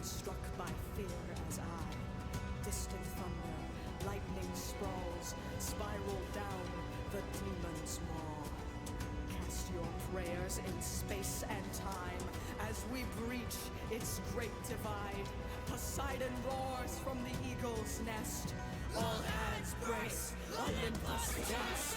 struck by fear as I. Distant thunder, lightning sprawls, spiral down the demon's maw. Cast your prayers in space and time as we breach its great divide. Poseidon roars from the eagle's nest. All hands brace, Olympus test.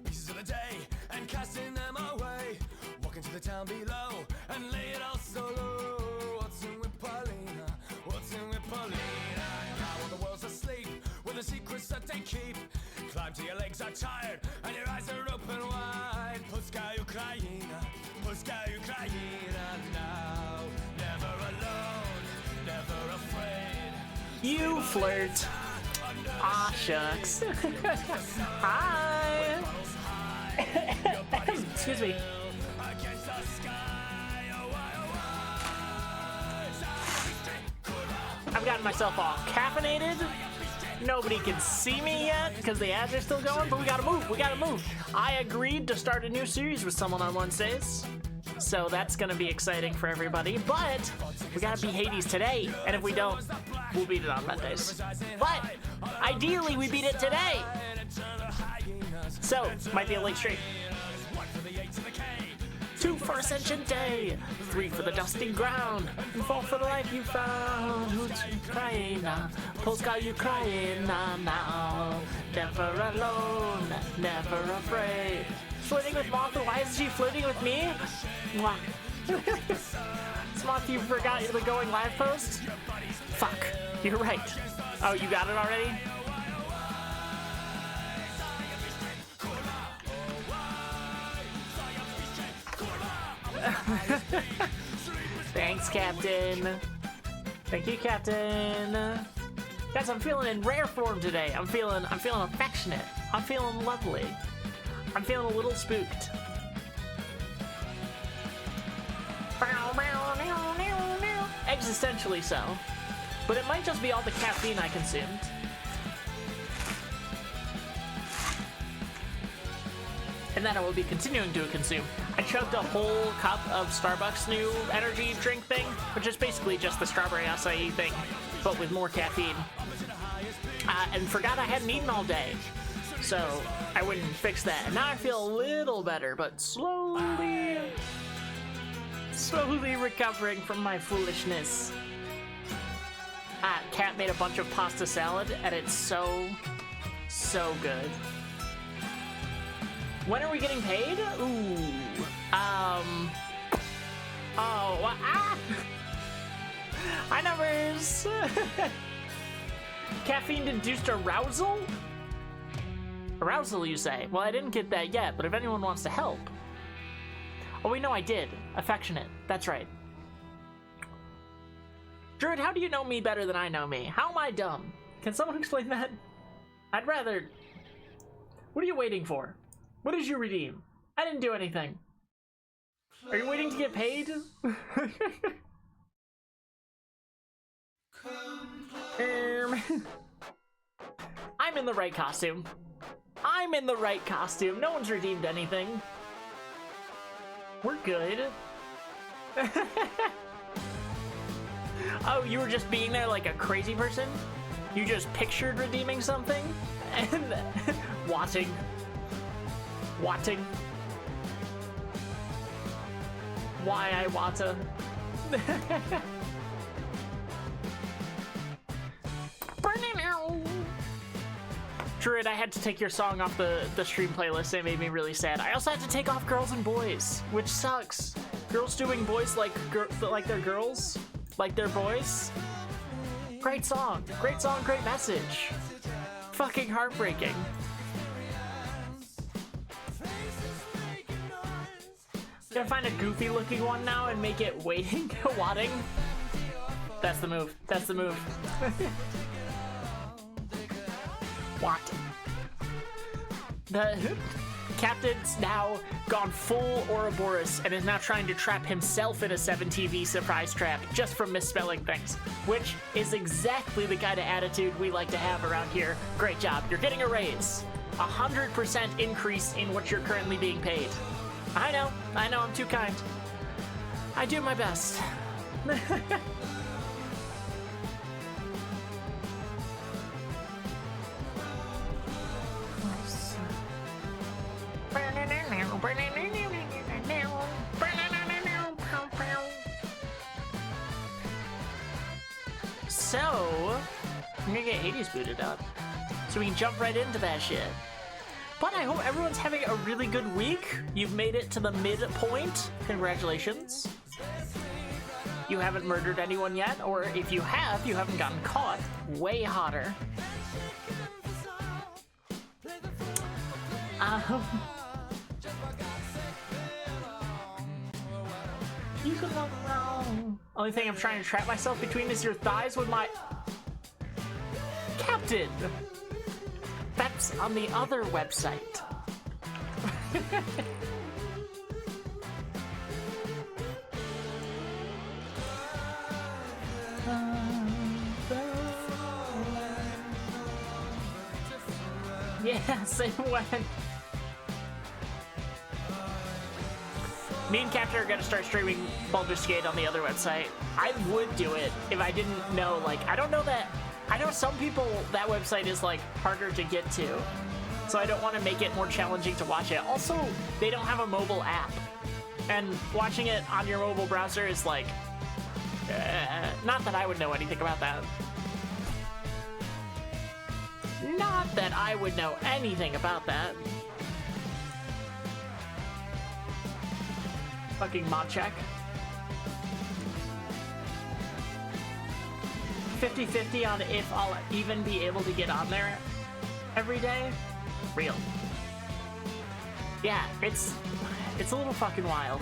Pieces of the day and casting them away. Walking to the town below and lay it all so low. What's in with Paulina? What's in with Paulina? Now all the world's asleep with the secrets that they keep. Climb till your legs are tired and your eyes are open wide. Polska Ukraina, Polska Ukraina now. Never alone, never afraid. You flirt. Ah, shucks. Hi. Excuse me. I've gotten myself all caffeinated. Nobody can see me yet because the ads are still going, but we gotta move. We gotta move. I agreed to start a new series with someone on Wednesdays, so that's gonna be exciting for everybody. But we gotta beat Hades today, and if we don't, we'll beat it on Mondays. But ideally, we beat it today. So, might be a late stream. 2 for Ascension Day, 3 for the dusty ground, and 4 for the life you found. Who's crying now? Polska Ukraina now. Never alone, never afraid. Flirting with Moth? Why is she flirting with me? Mwah. Moth, you forgot the going live post? Fuck, you're right. Oh, you got it already? Thanks, Captain. Thank you, Captain. Guys, I'm feeling in rare form today. I'm feeling affectionate. I'm feeling lovely. I'm feeling a little spooked. Existentially so. But it might just be all the caffeine I consumed. And that I will be continuing to consume. I chugged a whole cup of Starbucks' new energy drink thing, which is basically just the strawberry acai thing, but with more caffeine. And forgot I hadn't eaten all day, so I wouldn't fix that. And now I feel a little better, but slowly recovering from my foolishness. Kat made a bunch of pasta salad, and it's so good. When are we getting paid? Ooh. Hi, numbers. Caffeine-induced arousal? Arousal, you say? Well, I didn't get that yet, but if anyone wants to help. Oh, wait, no, I did. Affectionate. That's right. Druid, how do you know me better than I know me? How am I dumb? Can someone explain that? I'd rather... What are you waiting for? What did you redeem? I didn't do anything. Are you waiting to get paid? I'm in the right costume. I'm in the right costume. No one's redeemed anything. We're good. Oh, you were just being there like a crazy person? You just pictured redeeming something? And watting. Why I watta. Druid, I had to take your song off the stream playlist. It made me really sad. I also had to take off Girls and Boys, which sucks. Girls doing boys like they're girls, like they're boys. Great song, great message. Fucking heartbreaking. Gonna find a goofy looking one now and make it waiting, wadding. That's the move. That's the move. What? The captain's now gone full Ouroboros and is now trying to trap himself in a 7TV surprise trap just from misspelling things, which is exactly the kind of attitude we like to have around here. Great job. You're getting a raise. 100% increase in what you're currently being paid. I know, I'm too kind. I do my best. So, I'm gonna get Hades booted up, so we can jump right into that shit. But I hope everyone's having a really good week. You've made it to the midpoint. Congratulations. You haven't murdered anyone yet, or if you have, you haven't gotten caught. Way hotter. You can walk around. Only thing I'm trying to trap myself between is your thighs with my... Captain! That's on the other website. Yeah, same way. Me and Captain are gonna start streaming Baldur's Gate on the other website. I would do it if I didn't know, like, I don't know that... I know some people, that website is, like, harder to get to. So I don't want to make it more challenging to watch it. Also, they don't have a mobile app. And watching it on your mobile browser is, like... not that I would know anything about that. Not that I would know anything about that. Fucking mod check. 50-50 on if I'll even be able to get on there every day. Real. Yeah, it's a little fucking wild.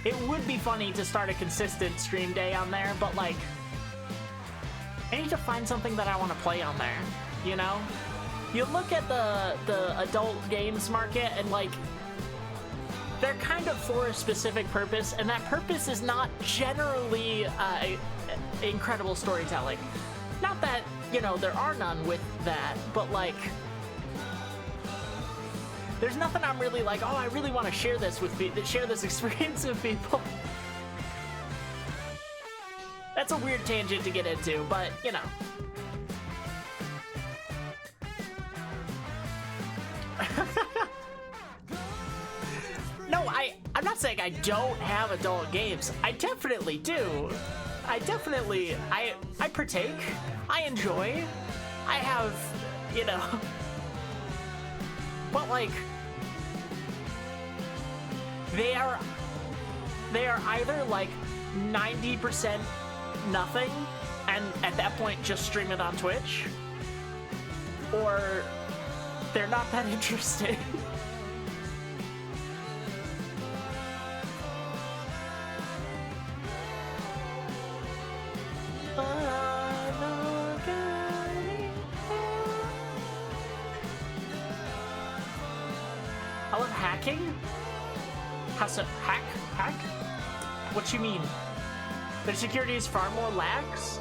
It would be funny to start a consistent stream day on there, but like, I need to find something that I want to play on there, you know? You look at the adult games market and like, they're kind of for a specific purpose, and that purpose is not generally incredible storytelling. Not that, you know, there are none with that, but like, there's nothing I'm really like, oh, I really want to share this with share this experience with people. That's a weird tangent to get into, but you know. No, I'm not saying I don't have adult games. I definitely do. I partake. I enjoy. I have, you know. But like, they are either like 90% nothing, and at that point just stream it on Twitch, or they're not that interesting. I love hacking. How's it hack? What you mean? Their security is far more lax?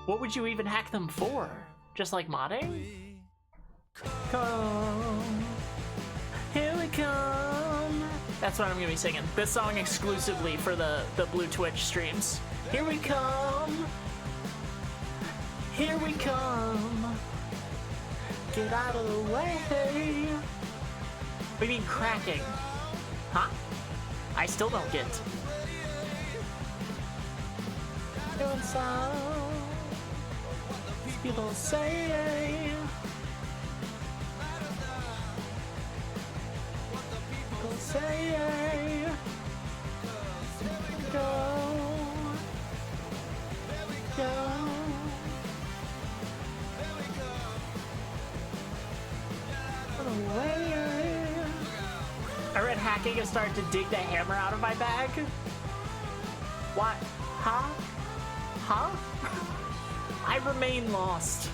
What would you even hack them for? Just like modding? Come, here we come. That's what I'm gonna be singing. This song exclusively for the Blue Twitch streams. Here we come. Here we come. Get out of the way. What do you mean cracking? Huh? I still don't get. Doing so. People say. People say. Go. Go. I read hacking and started to dig the hammer out of my bag. What? Huh? Huh? I remain lost.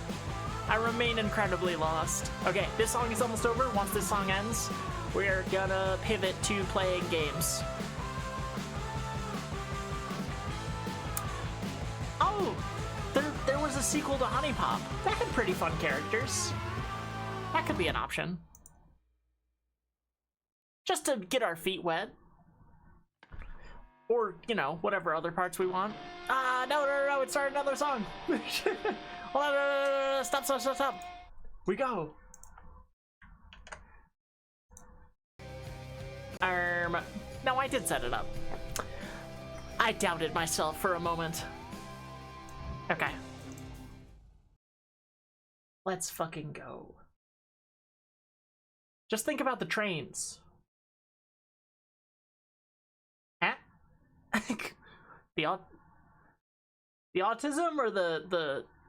I remain incredibly lost. Okay, this song is almost over. Once this song ends, we're gonna pivot to playing games. Oh! There was a sequel to Honey Pop. That had pretty fun characters. That could be an option. Just to get our feet wet. Or, you know, whatever other parts we want. No, it started another song. Hold on, stop. We go. No, I did set it up. I doubted myself for a moment. Okay. Let's fucking go. Just think about the trains. Huh? The autism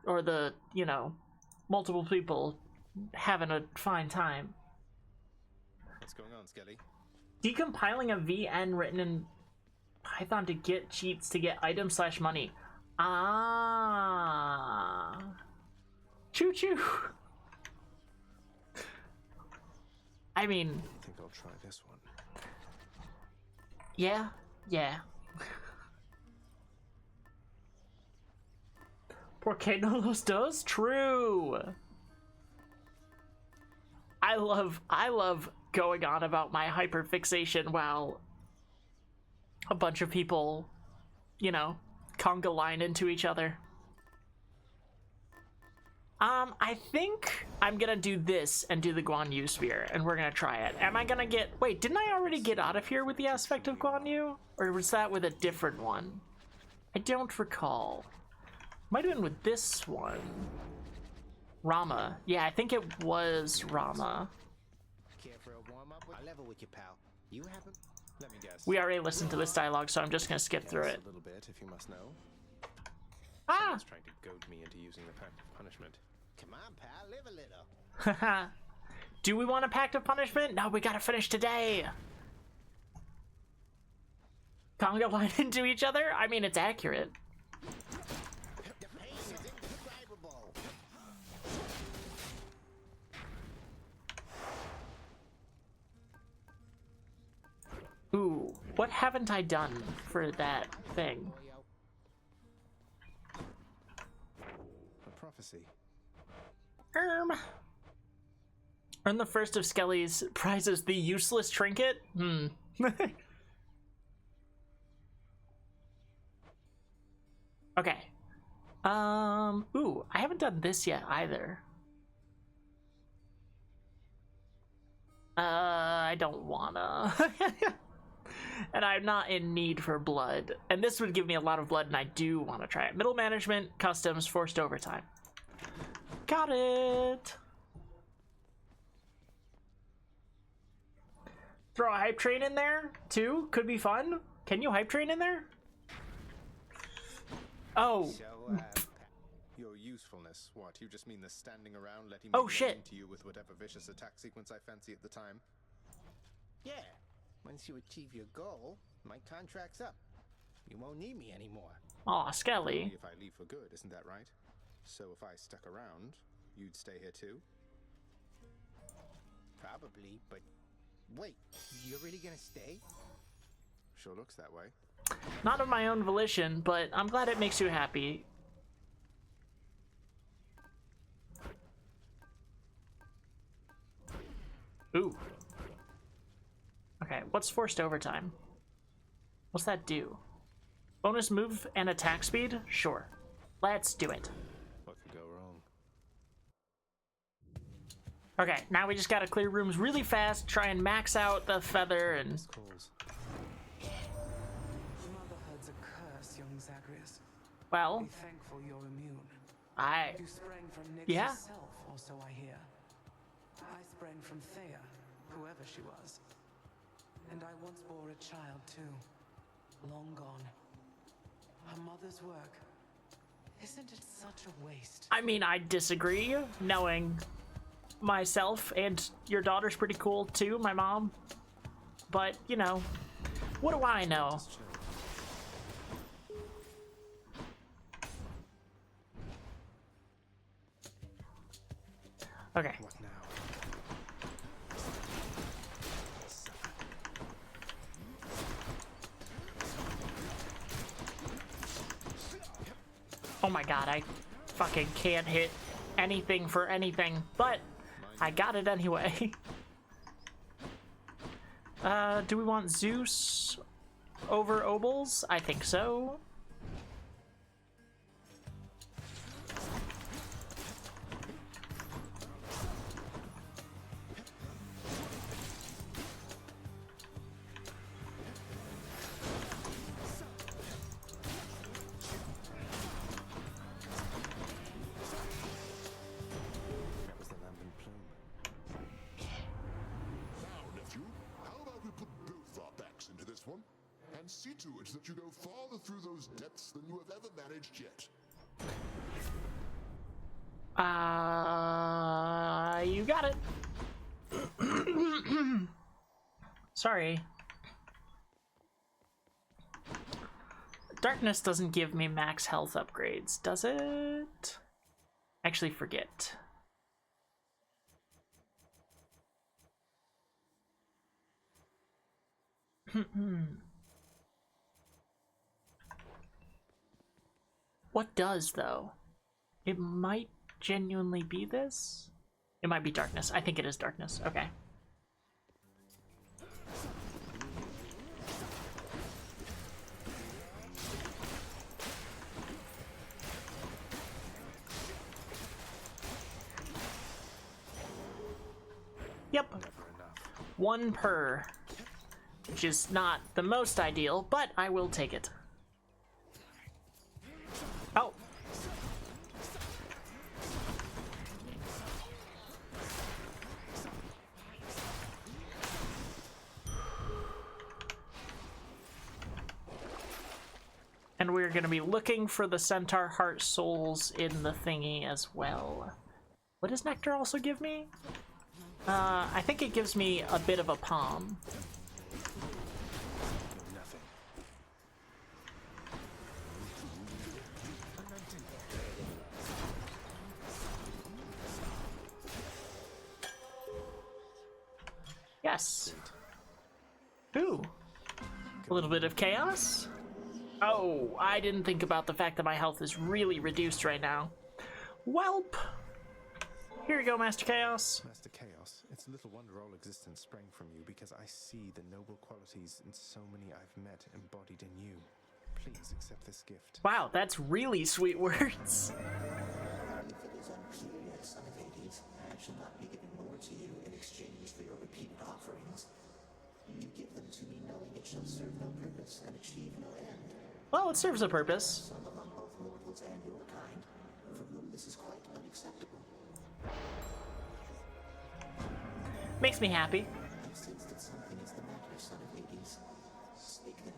or the you know, multiple people having a fine time. What's going on, Skelly? Decompiling a VN written in Python to get cheats to get item/money. Ah. Choo choo. I mean, I think I'll try this one. Yeah. Porque no los dos? True. I love going on about my hyperfixation while a bunch of people, you know, conga line into each other. I think I'm gonna do this and do the Guan Yu Spear, and we're gonna try it. Am I gonna get... Wait, didn't I already get out of here with the aspect of Guan Yu? Or was that with a different one? I don't recall. Might have been with this one. Rama. Yeah, I think it was Rama. Care for a warm-up? I'll level with you, pal. You haven't? Let me guess. We already listened to this dialogue, so I'm just gonna skip through it. A little bit, if you must know. Ah! Someone's trying to goad me into using the pact of punishment. Come on, pal. Live a little. Haha. Do we want a pact of punishment? No, we gotta finish today. Conga line into each other? I mean, it's accurate. The pain is indescribable. Ooh, what haven't I done for that thing? A prophecy. Earn the first of Skelly's prizes, the useless trinket? Okay. Ooh, I haven't done this yet either. I don't wanna. And I'm not in need for blood. And this would give me a lot of blood, and I do want to try it. Middle management, customs, forced overtime. Got it! Throw a hype train in there, too? Could be fun. Can you hype train in there? Oh. So, Your usefulness, what? You just mean the standing around letting me Oh, shit. to you with whatever vicious attack sequence I fancy at the time? yeah. Once you achieve your goal, my contract's up. You won't need me anymore. Aw, Skelly. Only if I leave for good, isn't that right? So if I stuck around, you'd stay here too? Probably, but wait, you're really gonna stay? Sure looks that way. Not of my own volition, but I'm glad it makes you happy. Ooh. Okay, what's forced overtime? What's that do? Bonus move and attack speed? Sure. Let's do it. What could go wrong? Okay, now we just gotta clear rooms really fast, try and max out the feather, and... Calls. Motherhood's a curse, young Zagreus. Well, Be thankful you're immune. I... You sprang from Nyx Yeah. herself, or so I hear. I sprang from Thea, whoever she was. And I once bore a child too. Long gone. Her mother's work. Isn't it such a waste? I mean, I disagree, knowing myself, and your daughter's pretty cool too, my mom. But, you know, what do I know? Just chill. Okay. What now? Oh my god, I fucking can't hit anything for anything, but I got it anyway. Do we want Zeus over Obols? I think so. That was the lambent plume. Now, nephew, how about we put both our backs into this one and see to it that you go farther through those depths than you have ever managed yet? You got it. Sorry. Darkness doesn't give me max health upgrades, does it? Actually, forget. What does, though? It might genuinely be this? It might be darkness. I think it is darkness. Okay. Yep. Never enough. One per. Which is not the most ideal, but I will take it. Oh. And we're going to be looking for the Centaur Heart Souls in the thingy as well. What does Nectar also give me? I think it gives me a bit of a palm. Nothing. Yes. Ooh. A little bit of chaos. Oh, I didn't think about the fact that my health is really reduced right now. Welp. Here you go, Master Chaos. Master Chaos, it's little wonder all existence sprang from you, because I see the noble qualities in so many I've met embodied in you. Please accept this gift. Wow, that's really sweet words. If it is unclear yet, son of Hades, I shall not be giving more to you in exchange for your repeated offerings. You give them to me knowing it shall serve no purpose and achieve no end. Well, it serves a purpose. Some among both mortals and your kind, for whom this is quite unacceptable. Makes me happy. I sense that something is the matter, son of Hades. Speak then.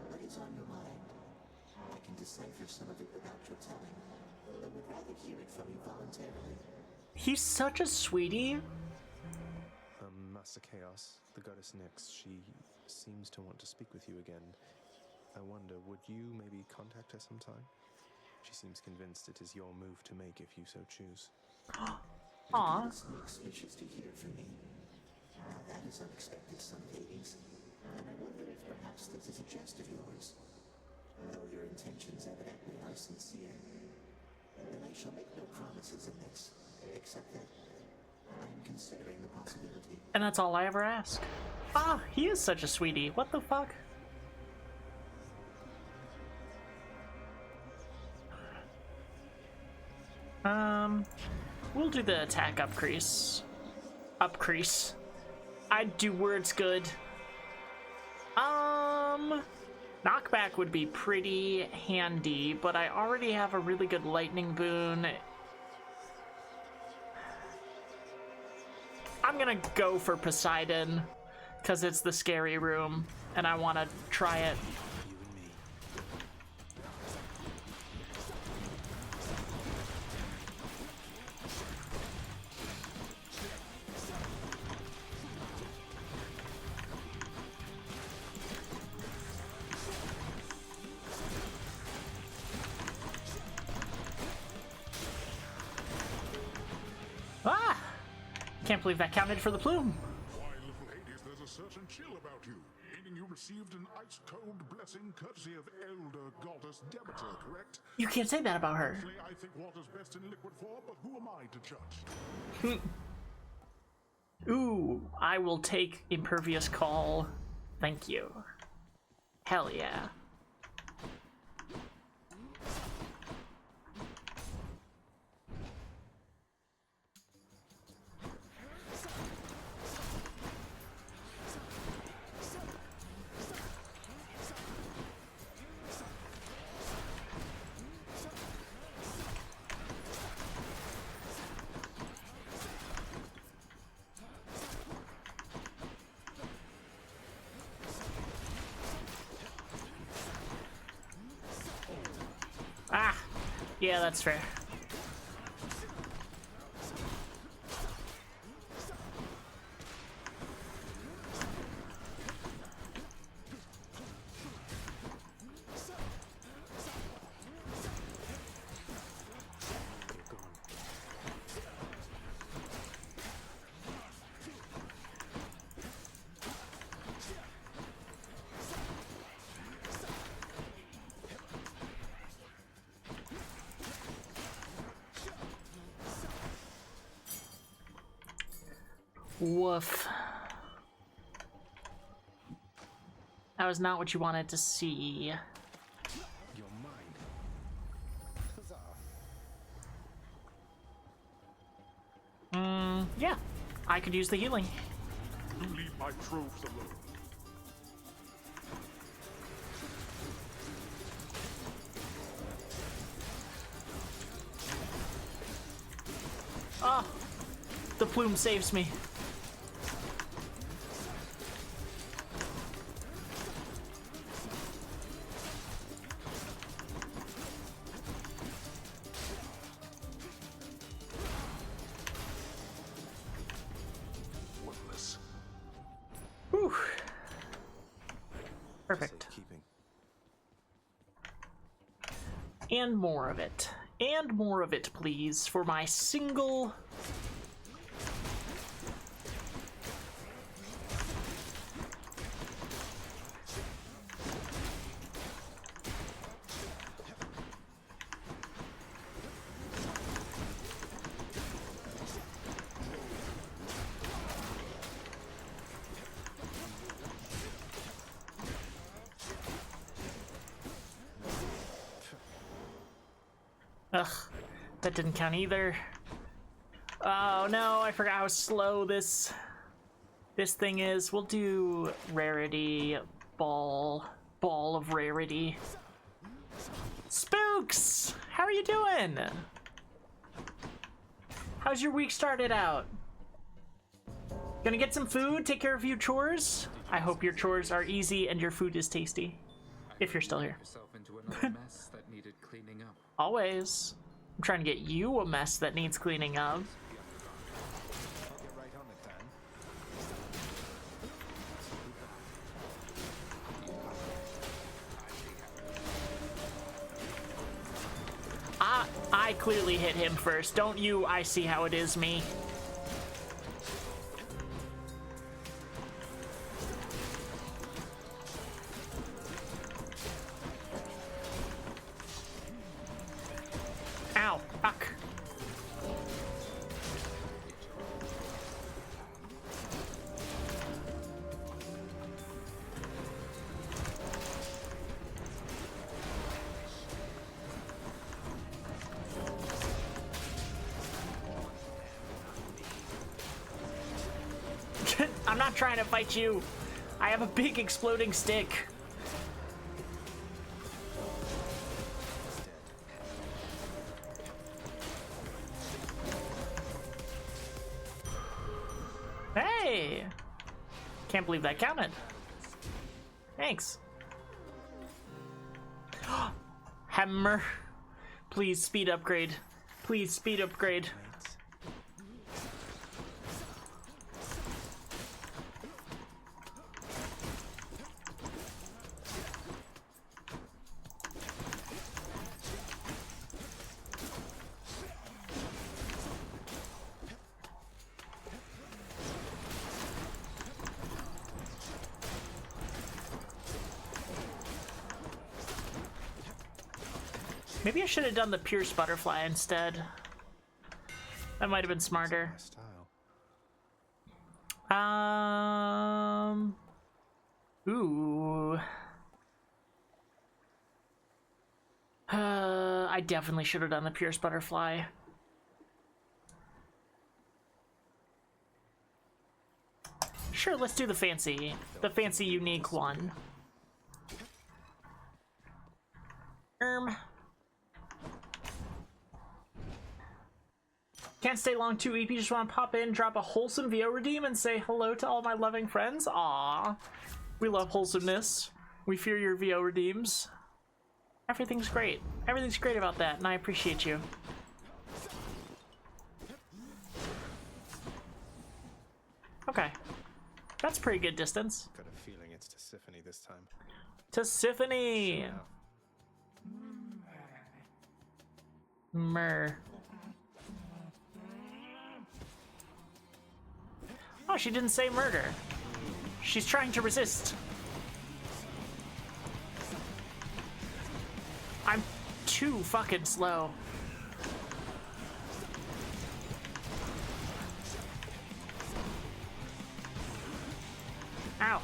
What is on your mind? I can decipher some of it without your telling, but would rather hear it from you voluntarily. He's such a sweetie. Master Chaos, the goddess Nyx, she seems to want to speak with you again. I wonder, would you maybe contact her sometime? She seems convinced it is your move to make if you so choose. Aw. Nyx wishes to hear from me. Now that is unexpected, son of Hades. And I wonder if perhaps this is a jest of yours. Though your intentions evidently are sincere. Then I shall make no promises in this, except that I am considering the possibility. And that's all I ever ask. Ah, he is such a sweetie. What the fuck? We'll do the attack up crease. Up crease. I'd do words good. Knockback would be pretty handy, but I already have a really good lightning boon. I'm gonna go for Poseidon, because it's the scary room, and I want to try it. Ah! Can't believe that counted for the plume. Why, little Hades, there's a certain chill about you. Meaning you received an ice-cold blessing courtesy of elder goddess Demeter, correct? You can't say that about her. Actually, I think water's best in liquid form, but who am I to judge? Ooh, I will take Impervious Call. Thank you. Hell yeah. Ah, yeah, that's fair. Woof. That was not what you wanted to see. You're mine. Huzzah. Yeah, I could use the healing. You leave my troves alone. Oh, the plume saves me. Worthless. Whew. Perfect. Keeping. And more of it. And more of it, please, for my single... Ugh, that didn't count either. Oh no, I forgot how slow this thing is. We'll do rarity, ball of rarity. Spooks! How are you doing? How's your week started out? Gonna get some food, take care of a few chores? I hope your chores are easy and your food is tasty. If you're still here. Yourself into another mess that needed cleaning up. Always. I'm trying to get you a mess that needs cleaning up. I'll get right on it, Dan. I clearly hit him first. Don't you? I see how it is me. Ow, fuck. I'm not trying to fight you. I have a big exploding stick. Hey! Can't believe that counted. Thanks. Hammer. Please speed upgrade. Please speed upgrade. Maybe I should have done the Pierce Butterfly instead. That might have been smarter. Ooh. I definitely should have done the Pierce Butterfly. Sure, let's do the fancy unique one. Can't stay long too, EP. Just want to pop in, drop a wholesome VO redeem, and say hello to all my loving friends. Aww. We love wholesomeness. We fear your VO redeems. Everything's great. Everything's great about that, and I appreciate you. Okay. That's pretty good distance. Got a feeling it's Tisiphone this time. Tisiphone! Mer. Oh, she didn't say murder. She's trying to resist. I'm too fucking slow. Ow.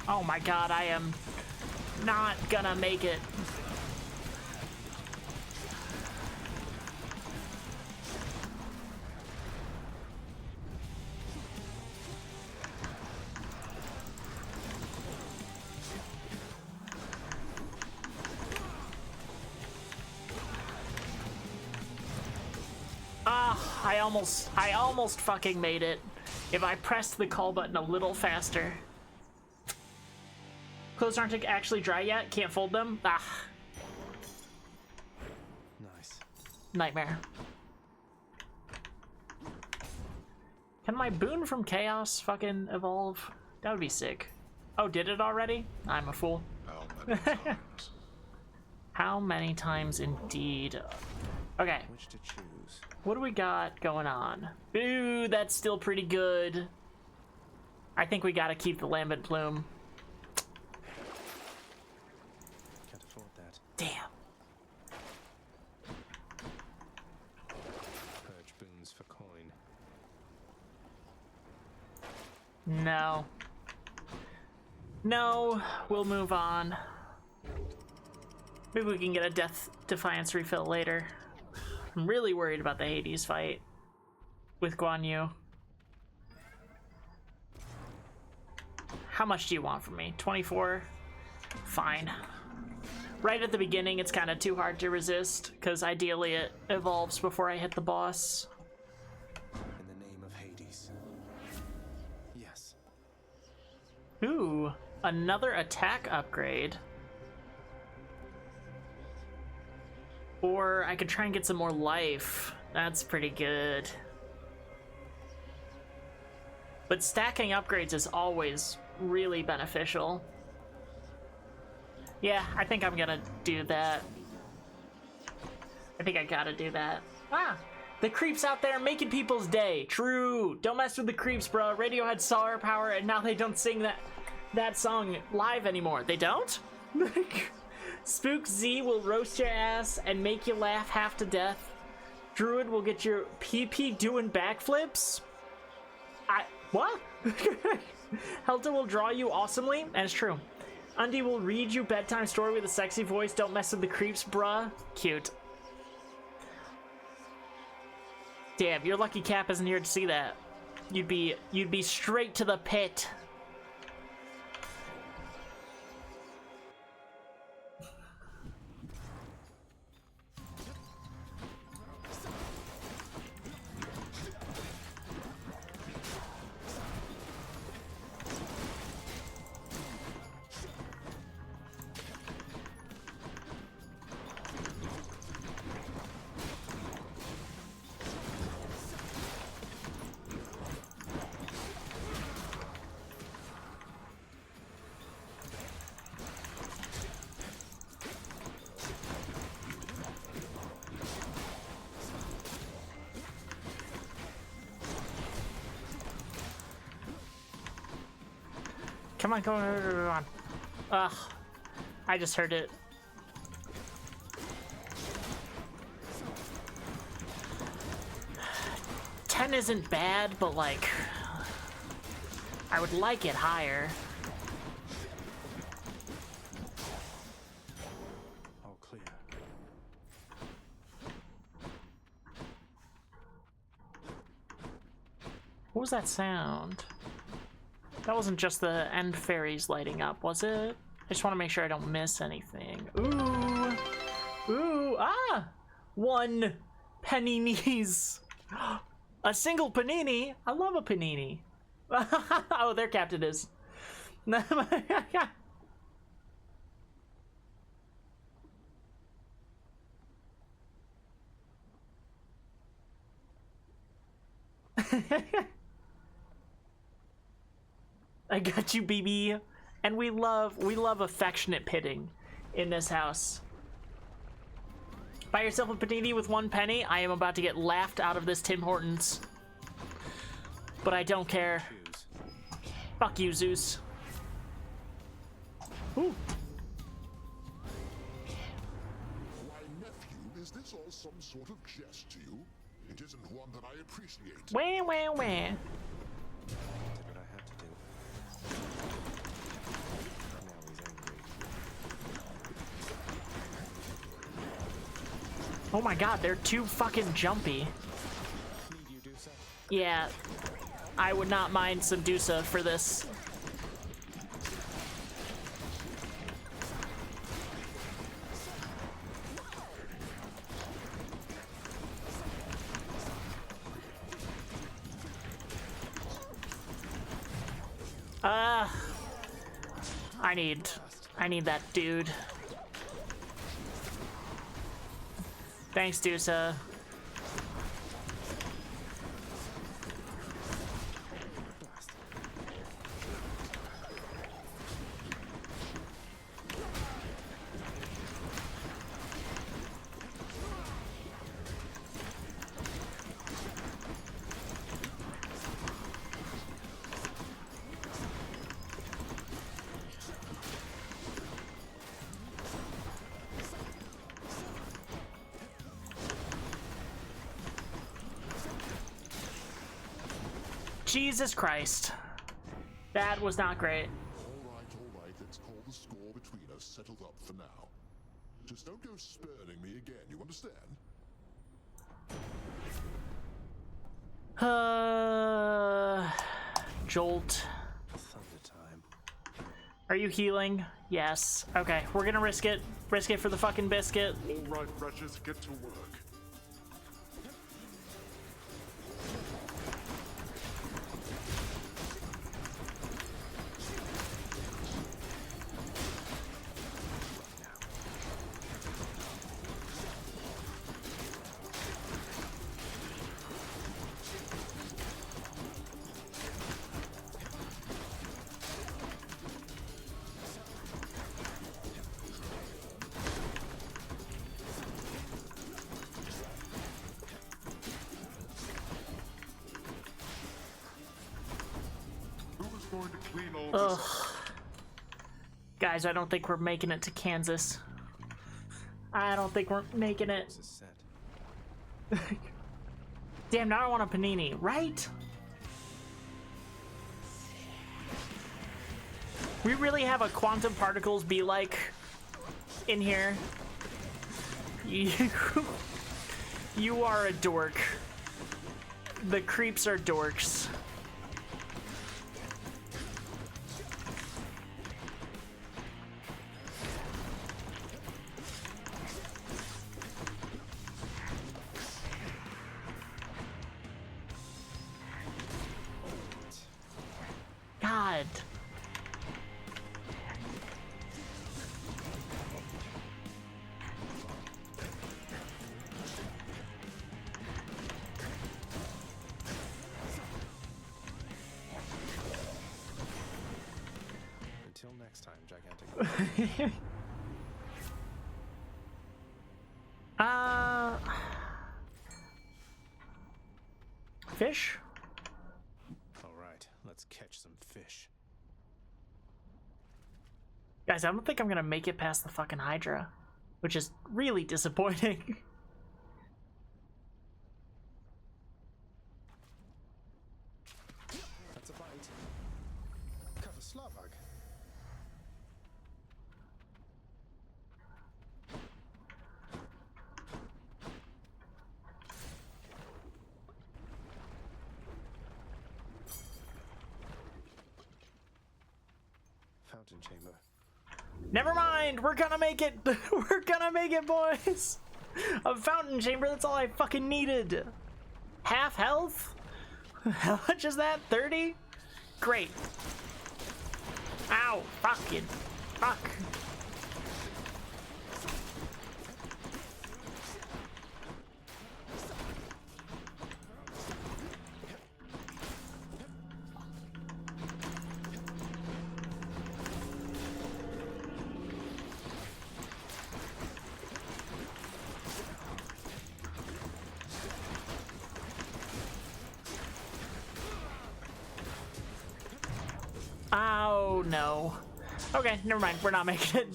Oh my god, I am not gonna make it. I almost fucking made it. If I pressed the call button a little faster. Clothes aren't actually dry yet. Can't fold them. Ah. Nice. Nightmare. Can my boon from Chaos fucking evolve? That would be sick. Oh, did it already? I'm a fool. How many times? How many times indeed? Okay. Which to choose? What do we got going on? Ooh, that's still pretty good. I think we gotta keep the Lambent Plume. Can't afford that. Damn. Purge boons for coin. No. No, we'll move on. Maybe we can get a Death Defiance refill later. I'm really worried about the Hades fight with Guan Yu. How much do you want from me? 24? Fine. Right at the beginning, it's kind of too hard to resist, because ideally it evolves before I hit the boss. In the name of Hades. Yes. Ooh, another attack upgrade. Or I could try and get some more life. That's pretty good. But stacking upgrades is always really beneficial. Yeah, I think I'm gonna do that. I think I gotta do that. Ah! The creeps out there making people's day. True. Don't mess with the creeps, bro. Radiohead Star Power, and now they don't sing that song live anymore. They don't? Spook Z will roast your ass and make you laugh half to death. Druid will get your PP doing backflips. What? Helta will draw you awesomely, and it's true. Undy will read you bedtime story with a sexy voice. Don't mess with the creeps, bruh. Cute. Damn, your lucky Cap isn't here to see that. You'd be straight to the pit. Come on, come on. Ugh. I just heard it. $10 isn't bad, but like, I would like it higher. All clear. What was that sound? That wasn't just the end fairies lighting up, was it? I just want to make sure I don't miss anything. Ooh! Ooh! Ah! 1 paninis! A single panini? I love a panini. Oh, their captain is. I got you, BB. And we love affectionate pitting in this house. Buy yourself a panini with 1 penny. I am about to get laughed out of this Tim Hortons. But I don't care. Fuck you, Zeus. Ooh. Why, nephew, is this all some sort of jest to you? It isn't one that I appreciate. Wah, wah, wah. Did what I had to do. Now he's angry. Oh my god, they're too fucking jumpy. Need you, Dusa? Yeah, I would not mind some Dusa for this. I need that dude. Thanks, Dusa. Jesus Christ. That was not great. All right, let's call the score between us settled up for now. Just don't go spurning me again, you understand? Jolt. Thunder time. Are you healing? Yes. Okay, we're gonna risk it. Risk it for the fucking biscuit. All right, Precious, get to work. Ugh. Guys, I don't think we're making it to Kansas. I don't think we're making it. This is set. Damn, now I want a panini, right? We really have a quantum particles be like in here. You are a dork. The creeps are dorks. God. Until next time, gigantic. Fish? All right, let's catch some fish. Guys, I don't think I'm gonna make it past the fucking Hydra, which is really disappointing. That's a bite. Cover Slavag. Fountain chamber. Never mind, we're gonna make it. We're gonna make it, boys. A fountain chamber, that's all I fucking needed. Half health? How much is that? 30? Great. Ow, fucking fuck. Oh no. Okay, never mind. We're not making it.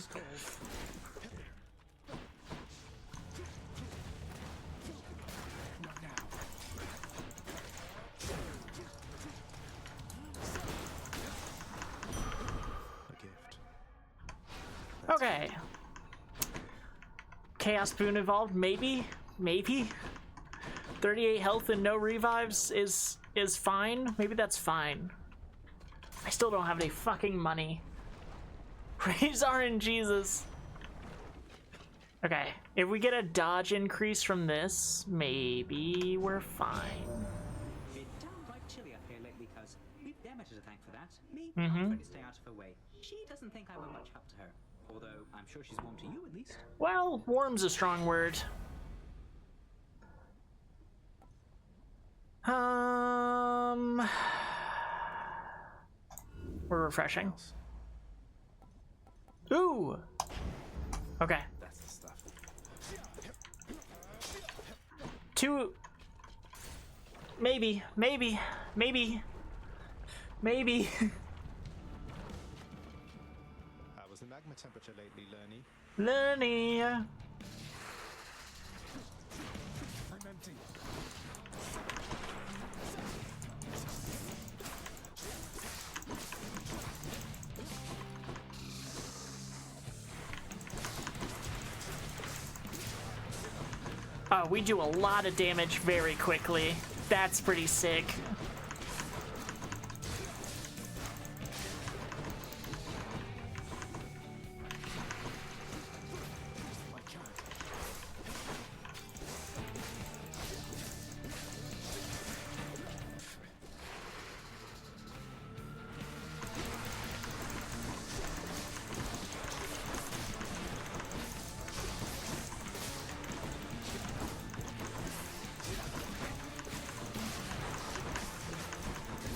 A gift. Okay. Chaos Boon evolved, maybe? Maybe? 38 health and no revives is fine? Maybe that's fine. I still don't have any fucking money. Praise RNGesus. Okay, if we get a dodge increase from this, maybe we're fine. It's downright chilly up here lately, cuz we've Demeter to thank for that. Me, I'll try to stay out of her way. She doesn't think I'm a much help to her, although I'm sure she's warm to you at least. Well, warm's a strong word. We're refreshing. Ooh! Okay. That's the stuff. Two... Maybe. How was the magma temperature lately, Lerny? Lenny. I'm empty. Oh, we do a lot of damage very quickly. That's pretty sick.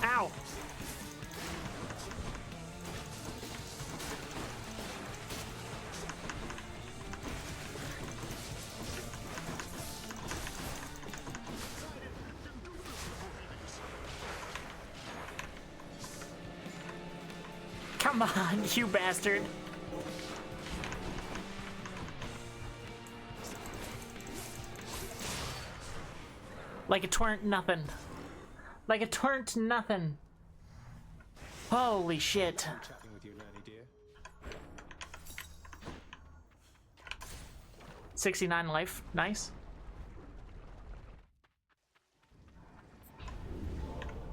Ow! Come on, you bastard. Like it tweren't nothing. Like it tweren't nothing. Holy shit. Chatting with you, Nanny dear. 69 life. Nice.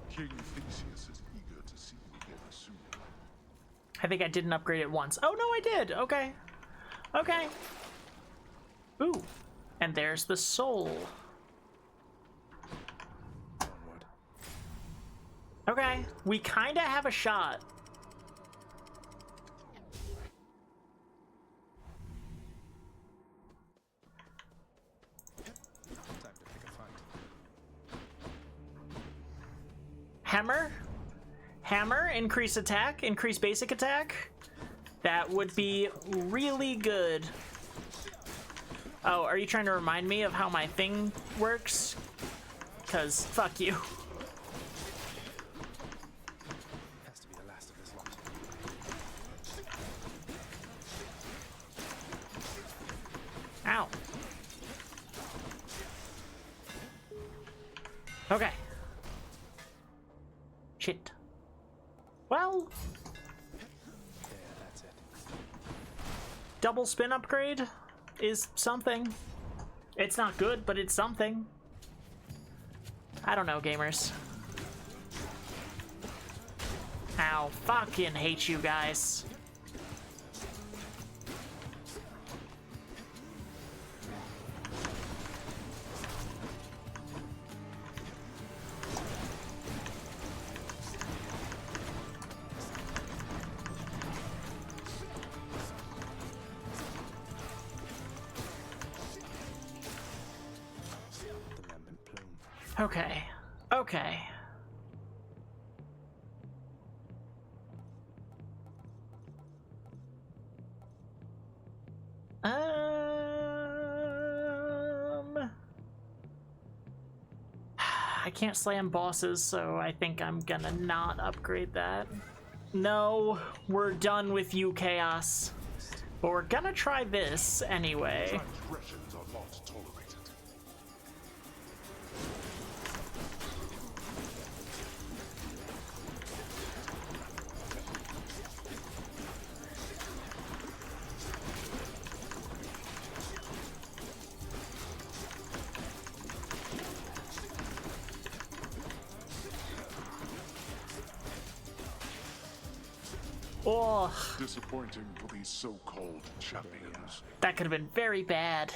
King Theseus is eager to see you again soon. I think I didn't upgrade it once. Oh, no, I did. Okay. Okay. Ooh. And there's the soul. Onward. Okay. We kind of have a shot. Time to pick a fight. Hammer? Hammer, increase attack, increase basic attack. That would be really good. Oh, are you trying to remind me of how my thing works? Because fuck you. Has to be the last of this lot. Ow. Okay. Shit. Well, There, that's it. double spin upgrade is something. It's not good, but it's something. I don't know, gamers. Ow, fucking hate you guys. The lambent plume. Okay. Okay. I can't slam bosses, so I think I'm gonna not upgrade that. No, we're done with you, Chaos. But we're gonna try this anyway. Transgressions are not tolerated. Oh, Disappointing for these so-called champions. that could have been very bad.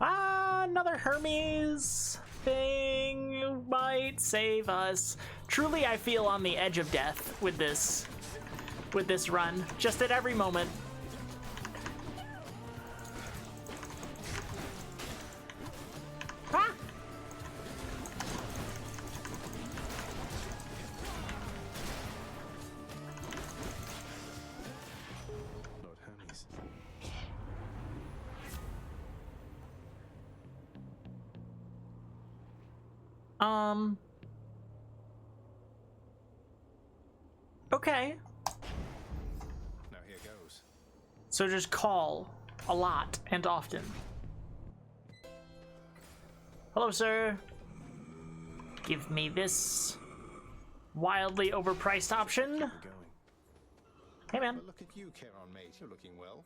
Ah, another Hermes thing might save us. Truly, I feel on the edge of death with this run, just at every moment. Ah! Lord Hermes. Okay. Now here goes. So just call a lot and often. Hello, sir. Give me this wildly overpriced option. We're going. Hey, man. But look at you, Charon, mate. You're looking well.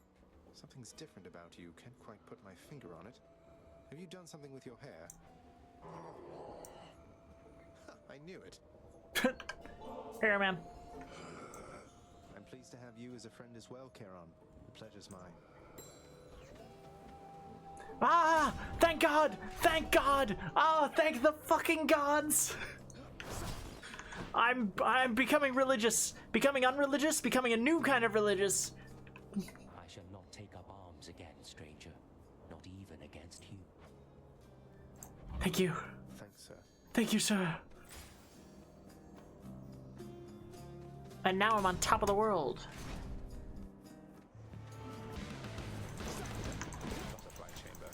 Something's different about you. Can't quite put my finger on it. Have you done something with your hair? I knew it. Here, man. I'm pleased to have you as a friend as well, Charon. The pleasure's mine. Ah! Thank God! Thank God! Oh, thank the fucking gods! I'm becoming religious, becoming unreligious, becoming a new kind of religious. I shall not take up arms again, stranger. Not even against you. Thank you. Thanks, sir. Thank you, sir. And now I'm on top of the world. Butterfly chamber.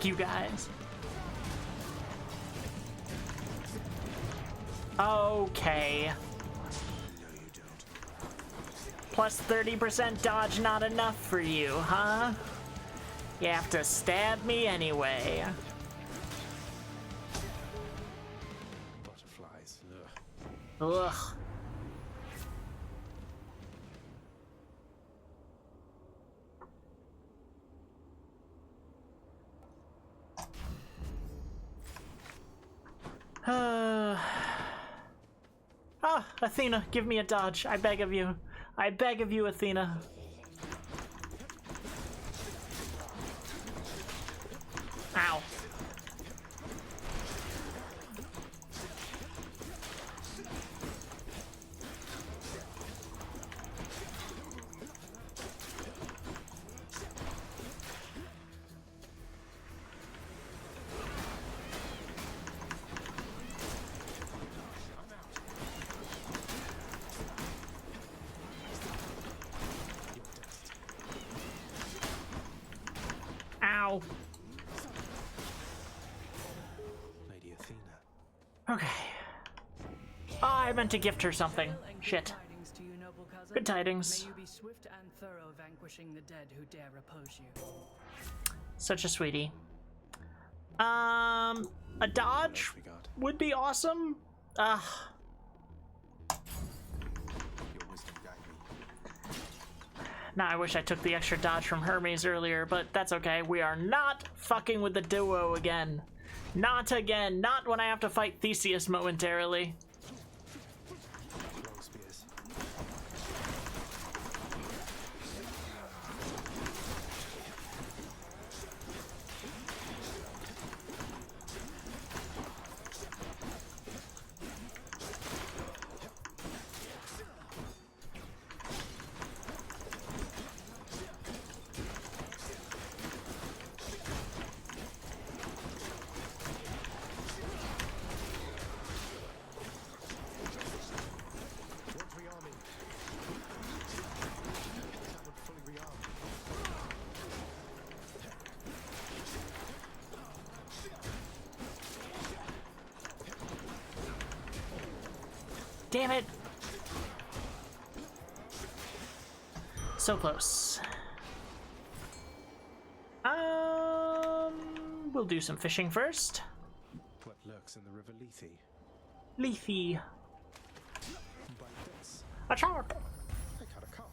Fuck you guys. Okay. Plus 30% dodge not enough for you, huh? You have to stab me anyway. Butterflies. Ugh. Ah, Athena, give me a dodge. I beg of you. I beg of you, Athena. Ow. Ow. Lady Athena. Okay. Oh, I meant to gift her something. Shit. Tidings to you, noble cousin. Good tidings. May you be swift and thorough, vanquishing the dead who dare oppose you. Such a sweetie. A dodge would be awesome. Your wisdom guide me. Now I wish I took the extra dodge from Hermes earlier, but that's okay. We are not fucking with the duo again. Not again. Not when I have to fight Theseus momentarily. Long spears. Damn it! So close. We'll do some fishing first. What lurks in the river Lethe? Lethe. By this, A shark! I caught a carp.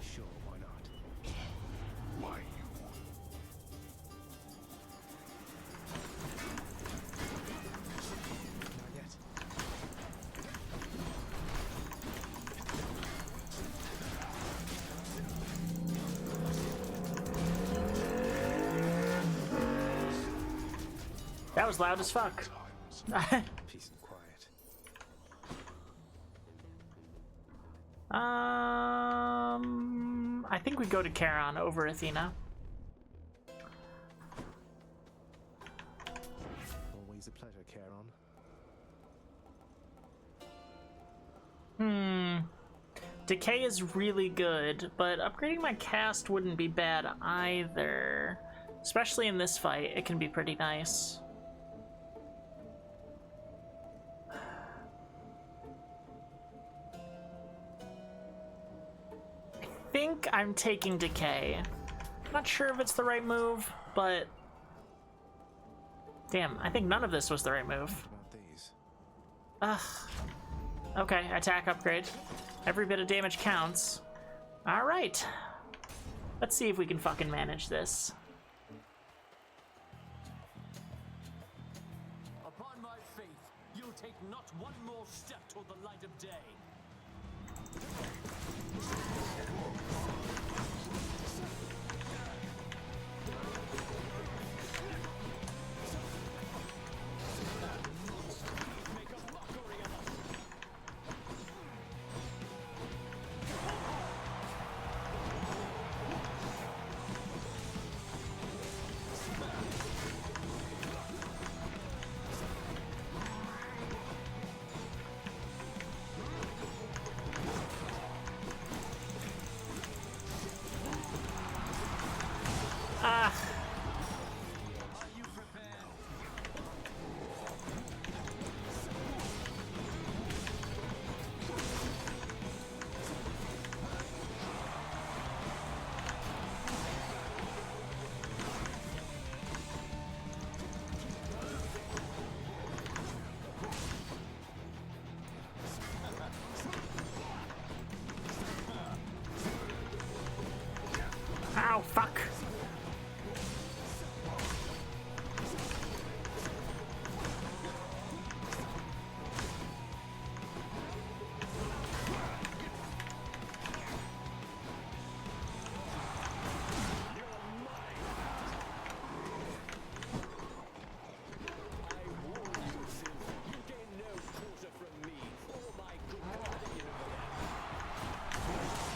Sure, why not? Why you? Not yet. That was loud as fuck. Peace and quiet. I think we go to Charon over Athena. Always a pleasure, Charon. Decay is really good, but upgrading my cast wouldn't be bad either. Especially in this fight, it can be pretty nice. I think I'm taking Decay. Not sure if it's the right move, but... Damn, I think none of this was the right move. What about these? Ugh. Okay, attack upgrade. Every bit of damage counts. Alright. Let's see if we can fucking manage this. Upon my faith, you'll take not one more step toward the light of day. Ah. Ow, fuck.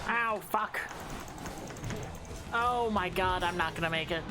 Ow, fuck. Oh my god, I'm not gonna make it.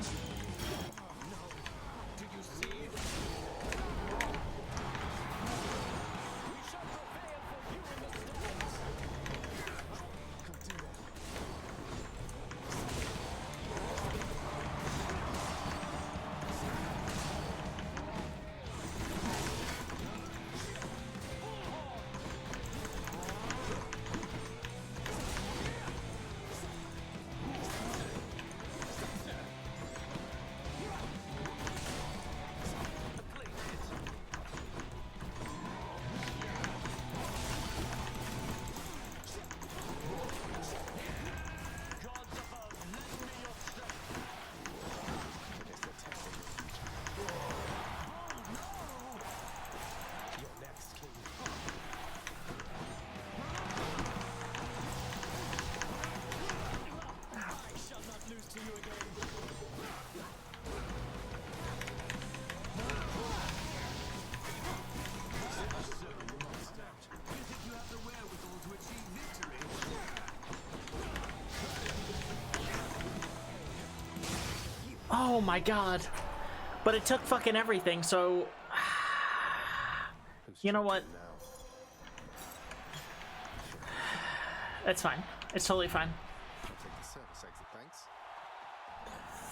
Oh my god. But it took fucking everything, so... You know what? It's fine. It's totally fine.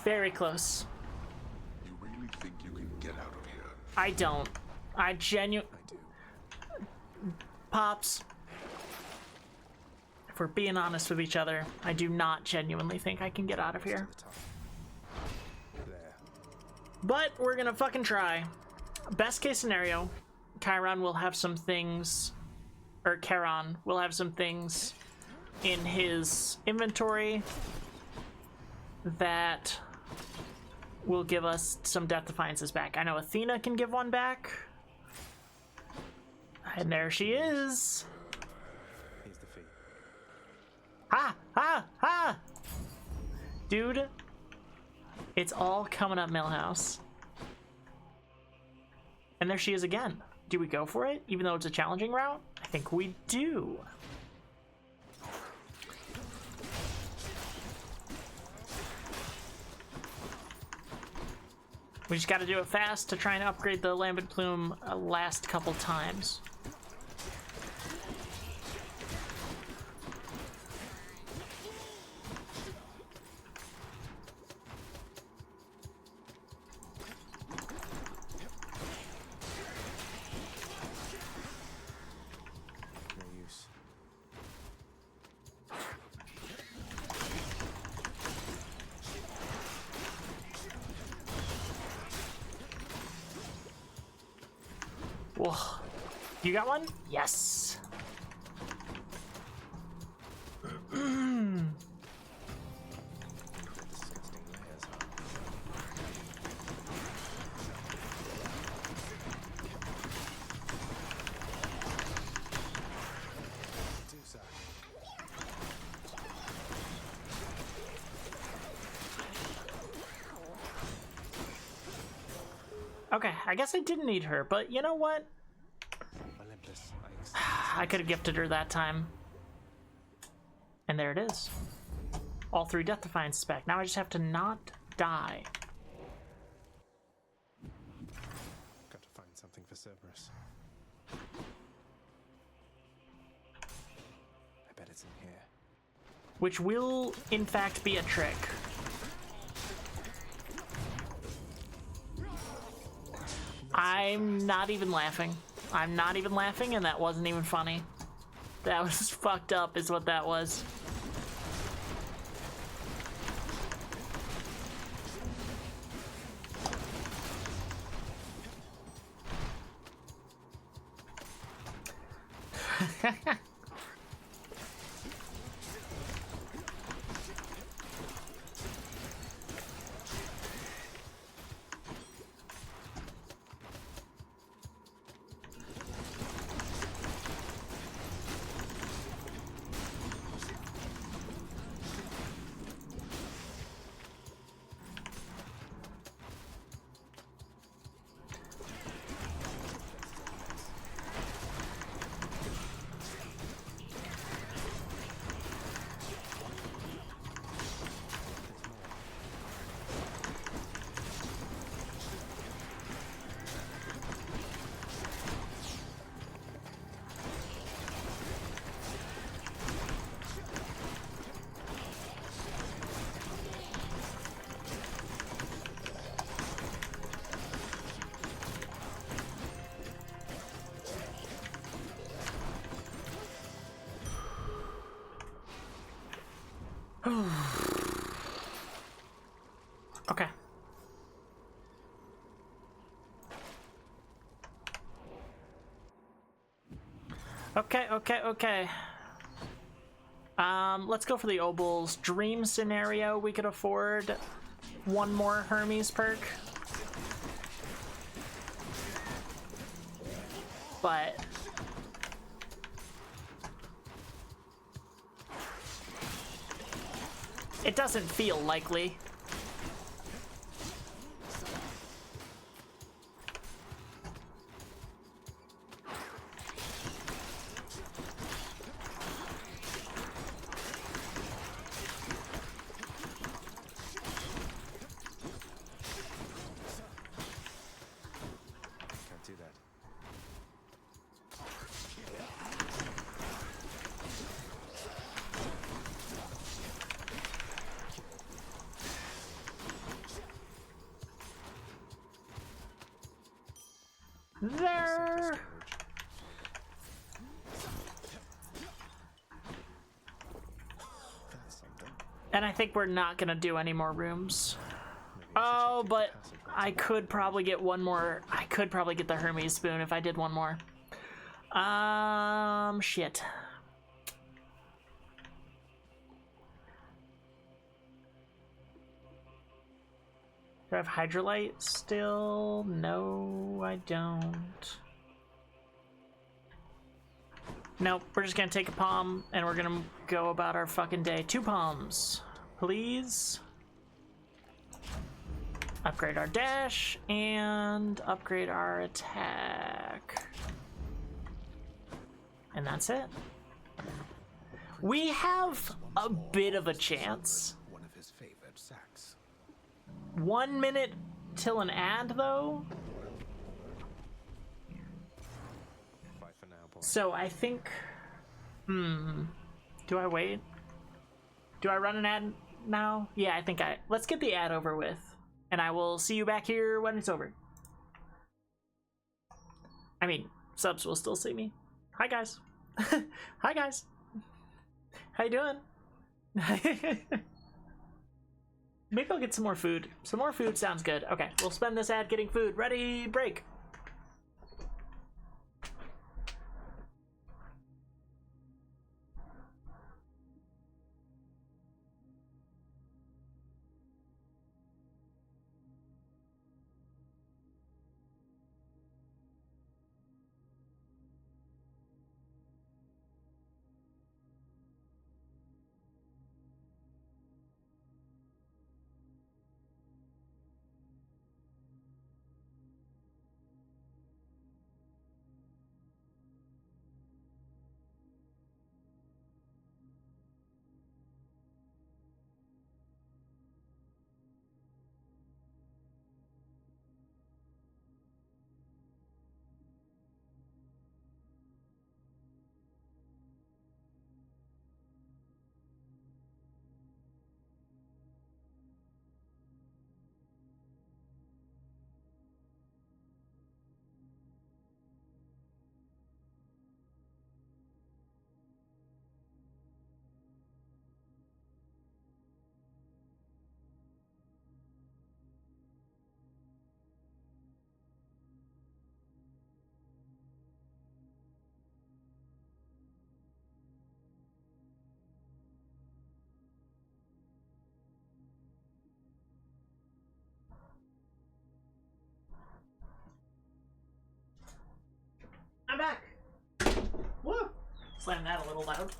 Very close. You really think you can get out of here? I don't. I genuinely... Pops. If we're being honest with each other, I do not genuinely think I can get out of here. But we're gonna fucking try. Best case scenario, Chiron will have some things, or Charon will have some things in his inventory that will give us some Death Defiances back. I know Athena can give one back. And there she is. Here's the fee. Ha! Ha! Ha! Dude. It's all coming up, Millhouse. And there she is again. Do we go for it, even though it's a challenging route? I think we do. We just gotta do it fast to try and upgrade the Lambent Plume last couple times. Whoa. You got one? Yes. Okay, I guess I didn't need her, but you know what? I could have gifted her that time. And there it is. All 3 Death Defiances back. Now I just have to not die. Got to find something for Cerberus. I bet it's in here. Which will, in fact, be a trick. I'm not even laughing. I'm not even laughing, and that wasn't even funny. That was fucked up, is what that was. Okay. Okay. Let's go for the Obel's dream scenario. We could afford one more Hermes perk. But it doesn't feel likely. Can't do that. There. And I think we're not gonna do any more rooms. Oh, but I could probably get one more. I could probably get the Hermes spoon if I did one more. Shit. Do I have Hydrolite still? No, I don't. Nope, we're just gonna take a palm and we're gonna go about our fucking day. 2 palms, please. Upgrade our dash and upgrade our attack. And that's it. We have a bit of a chance. One of his favorite sacks. 1 minute till an ad, though. Bye for now, boy. So I think, do I wait? Do I run an ad now? Yeah, I think let's get the ad over with. And I will see you back here when it's over. I mean, subs will still see me. Hi, guys. Hi, guys. How you doing? Maybe I'll get some more food. Some more food sounds good. Okay, we'll spend this ad getting food. Ready, break. Slam that a little loud.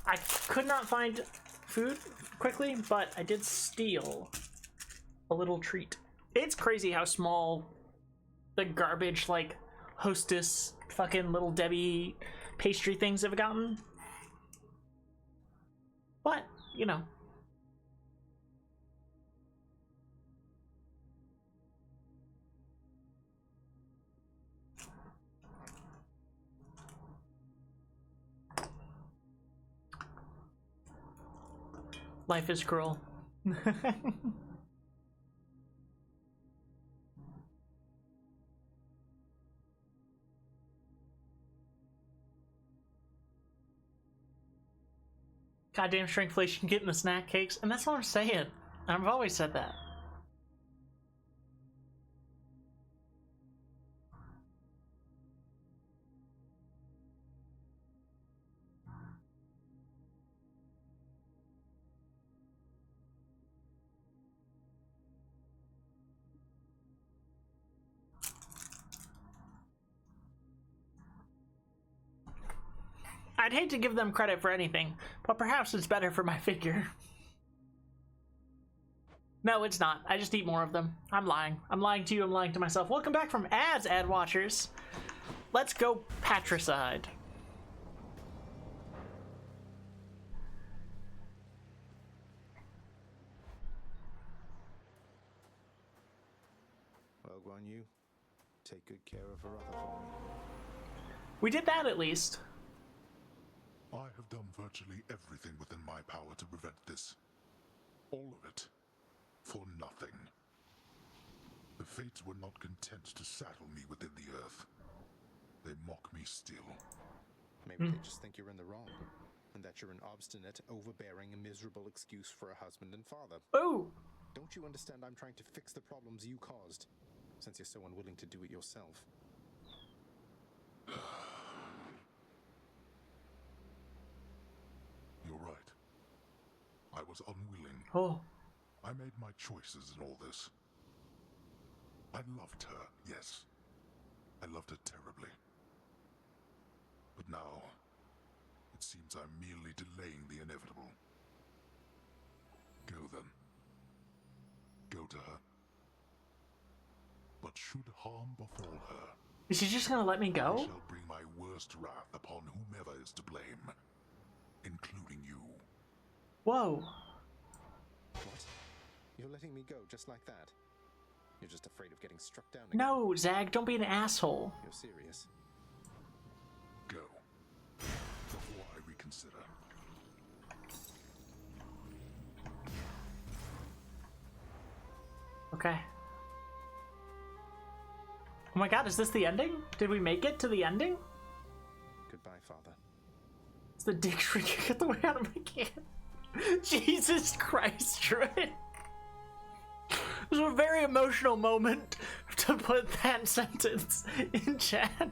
I could not find food quickly, but I did steal a little treat. It's crazy how small the garbage, like, Hostess fucking Little Debbie pastry things have gotten. But, you know. Life is cruel. Goddamn shrinkflation getting the snack cakes, and that's what I'm saying. I've always said that. I'd hate to give them credit for anything, but perhaps it's better for my figure. No, it's not. I just eat more of them. I'm lying. I'm lying to you. I'm lying to myself. Welcome back from ads, ad watchers. Let's go patricide. Well, Guan Yu, take good care of her other for me. We did that at least. I have done virtually everything within my power to prevent this. All of it. For nothing. The Fates were not content to saddle me within the earth. They mock me still. Maybe they just think you're in the wrong. And that you're an obstinate, overbearing, and miserable excuse for a husband and father. Oh! Don't you understand I'm trying to fix the problems you caused, since you're so unwilling to do it yourself? You're right. I was unwilling. Oh. I made my choices in all this. I loved her, yes. I loved her terribly. But now, it seems I'm merely delaying the inevitable. Go then. Go to her. But should harm befall her, is she just gonna let me go? I shall bring my worst wrath upon whomever is to blame, including you. Whoa. What? You're letting me go just like that? You're just afraid of getting struck down again? No, Zag, don't be an asshole. You're serious? Go. Before I reconsider. Okay. Oh my god, is this the ending? Did we make it to the ending? Goodbye, Father. It's the dick shrinking. Get the way out of my can. Jesus Christ, Druid. It was a very emotional moment to put that sentence in chat.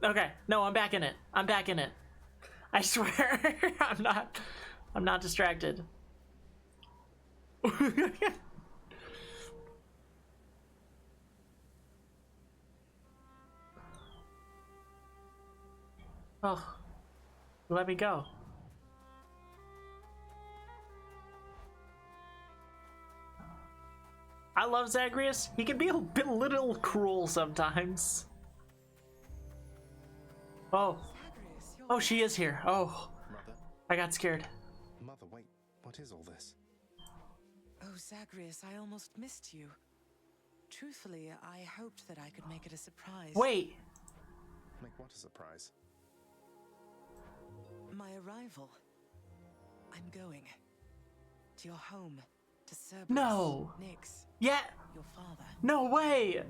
Okay, no, I'm back in it. I'm back in it. I swear, I'm not distracted. Oh, let me go. I love Zagreus. He can be a bit little cruel sometimes. Oh. Oh, she is here. Oh. Mother? I got scared. Mother, wait. What is all this? Oh, Zagreus, I almost missed you. Truthfully, I hoped that I could make it a surprise. Wait. Make what a surprise? My arrival. I'm going to your home, to Cerberus. No. Nyx. Yeah. Your father. No way.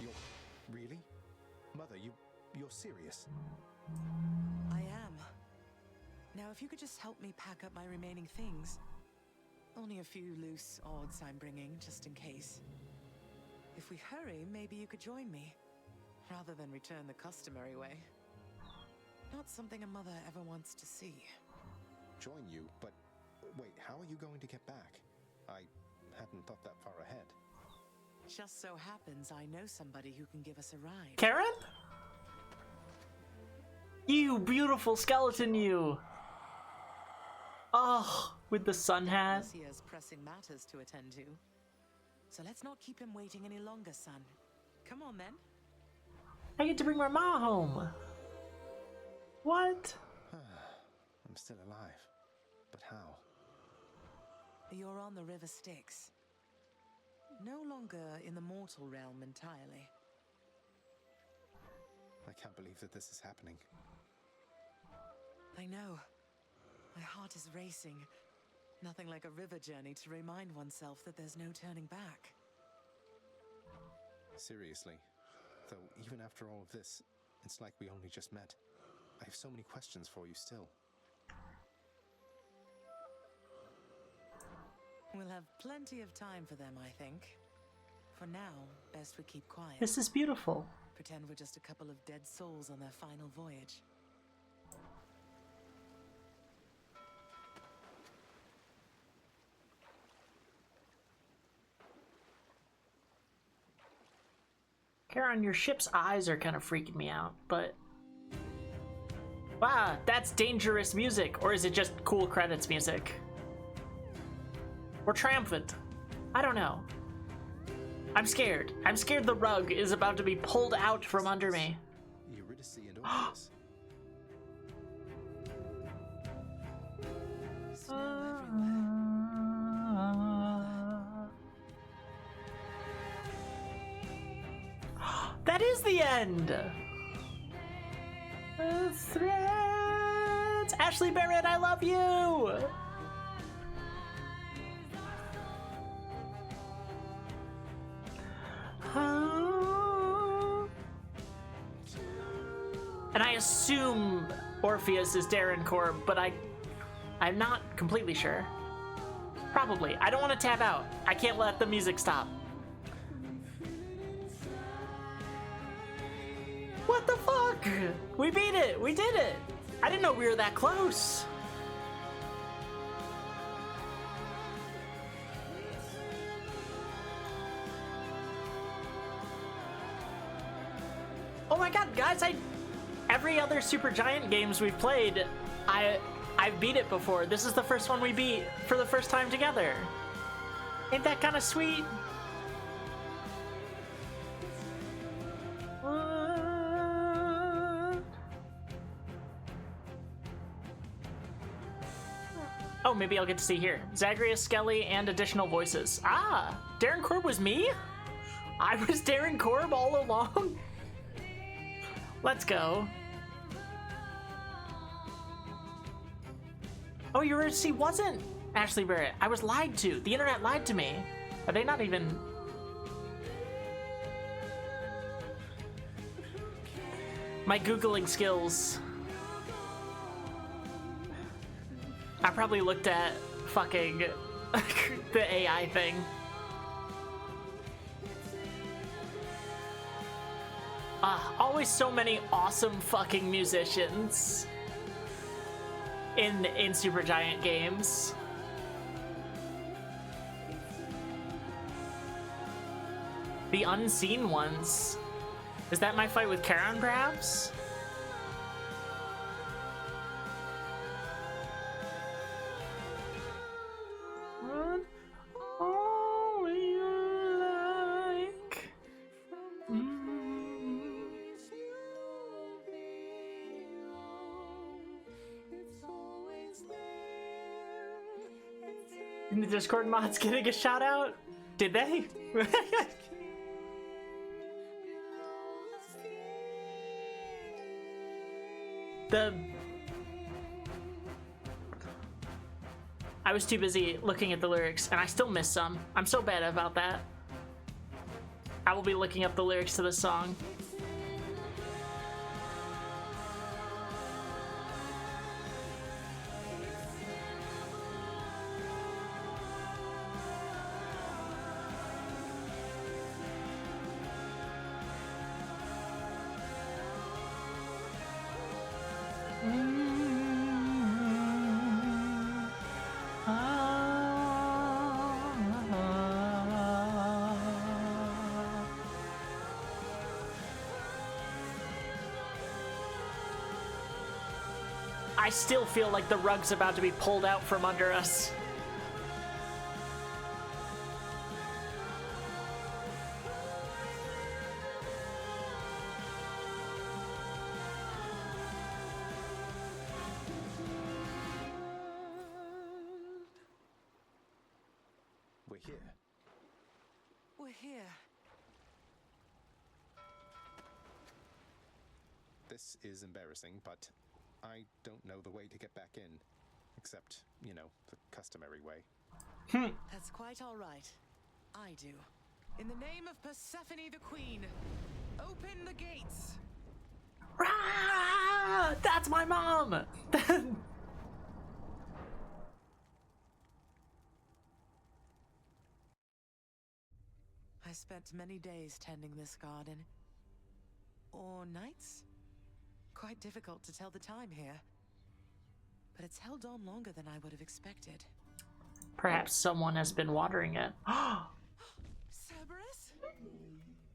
You're... Really? Mother, you're serious? I am. Now, if you could just help me pack up my remaining things. Only a few loose odds I'm bringing, just in case. If we hurry, maybe you could join me, rather than return the customary way. Not something a mother ever wants to see. Join you? But wait, how are you going to get back? I hadn't thought that far ahead. Just so happens I know somebody who can give us a ride. Karen? You beautiful skeleton, you. Oh, with the sun hat. He has pressing matters to attend to. So let's not keep him waiting any longer, son. Come on, then. I get to bring my mom home. What? I'm still alive. But how? You're on the River Styx. No longer in the mortal realm entirely. I can't believe that this is happening. I know. My heart is racing. Nothing like a river journey to remind oneself that there's no turning back. Seriously. Though, even after all of this, it's like we only just met. I have so many questions for you still. We'll have plenty of time for them, I think. For now, best we keep quiet. This is beautiful. Pretend we're just a couple of dead souls on their final voyage. Charon, your ship's eyes are kind of freaking me out, but... Wow, that's dangerous music. Or is it just cool credits music? Or triumphant? I don't know. I'm scared. I'm scared the rug is about to be pulled out from under me. Eurydice and Orpheus. That is the end! Threads! Ashley Barrett, I love you! And I assume Orpheus is Darren Korb, but I'm not completely sure. Probably. I don't want to tap out. I can't let the music stop. What the fuck? We beat it! We did it! I didn't know we were that close. Oh my god, guys, every other Supergiant games we've played, I've beat it before. This is the first one we beat for the first time together. Ain't that kind of sweet? Oh, maybe I'll get to see here. Zagreus, Skelly, and additional voices. Ah, Darren Korb was me? I was Darren Korb all along? Let's go. Oh, Eurydice wasn't Ashley Barrett. I was lied to. The internet lied to me. Are they not even... My Googling skills. I probably looked at fucking the AI thing. Always so many awesome fucking musicians in Supergiant games. The unseen ones. Is that my fight with Charon, perhaps? What are you like? In the Discord mods getting a shout out? Did they? I was too busy looking at the lyrics, and I still missed some. I'm so bad about that. I will be looking up the lyrics to this song. I still feel like the rug's about to be pulled out from under us. We're here. We're here. This is embarrassing, but I don't know the way to get back in. Except, you know, the customary way. That's quite all right. I do. In the name of Persephone the Queen, open the gates! Rah! That's my mom! I spent many days tending this garden. Or nights? Quite difficult to tell the time here. But it's held on longer than I would have expected. Perhaps someone has been watering it. Cerberus?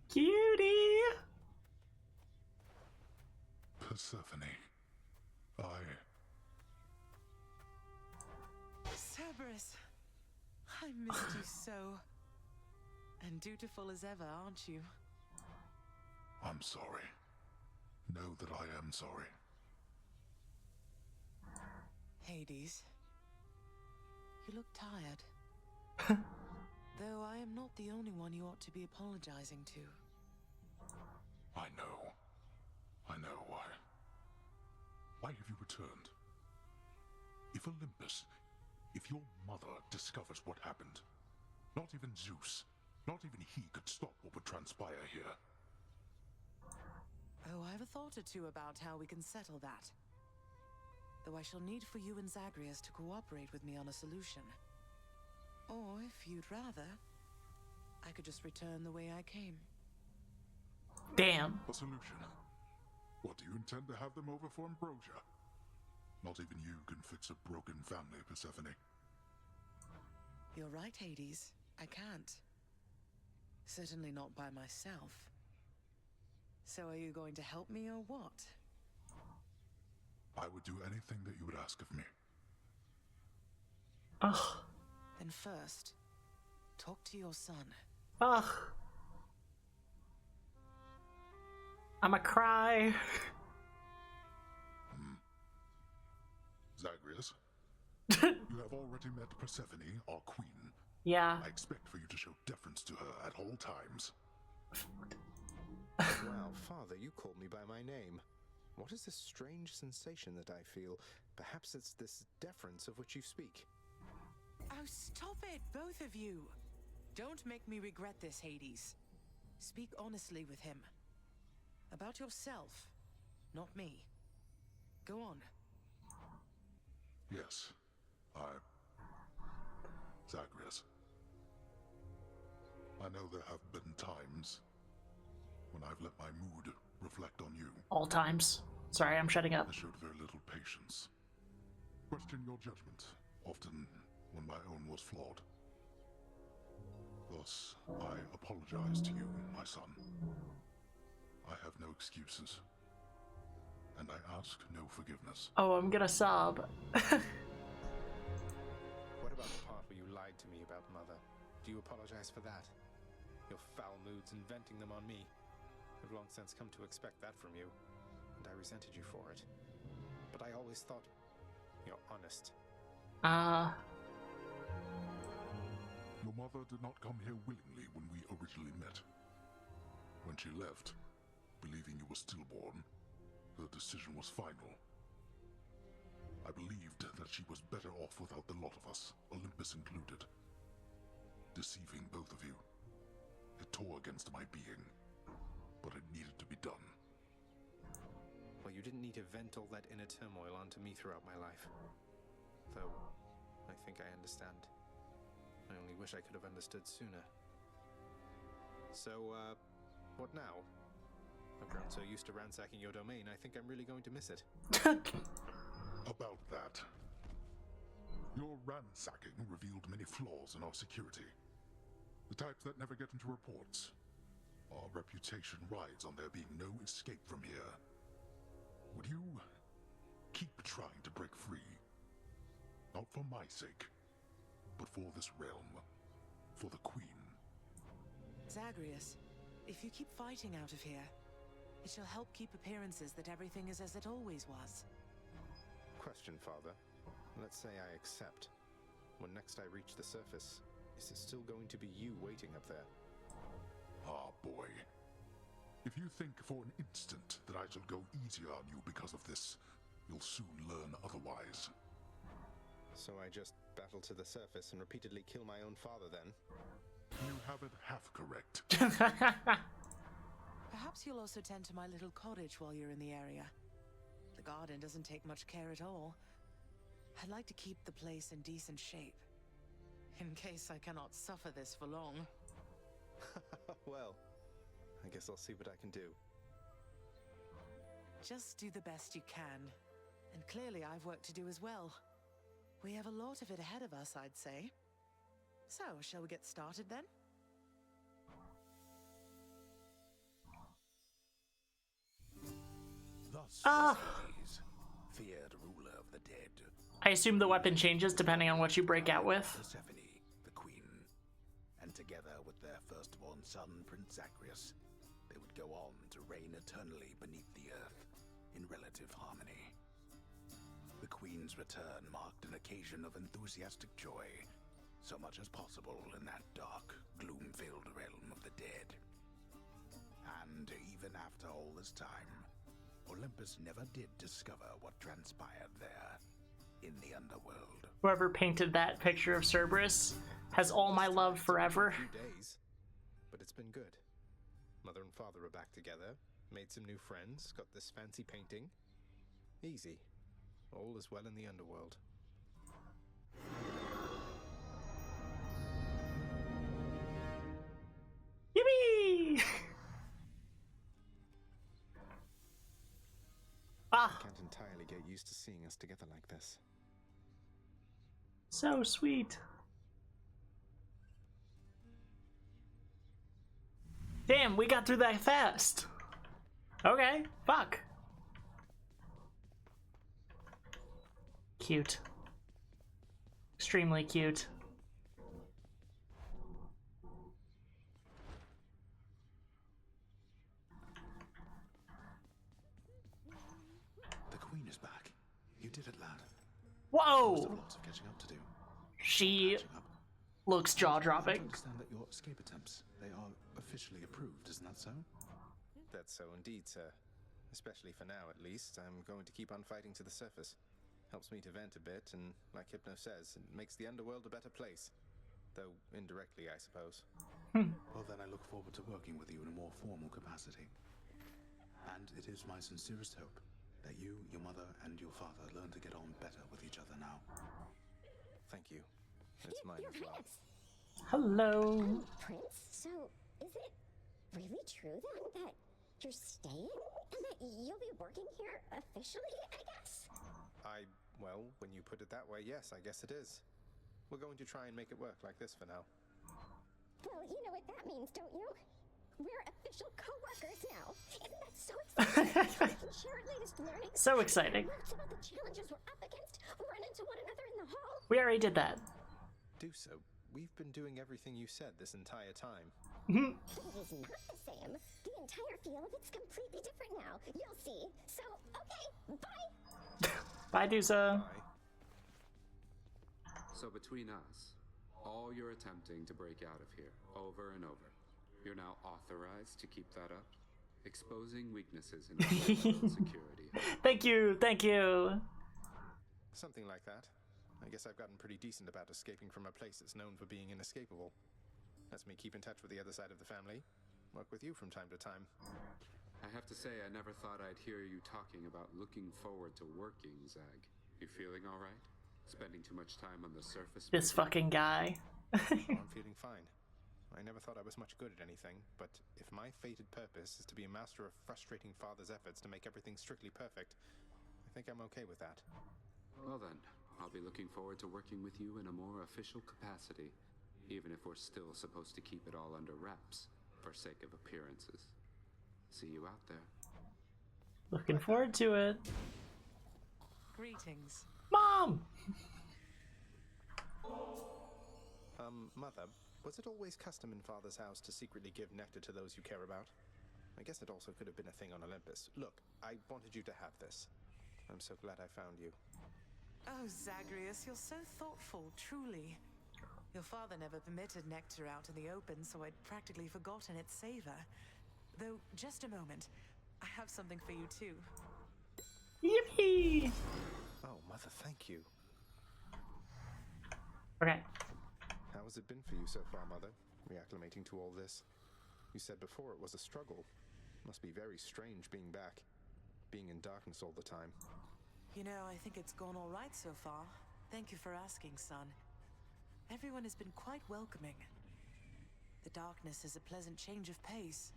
Cutie! Persephone, Cerberus, I missed you so. And dutiful as ever, aren't you? I'm sorry. Know that I am sorry. Hades, you look tired. Though I am not the only one you ought to be apologizing to. I know. I know why. Why have you returned? If Olympus, if your mother discovers what happened, not even Zeus, not even he could stop what would transpire here. Oh, I have a thought or two about how we can settle that. Though I shall need for you and Zagreus to cooperate with me on a solution. Or, if you'd rather, I could just return the way I came. Damn. A solution? What, do you intend to have them over for ambrosia? Not even you can fix a broken family, Persephone. You're right, Hades. I can't. Certainly not by myself. So are you going to help me or what? I would do anything that you would ask of me. Ugh. Then first, talk to your son. Ugh. I'ma cry. Zagreus, you have already met Persephone, our queen. Yeah. I expect for you to show deference to her at all times. Wow, Father, you called me by my name. What is this strange sensation that I feel? Perhaps it's this deference of which you speak. Oh, stop it, both of you! Don't make me regret this, Hades. Speak honestly with him. About yourself, not me. Go on. Yes, Zagreus. I know there have been times when I've let my mood reflect on you. All times. Sorry, I'm shutting up. I showed very little patience. Questioned your judgment, often when my own was flawed. Thus, I apologize to you, my son. I have no excuses, and I ask no forgiveness. Oh, I'm gonna sob. What about the part where you lied to me about Mother? Do you apologize for that? Your foul moods and venting them on me. I've long since come to expect that from you, and I resented you for it. But I always thought you're honest. Your mother did not come here willingly when we originally met. When she left, believing you were stillborn, her decision was final. I believed that she was better off without the lot of us, Olympus included. Deceiving both of you. It tore against my being, but it needed to be done. Well, you didn't need to vent all that inner turmoil onto me throughout my life. Though, I think I understand. I only wish I could have understood sooner. So, what now? I've grown so used to ransacking your domain, I think I'm really going to miss it. About that. Your ransacking revealed many flaws in our security. The types that never get into reports. Our reputation rides on there being no escape from here. Would you keep trying to break free. Not for my sake, but for this realm. For the Queen. Zagreus, if you keep fighting out of here, it shall help keep appearances that everything is as it always was. Question, Father. Let's say I accept. When next I reach the surface, is it still going to be you waiting up there? Ah, boy. If you think for an instant that I shall go easier on you because of this, you'll soon learn otherwise. So I just battle to the surface and repeatedly kill my own father then? You have it half correct. Perhaps you'll also tend to my little cottage while you're in the area. The garden doesn't take much care at all. I'd like to keep the place in decent shape, in case I cannot suffer this for long. Well, I guess I'll see what I can do. Just do the best you can. And clearly I've work to do as well. We have a lot of it ahead of us, I'd say. So, shall we get started then? Feared ruler of the dead. I assume the weapon changes depending on what you break out with. Persephone, the queen, and together with their firstborn son, Prince Zagreus, they would go on to reign eternally beneath the earth, in relative harmony. The queen's return marked an occasion of enthusiastic joy, so much as possible in that dark, gloom-filled realm of the dead. And even after all this time, Olympus never did discover what transpired there, in the underworld. Whoever painted that picture of Cerberus has all my love forever. A few days, but it's been good. Mother and father are back together, made some new friends, got this fancy painting. Easy. All is well in the underworld. Yippee! I can't entirely get used to seeing us together like this. So sweet. Damn, we got through that fast. Okay, fuck. Cute. Extremely cute. The queen is back. You did it, lad. Whoa! Still lots of catching up to do. She looks jaw-dropping. I understand that your escape attempts, they are officially approved, isn't that so? That's so indeed, sir. Especially for now, at least. I'm going to keep on fighting to the surface. Helps me to vent a bit, and like Hypno says, it makes the underworld a better place. Though indirectly, I suppose. Well, then I look forward to working with you in a more formal capacity. And it is my sincerest hope that you, your mother, and your father learn to get on better with each other now. Thank you. It's mine as well. Hello. Prince, so is it really true then that you're staying? And that you'll be working here officially, I guess? Well, when you put it that way, yes, I guess it is. We're going to try and make it work like this for now. Well, you know what that means, don't you? We're official co-workers now. Isn't that so exciting? We can share our latest learnings. So exciting. Notes about the challenges we're up against. Run into one another in the hall. We already did that. Do so. We've been doing everything you said this entire time. But it is not the same. The entire feel of it's completely different now. You'll see. So, okay, bye. Bye, Dusa. So between us, all you're attempting to break out of here, over and over, you're now authorized to keep that up, exposing weaknesses in our security. Thank you, thank you. Something like that. I guess I've gotten pretty decent about escaping from a place that's known for being inescapable. Lets me keep in touch with the other side of the family. Work with you from time to time. I have to say, I never thought I'd hear you talking about looking forward to working, Zag. You feeling all right? Spending too much time on the surface? This fucking guy. I'm feeling fine. I never thought I was much good at anything, but if my fated purpose is to be a master of frustrating father's efforts to make everything strictly perfect, I think I'm okay with that. Well then, I'll be looking forward to working with you in a more official capacity, even if we're still supposed to keep it all under wraps, for sake of appearances. See you out there. Looking forward to it. Greetings. Mom! Mother, was it always custom in Father's house to secretly give nectar to those you care about? I guess it also could have been a thing on Olympus. Look, I wanted you to have this. I'm so glad I found you. Oh, Zagreus, you're so thoughtful, truly. Your father never permitted nectar out in the open, so I'd practically forgotten its savor. Though, just a moment. I have something for you, too. Yippee! Oh, Mother, thank you. Okay. How has it been for you so far, Mother? Reacclimating to all this? You said before it was a struggle. Must be very strange being back. Being in darkness all the time. You know, I think it's gone all right so far. Thank you for asking, son. Everyone has been quite welcoming. The darkness is a pleasant change of pace.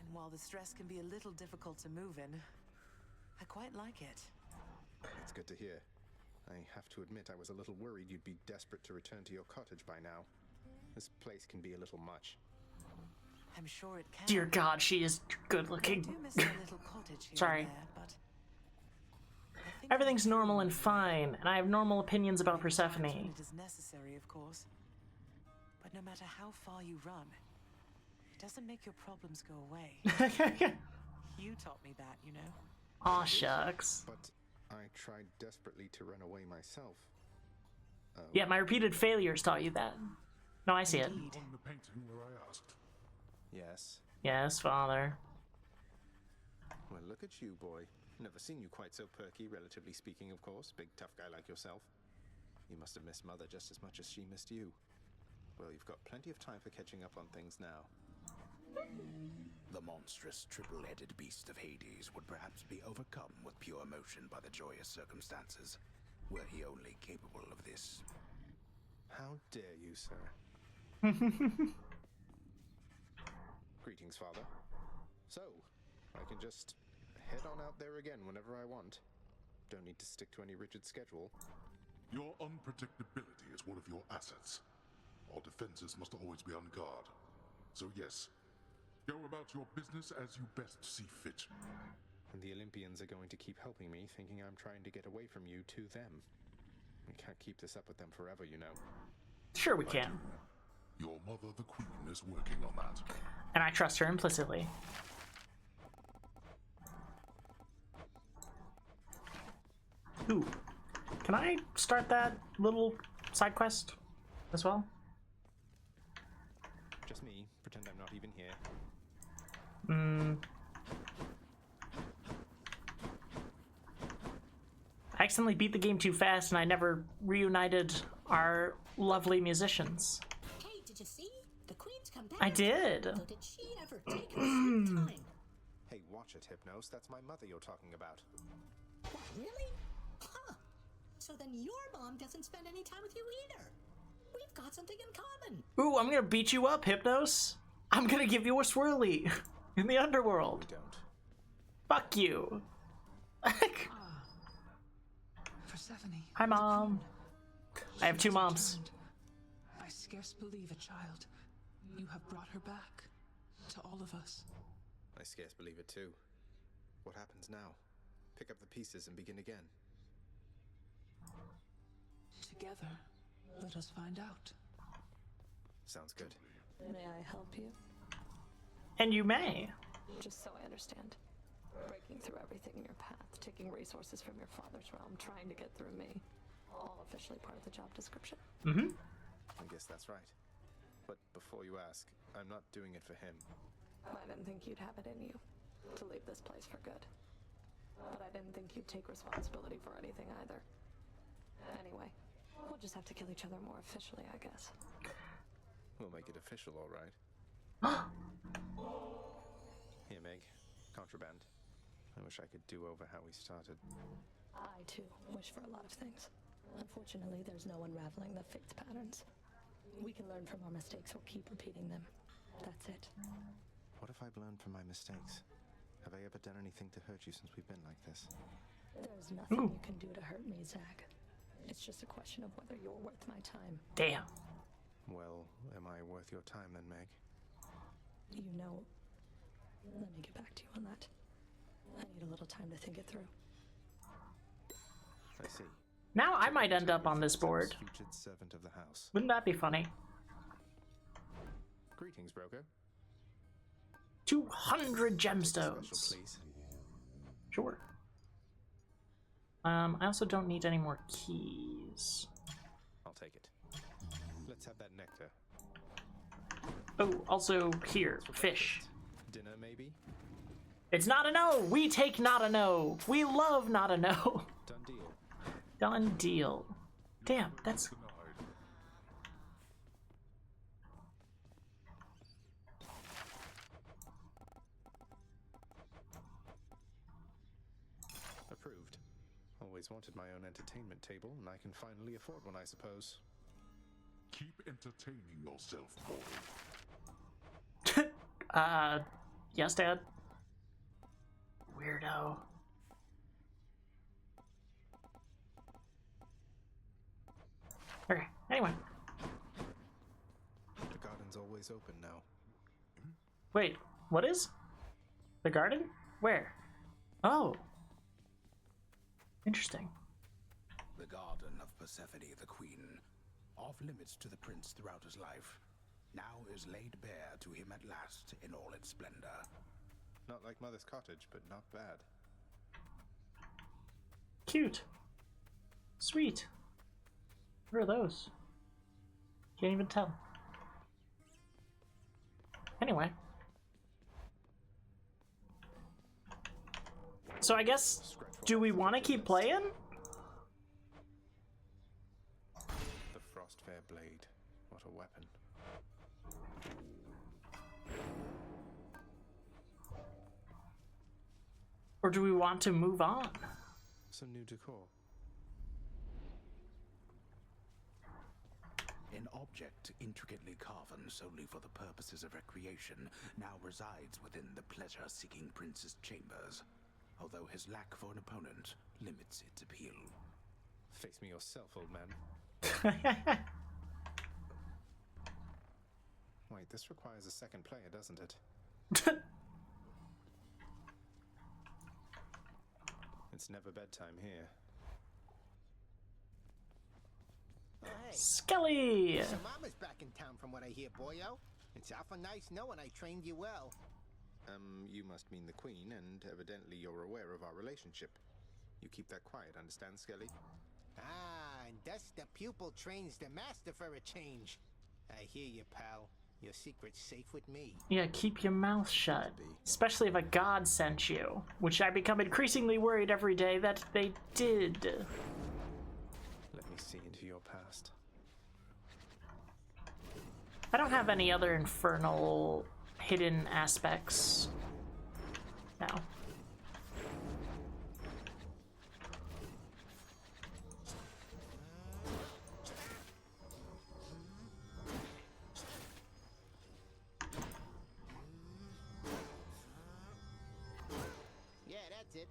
And while the stress can be a little difficult to move in, I quite like it. It's good to hear. I have to admit I was a little worried you'd be desperate to return to your cottage by now. This place can be a little much. I'm sure it can. Dear God, she is good looking. I do miss my little cottage here Sorry. and there, but Everything's normal and fine, and I have normal opinions about Persephone. it is necessary, of course. But no matter how far you run, it doesn't make your problems go away. You taught me that, you know. Aw, shucks. But I tried desperately to run away myself. Yeah, my repeated failures taught you that. No, I see it. On the painting where I asked. Yes. Yes, father. Well, look at you, boy. Never seen you quite so perky, relatively speaking, of course. Big, tough guy like yourself. You must have missed Mother just as much as she missed you. Well, you've got plenty of time for catching up on things now. The monstrous triple-headed beast of Hades would perhaps be overcome with pure emotion by the joyous circumstances, were he only capable of this. How dare you, sir? Greetings, Father. So, I can just head on out there again whenever I want. Don't need to stick to any rigid schedule. Your unpredictability is one of your assets. Our defenses must always be on guard. So yes, go about your business as you best see fit. And the Olympians are going to keep helping me, thinking I'm trying to get away from you to them. We can't keep this up with them forever, you know. Sure we can. Your mother, the Queen, is working on that. And I trust her implicitly. Ooh. Can I start that little side quest as well? Just me. Pretend I'm not even here. I accidentally beat the game too fast and I never reunited our lovely musicians. Hey, did you see? The Queen's come back. I did. So did she ever take her sweet time? Hey, watch it, Hypnos. That's my mother you're talking about. What, really? Huh. So then your mom doesn't spend any time with you either. We've got something in common. Ooh, I'm gonna beat you up, Hypnos. I'm gonna give you a swirly in the underworld. We don't. Fuck you. Persephone. Hi, Mom. I have two moms. I scarce believe it, child. You have brought her back to all of us. I scarce believe it too. What happens now? Pick up the pieces and begin again. Together, let us find out. Sounds good. May I help you? And you may. Just so I understand. Breaking through everything in your path, taking resources from your father's realm, trying to get through me. All officially part of the job description. Mm-hmm. I guess that's right. But before you ask, I'm not doing it for him. I didn't think you'd have it in you to leave this place for good. But I didn't think you'd take responsibility for anything either. Anyway, we'll just have to kill each other more officially, I guess. We'll make it official, all right. Here, Meg. Contraband. I wish I could do over how we started. I, too, wish for a lot of things. Unfortunately, there's no unraveling the fate's patterns. We can learn from our mistakes or keep repeating them. That's it. What if I've learned from my mistakes? Have I ever done anything to hurt you since we've been like this? There's nothing you can do to hurt me, Zag. It's just a question of whether you're worth my time. Damn. Well, am I worth your time then, Meg? You know... Let me get back to you on that. I need a little time to think it through. I see. Now I might end up on this board. Featured servant of the house. Wouldn't that be funny? Greetings, broker. 200 gemstones. Special, please. Sure. I also don't need any more keys. I'll take it. Let's have that nectar. Oh, also here, fish. Dinner, maybe? It's not a no! We take not a no! We love not a no! Done deal. Done deal. Damn, that's... Approved. Always wanted my own entertainment table, and I can finally afford one, I suppose. Keep entertaining yourself, boy. Yes, Dad? Weirdo. Okay, anyway. The garden's always open now. Wait, what is? The garden? Where? Oh. Interesting. The garden of Persephone the Queen, off limits to the prince throughout his life, now is laid bare to him at last in all its splendor. Not like Mother's cottage, but not bad. Cute. Sweet. What are those? Can't even tell. Anyway. So I guess, do we want to keep playing? The Frostfair blade. What a weapon. Or do we want to move on? Some new decor. An object intricately carven solely for the purposes of recreation now resides within the pleasure-seeking prince's chambers, although his lack for an opponent limits its appeal. Face me yourself, old man. Wait, this requires a second player, doesn't it? It's never bedtime here. Hey, Skelly! so Mama's back in town from what I hear, boyo. It's awful nice knowing I trained you well. You must mean the Queen, and evidently you're aware of our relationship. You keep that quiet, understand, Skelly? Ah, and thus the pupil trains the master for a change. I hear you, pal. Your secret's safe with me. Yeah, keep your mouth shut. Especially if a god sent you. Which I become increasingly worried every day that they did. Let me see into your past. I don't have any other infernal hidden aspects now. Yeah, that's it.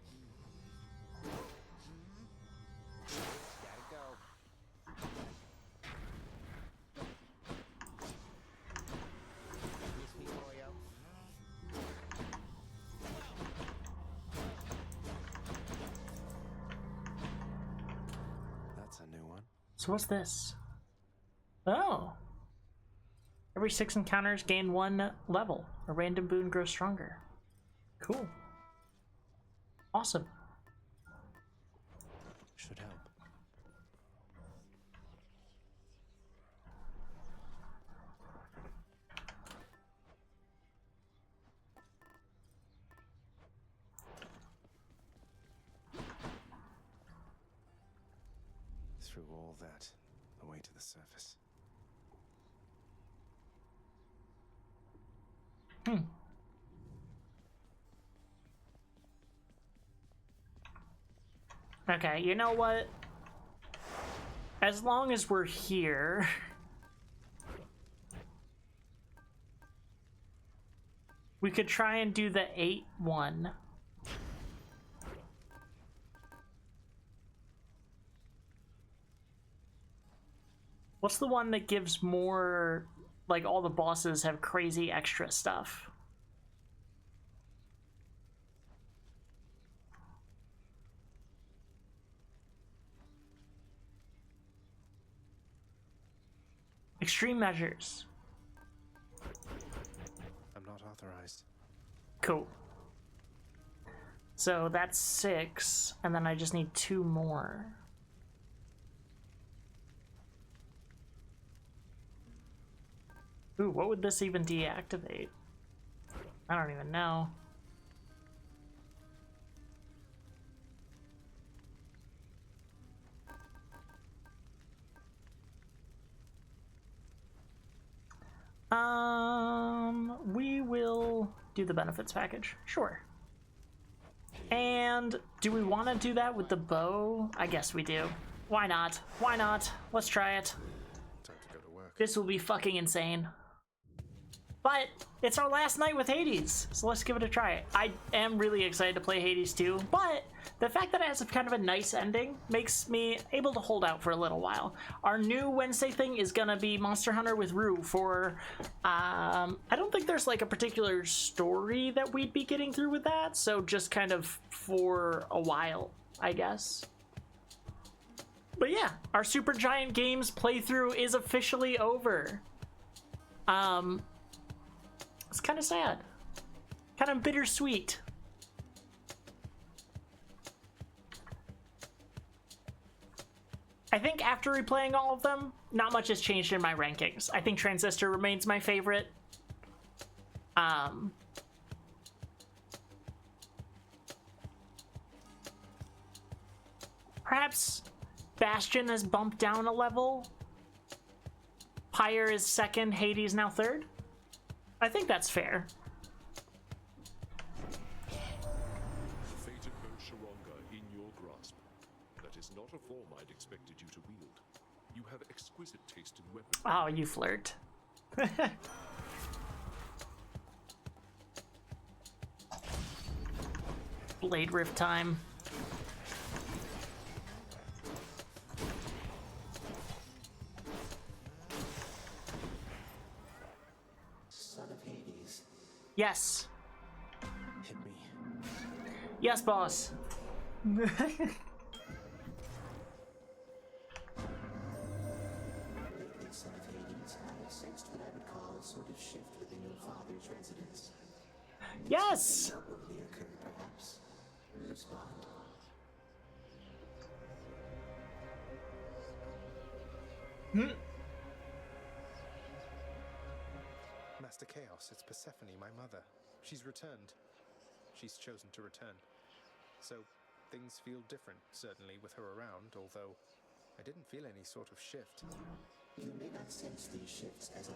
Gotta go. Miss me, boyo? That's a new one. So what's this? Oh. Every 6 encounters gain 1 level. A random boon grows stronger. Cool. Awesome. Should help. Through all that, the way to the surface. Okay, you know what? As long as we're here... we could try and do the 8-1. What's the one that gives more... like, all the bosses have crazy extra stuff? extreme measures. I'm not authorized. Cool. So that's 6, and then I just need 2 more. Ooh, what would this even deactivate? I don't even know. We will do the benefits package. Sure. And do we want to do that with the bow? I guess we do. Why not? Why not? Let's try it. Time to go to work. This will be fucking insane. But it's our last night with Hades, so let's give it a try. I am really excited to play Hades 2, but the fact that it has a kind of a nice ending makes me able to hold out for a little while. Our new Wednesday thing is gonna be Monster Hunter with Rue for, I don't think there's like a particular story that we'd be getting through with that, so just kind of for a while, I guess. But yeah, our Super Giant Games playthrough is officially over. It's kind of sad. Kind of bittersweet. I think after replaying all of them, not much has changed in my rankings. I think Transistor remains my favorite. Perhaps Bastion has bumped down a level. Pyre is 2nd, Hades now 3rd. I think that's fair. The fate of Sharonga in your grasp. That is not a form I'd expected you to wield. You have exquisite taste in weapons. Oh, you flirt. Blade Rift time. Yes. Hit me. Yes, boss. Lately, son of Hades, I have sensed what I would call a sort of shift within your father's residence. Yes! What will occur, perhaps? Respond. Master Chaos, it's Persephone, my mother. She's returned. She's chosen to return. So, things feel different, certainly, with her around, although I didn't feel any sort of shift. You may not sense these shifts as I.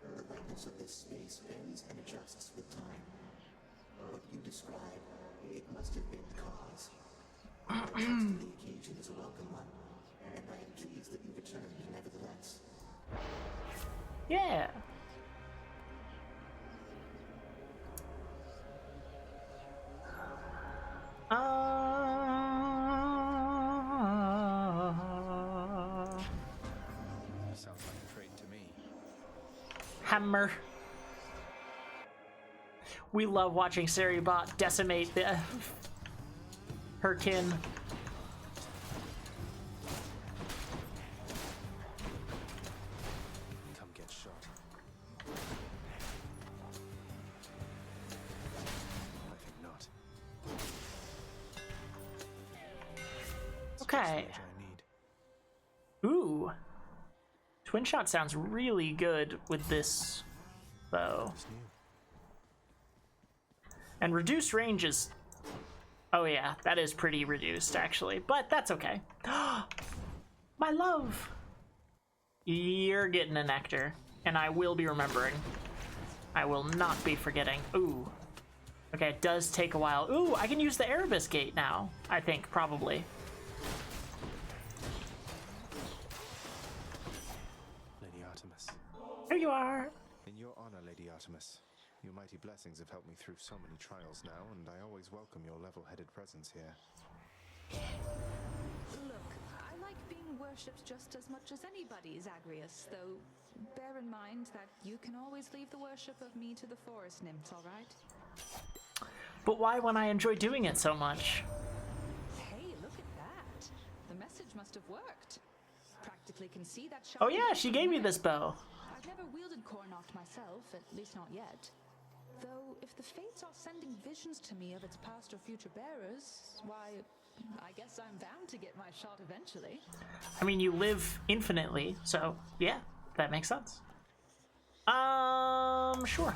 The lightness of this space bends and adjusts with time. What you describe, it must have been the cause. The occasion is a welcome one, and I am pleased that you returned nevertheless. Yeah. Sounds like a trade to me. Hammer. We love watching Seribot decimate her kin. Come get shot. I think not. Okay. Ooh. Twin shot sounds really good with this bow. And reduced range is... Oh yeah, that is pretty reduced actually, but that's okay. My love! You're getting a nectar, and I will be remembering. I will not be forgetting. Ooh. Okay, it does take a while. Ooh, I can use the Erebus Gate now, I think, probably. Lady Artemis. Here you are! In your honor, Lady Artemis. Your mighty blessings have helped me through so many trials now, and I always welcome your level-headed presence here. Look, I like being worshipped just as much as anybody, Zagreus, though bear in mind that you can always leave the worship of me to the forest nymphs, all right? But why when I enjoy doing it so much? Hey, look at that. The message must have worked. Practically hopefully can see that. Oh yeah, she gave me this bow. I've never wielded Kornocht myself, at least not yet. Though, if the Fates are sending visions to me of its past or future bearers, why, I guess I'm bound to get my shot eventually. I mean, you live infinitely, so yeah, that makes sense. Sure.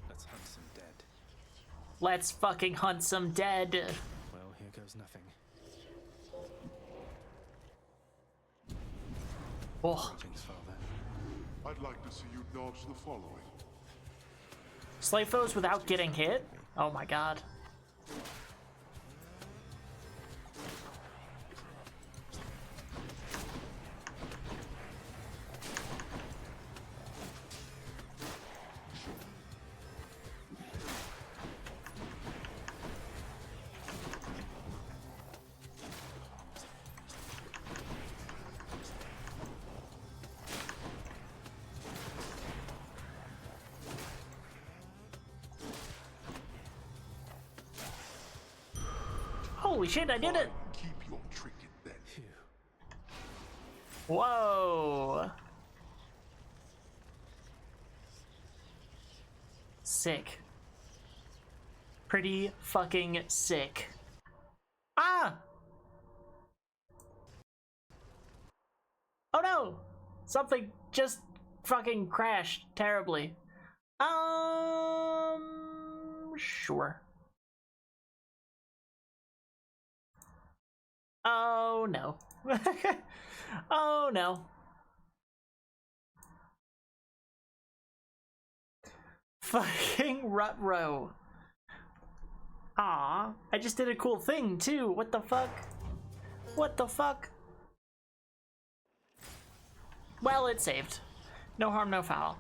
Let's hunt some dead. Let's fucking hunt some dead. Well, here goes nothing. Oh. Greetings, Father. I'd like to see you dodge the following. Slay foes without getting hit? Oh my god. Holy shit, I did it! Keep your trinket then. Whoa! Sick. Pretty fucking sick. Ah! Oh no! Something just fucking crashed terribly. Sure. Oh no. Oh no. Fucking Rutro. Aw, I just did a cool thing too. What the fuck? What the fuck? Well, it saved. No harm, no foul.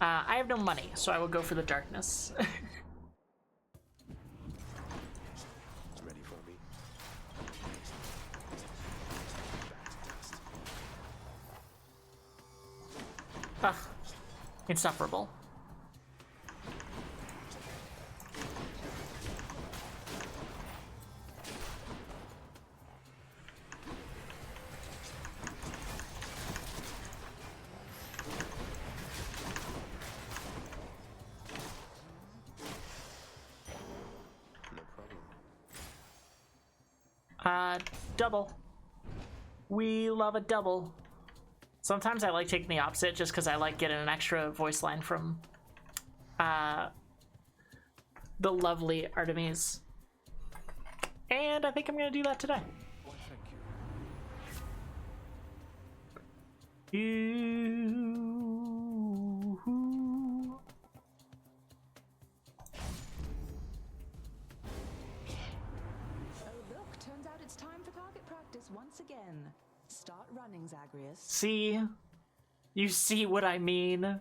I have no money, so I will go for the darkness. Ready for me? Ugh. Insufferable. Double. We love a double. Sometimes I like taking the opposite just because I like getting an extra voice line from the lovely Artemis. And I think I'm gonna do that today. Why, thank Turns out it's time for target practice once again. Start running, Zagreus. See? You see what I mean?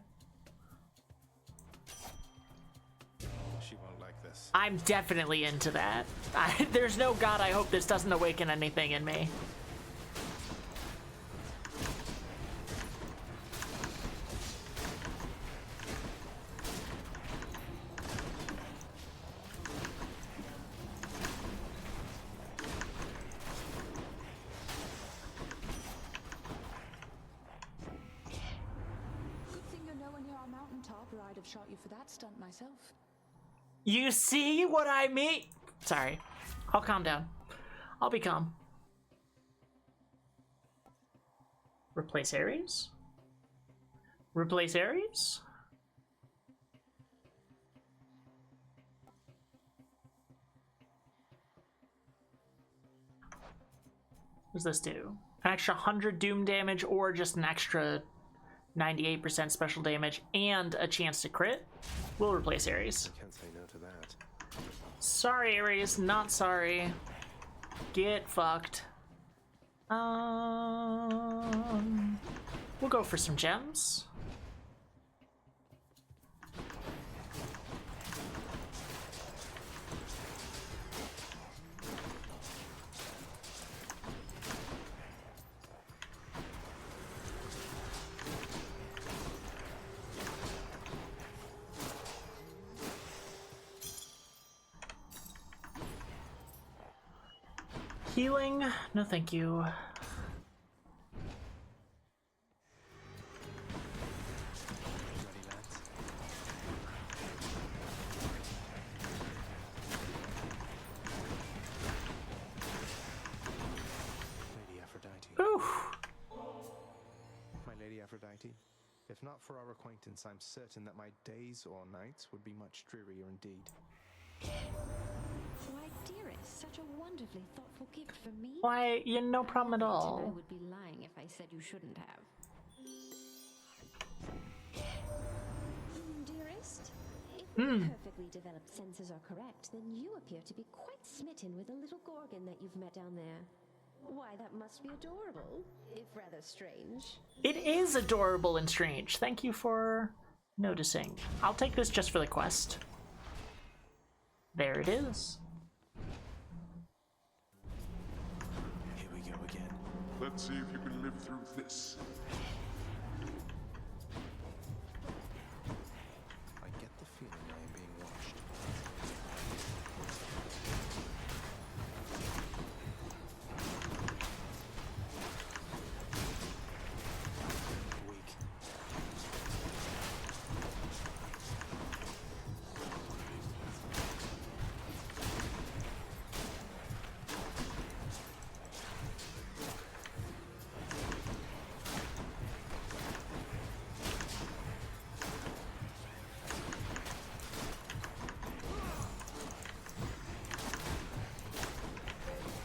She won't like this. I'm definitely into that. There's no god I hope this doesn't awaken anything in me. I'd have shot you for that stunt myself. You see what I mean? Sorry. I'll calm down. I'll be calm. Replace Ares? Replace Ares? What does this do? An extra 100 doom damage or just an extra 98% special damage and a chance to crit? We'll replace Ares. I can't say no to that. Sorry, Ares, not sorry. Get fucked. We'll go for some gems. Healing? No, thank you. Lady Aphrodite. Oof. My Lady Aphrodite, if not for our acquaintance, I'm certain that my days or nights would be much drearier indeed. Why, dearest, such a wonderfully thoughtful gift for me. Why, you no problem at I all. would be lying if I said you shouldn't have. Dearest, if my perfectly developed senses are correct, then you appear to be quite smitten with a little Gorgon that you've met down there. Why, that must be adorable, if rather strange. It is adorable and strange. Thank you for noticing. I'll take this just for the quest. There it is. Here we go again. Let's see if you can live through this. I get the feeling I am being watched. Weak.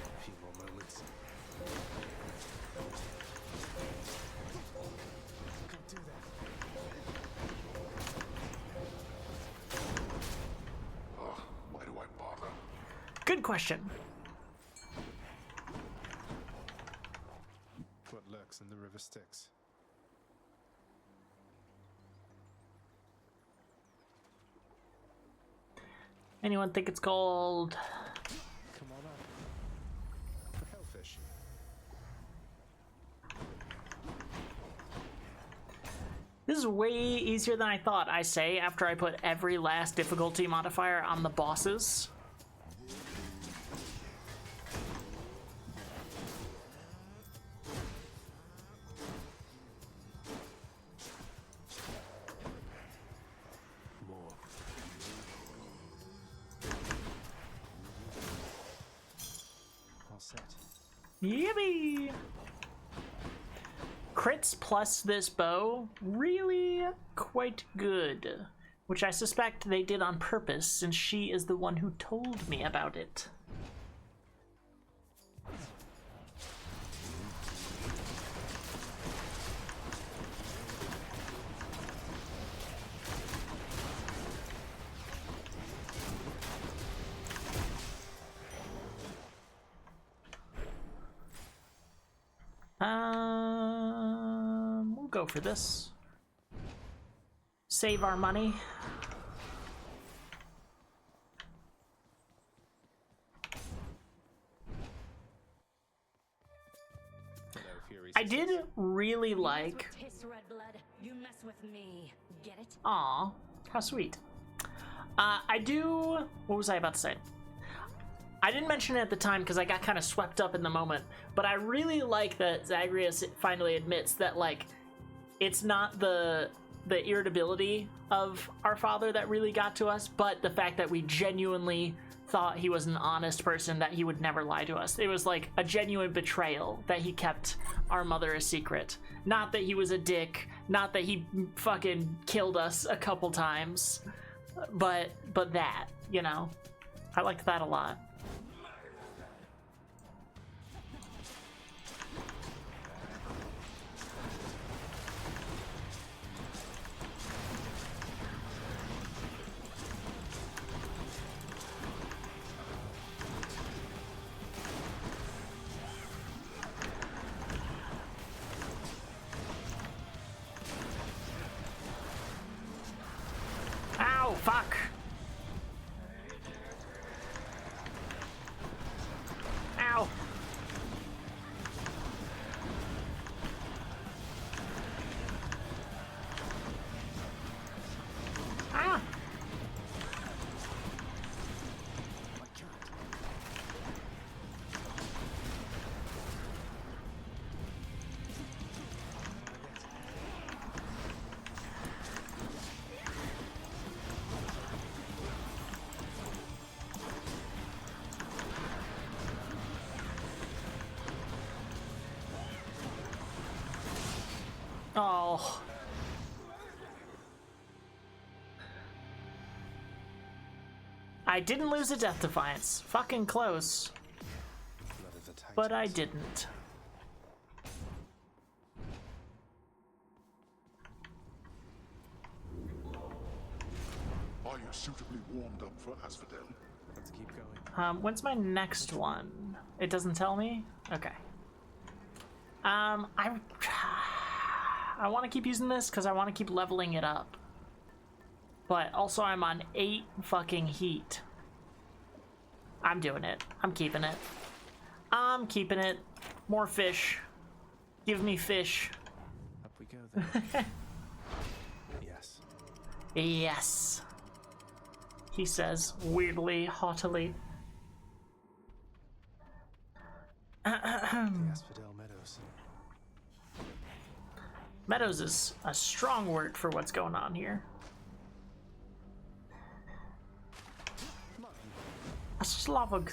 A few more moments. Can't do that. Ugh, why do I bother? Good question. What lurks in the river Styx? Anyone think it's called? Come on up. The hellfish. This is way easier than I thought, I say, after I put every last difficulty modifier on the bosses. More. All set. Yippee! Crits plus this bow, really quite good. Which I suspect they did on purpose, since she is the one who told me about it. We'll go for this. Save our money. I did really like. Taste red blood. You mess with me. Get it? Aw, how sweet. I do. What was I about to say? I didn't mention it at the time because I got kind of swept up in the moment, but I really like that Zagreus finally admits that, like, it's not the irritability of our father that really got to us, but the fact that we genuinely thought he was an honest person, that he would never lie to us. It was like a genuine betrayal that he kept our mother a secret. Not that he was a dick, not that he fucking killed us a couple times, but that, you know? I liked that a lot. Ow, fuck. Ow. Ah. Oh. I didn't lose a Death Defiance. Fucking close. But I didn't. Are you suitably warmed up for Asphodel? Let's keep going. When's my next one? It doesn't tell me? Okay. I want to keep using this because I want to keep leveling it up. But also I'm on 8 fucking heat. I'm doing it. I'm keeping it. I'm keeping it. More fish. Give me fish. Up we go then. Yes. Yes. He says, weirdly, haughtily. The Asphodel Meadows. Meadows is a strong word for what's going on here. A Slavog.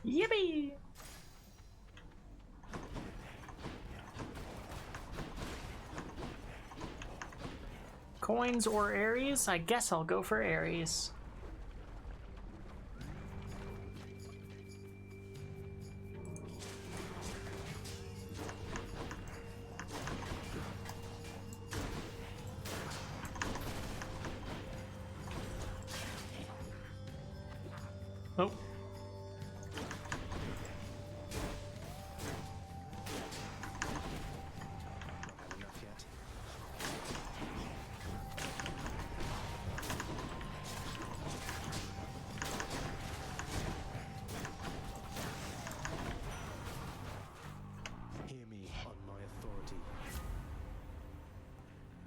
Yippee! Coins or Ares? I guess I'll go for Ares. Oh.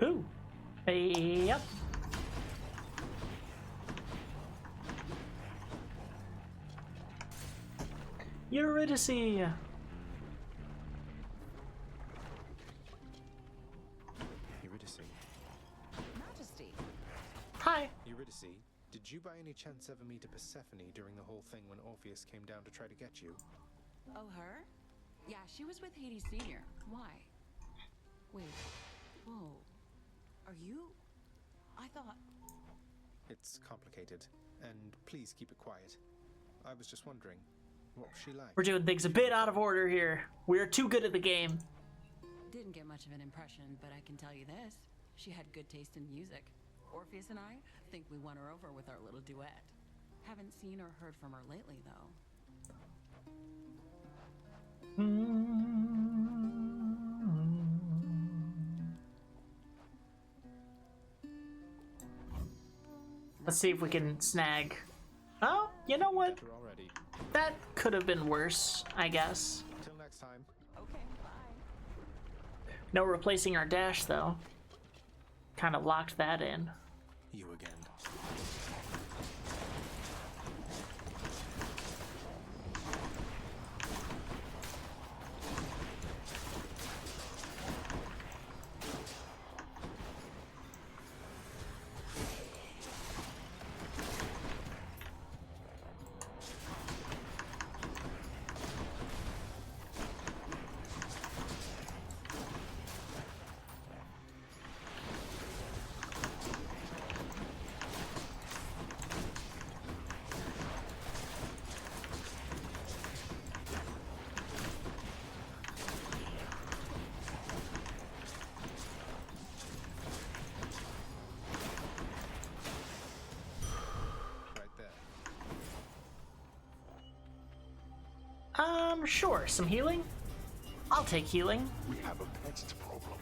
Ooh. Yep. Eurydice. Eurydice. Majesty. Hi. Eurydice, did you by any chance ever meet a Persephone during the whole thing when Orpheus came down to try to get you? Oh, her? Yeah, she was with Hades Sr. Why? Wait. Whoa. Are you? I thought... It's complicated, and please keep it quiet. I was just wondering, what was she like? We're doing things a bit out of order here. We're too good at the game. Didn't get much of an impression, but I can tell you this. She had good taste in music. Orpheus and I think we won her over with our little duet. Haven't seen or heard from her lately, though. Let's see if we can snag. Oh, you know what? That could have been worse, I guess. Till next time. Okay, bye. No replacing our dash, though. Kind of locked that in. You again. Sure, some healing? I'll take healing. We have a pest problem.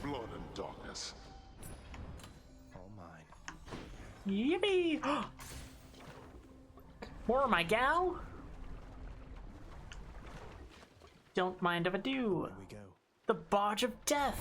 Blood and darkness. All mine. Yippee! More, my gal? Don't mind if I do. Where we go? The Barge of Death.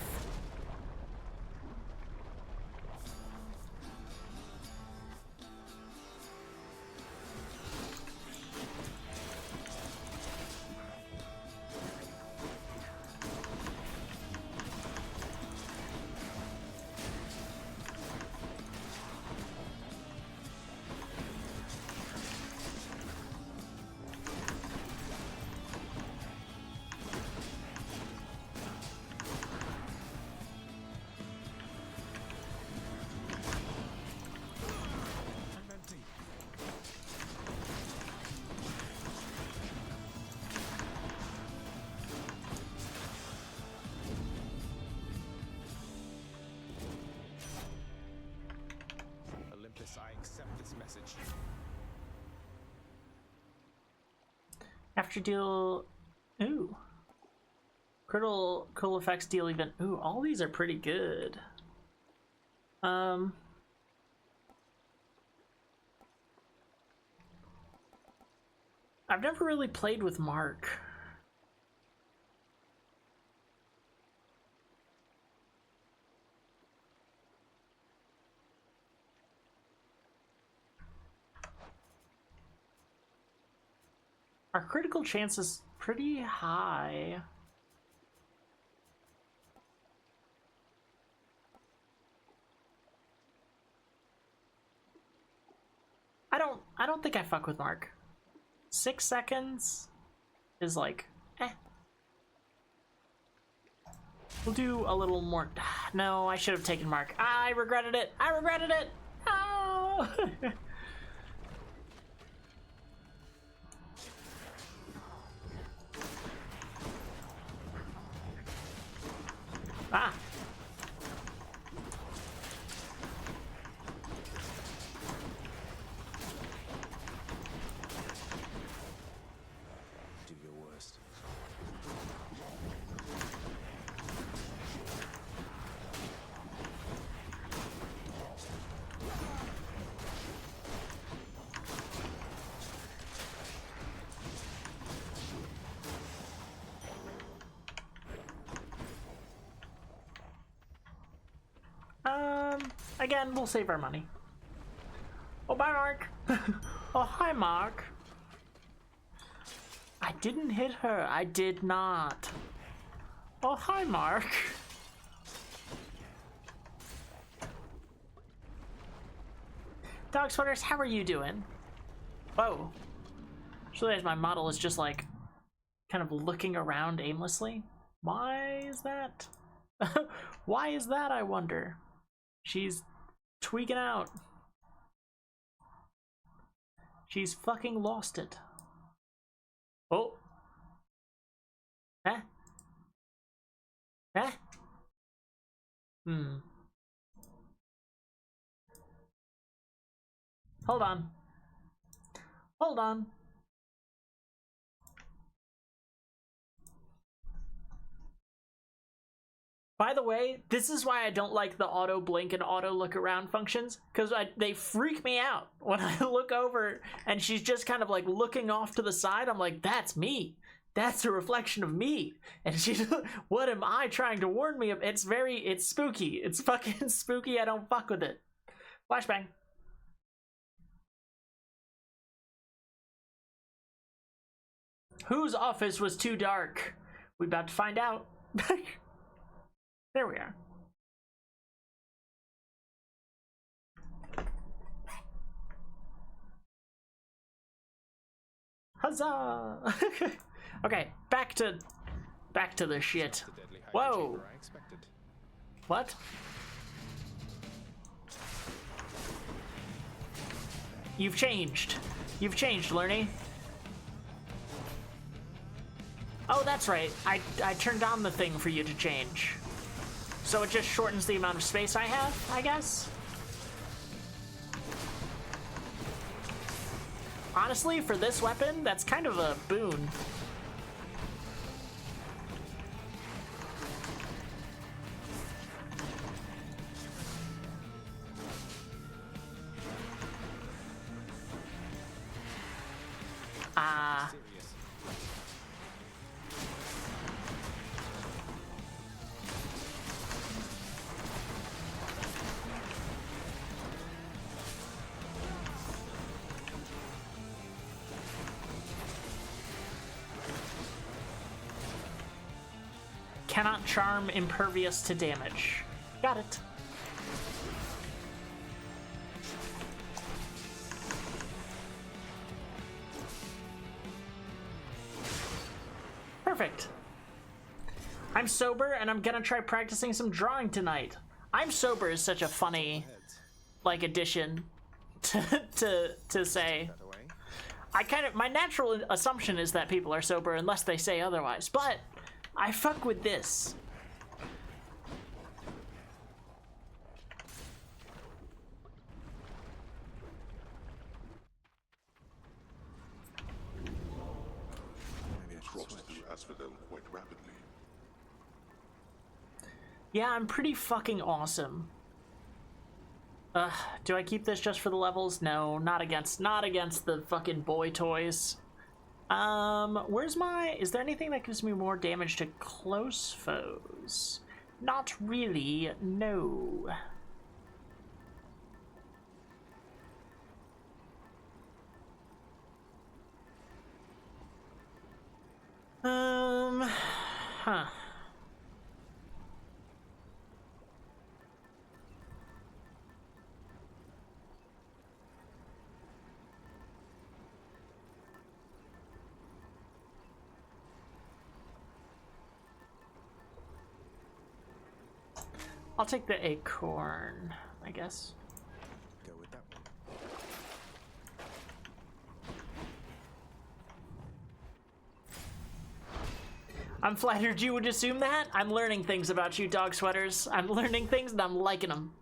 I accept this message. After deal... Ooh. Critical effects deal even... Ooh, all these are pretty good. I've never really played with Mark. Our critical chance is pretty high. I don't think I fuck with Mark. 6 seconds is like, eh. We'll do a little more. No, I should have taken Mark. I regretted it. I regretted it. Oh. Ah. Do your worst. Again, we'll save our money. Oh, bye, Mark. Oh, hi, Mark. I didn't hit her. I did not. Oh, hi, Mark. Dog Sweaters, how are you doing? Whoa. Just realized my model is just like kind of looking around aimlessly. Why is that? Why is that, I wonder? She's tweaking out. She's fucking lost it. Oh. Eh? Eh? Hmm. Hold on. Hold on. By the way, this is why I don't like the auto blink and auto look around functions, because they freak me out. When I look over and she's just kind of like looking off to the side, I'm like, that's me. That's a reflection of me. And she's, what am I trying to warn me of? It's spooky. It's fucking spooky. I don't fuck with it. Flashbang. Whose office was too dark? We about to find out. There we are. Huzzah! Okay, back to the shit. Whoa! What? You've changed. You've changed, Lerny. Oh, that's right. I turned on the thing for you to change. So it just shortens the amount of space I have, I guess? Honestly, for this weapon, that's kind of a boon. Cannot charm impervious to damage. Got it. Perfect. I'm sober and I'm gonna try practicing some drawing tonight. I'm sober is such a funny, like, addition to say. My natural assumption is that people are sober unless they say otherwise, but I fuck with this. Maybe I crossed through Asphodel quite rapidly. Yeah, I'm pretty fucking awesome. Do I keep this just for the levels? No, not against the fucking boy toys. Where's my... Is there anything that gives me more damage to close foes? Not really, no. Huh. I'll take the acorn, I guess. Go with that one. I'm flattered you would assume that. I'm learning things about you, dog sweaters. I'm learning things and I'm liking them.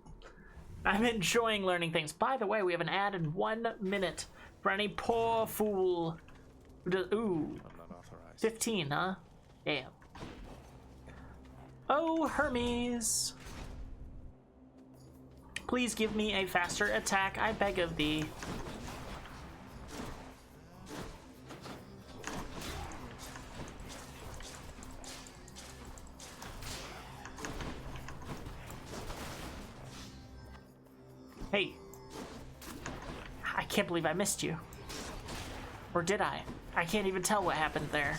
I'm enjoying learning things. By the way, we have an ad in 1 minute for any poor fool who does. Ooh, I'm not authorized. 15, huh? Damn. Oh, Hermes. Please give me a faster attack, I beg of thee. Hey. I can't believe I missed you. Or did I? I can't even tell what happened there.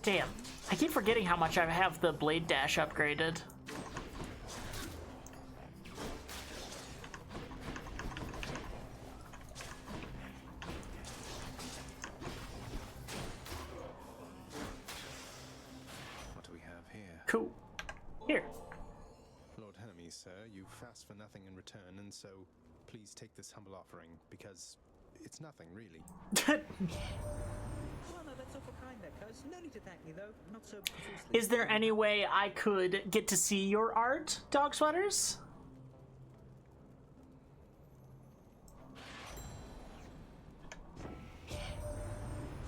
Damn, I keep forgetting how much I have the blade dash upgraded. What do we have here? Cool. Here. Lord Hermes, sir, you fast for nothing in return, and so please take this humble offering, because it's nothing, really. Well, no, that's awful kind there, cuz. No need to thank me, though. Not so profusely. Is there any way I could get to see your art, dog sweaters?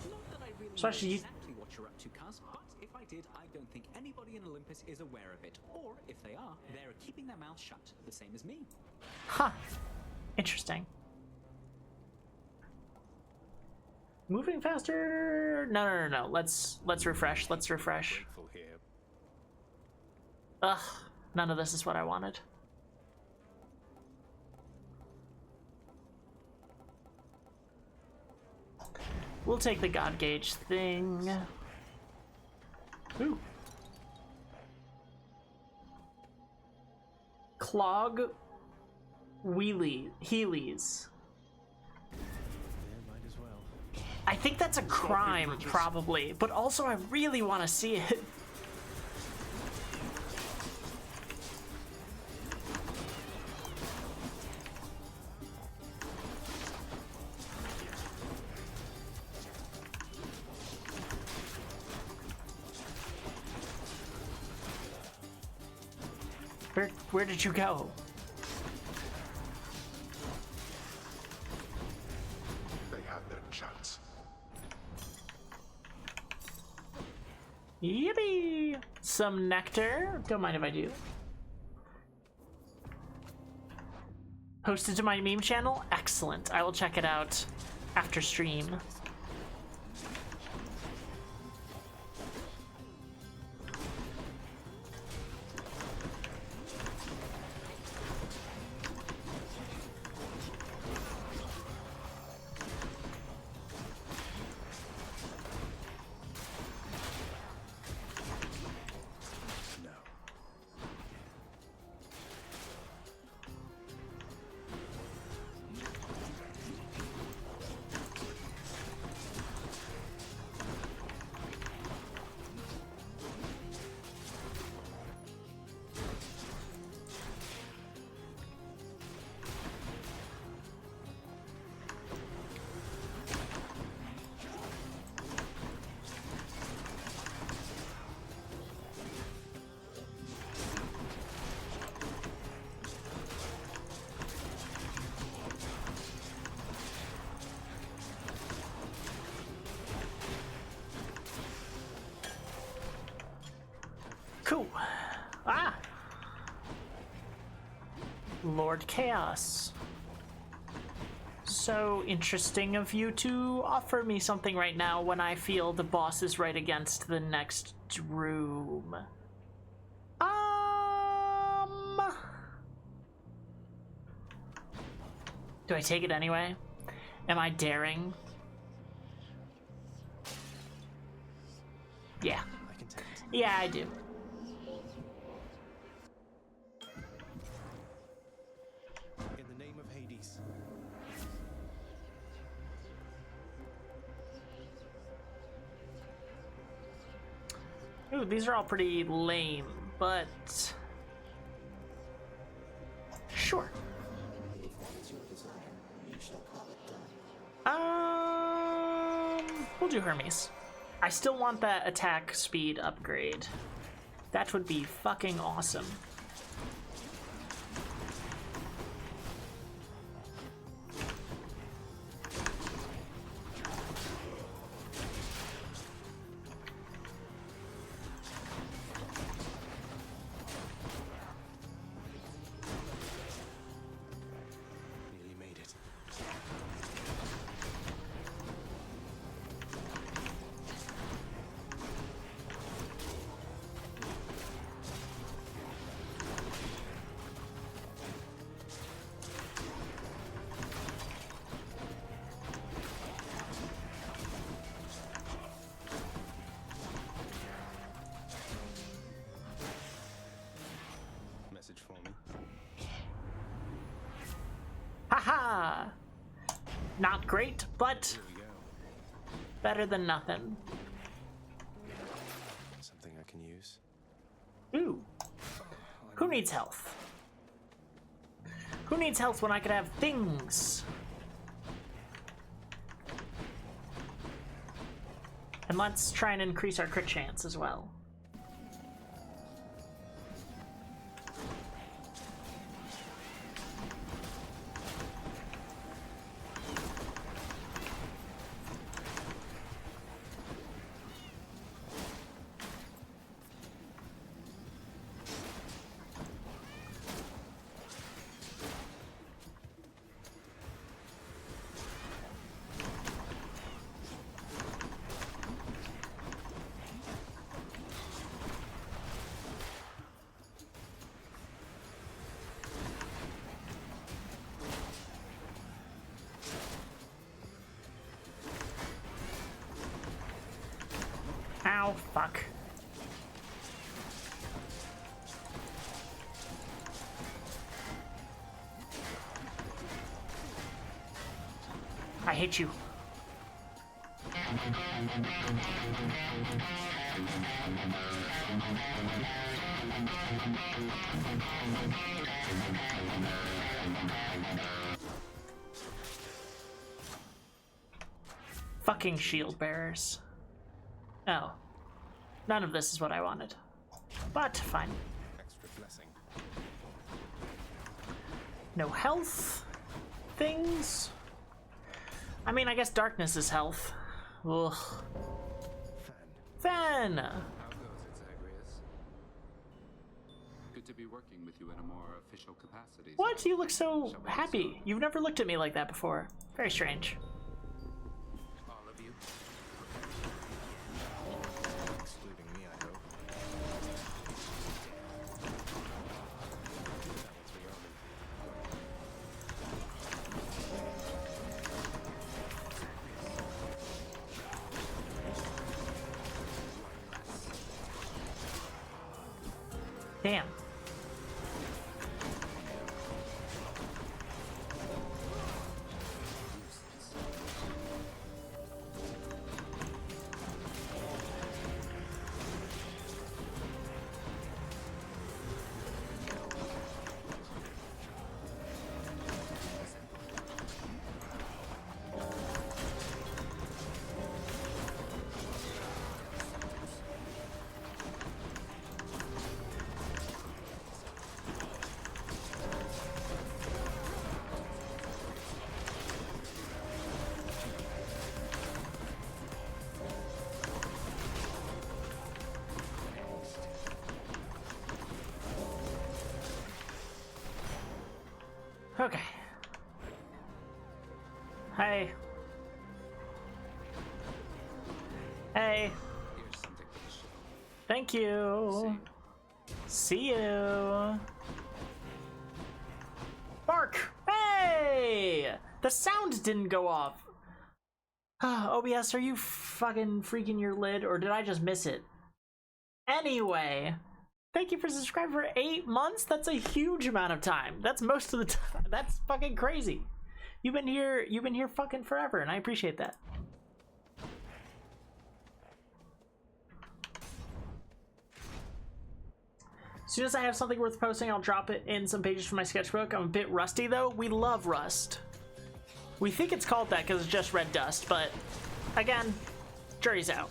Not that I really So know actually, exactly what you're up to, cuz, but if I did, I don't think anybody in Olympus is aware of it. Or, if they are, they're keeping their mouth shut, the same as me. Huh. Interesting. Moving faster? No. Let's refresh. Let's refresh. Ugh. None of this is what I wanted. We'll take the God Gauge thing. Ooh. Clog Heelys. Might as well. I think that's a crime, probably, but also I really want to see it. Where did you go? They had their chance. Yippee! Some nectar. Don't mind if I do. Posted to my meme channel? Excellent. I will check it out after stream. Cool. Ah! Lord Chaos. So interesting of you to offer me something right now when I feel the boss is right against the next room. Do I take it anyway? Am I daring? Yeah. Yeah, I do. In the name of Hades. Ooh, these are all pretty lame, but sure. We'll do Hermes. I still want that attack speed upgrade. That would be fucking awesome. Nearly made it. Message for me. Haha! Not great, but better than nothing. Something I can use. Ooh. Who needs health? Who needs health when I could have things? And let's try and increase our crit chance as well. Ow, fuck. I hate you. Fucking shield bearers. Oh. None of this is what I wanted. But fine. Extra blessing. No health things. I mean, I guess darkness is health. Ugh. Fan. How goes it, Zagreus? Good to be working with you in a more official capacity. What? You look so happy. You've never looked at me like that before. Very strange. All of you. Excluding me, I hope. Damn. Okay. Hey. Hey. Thank you. See you. Bark. Hey! The sound didn't go off. OBS, are you fucking freaking your lid, or did I just miss it? Anyway. Thank you for subscribing for 8 months. That's a huge amount of time. That's most of the time. That's fucking crazy. You've been here fucking forever, and I appreciate that. As soon as I have something worth posting, I'll drop it in some pages from my sketchbook. I'm a bit rusty though. We love Rust. We think it's called that because it's just red dust, but again, jury's out.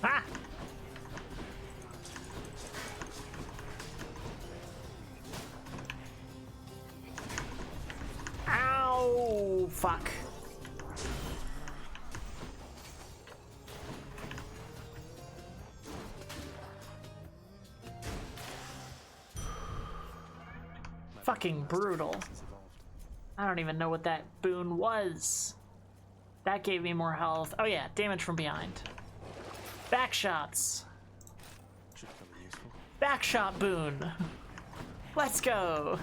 Ah! Ow! Fuck. Fucking brutal. I don't even know what that boon was. That gave me more health. Oh yeah, damage from behind. Back shots. Back shot boon. Let's go.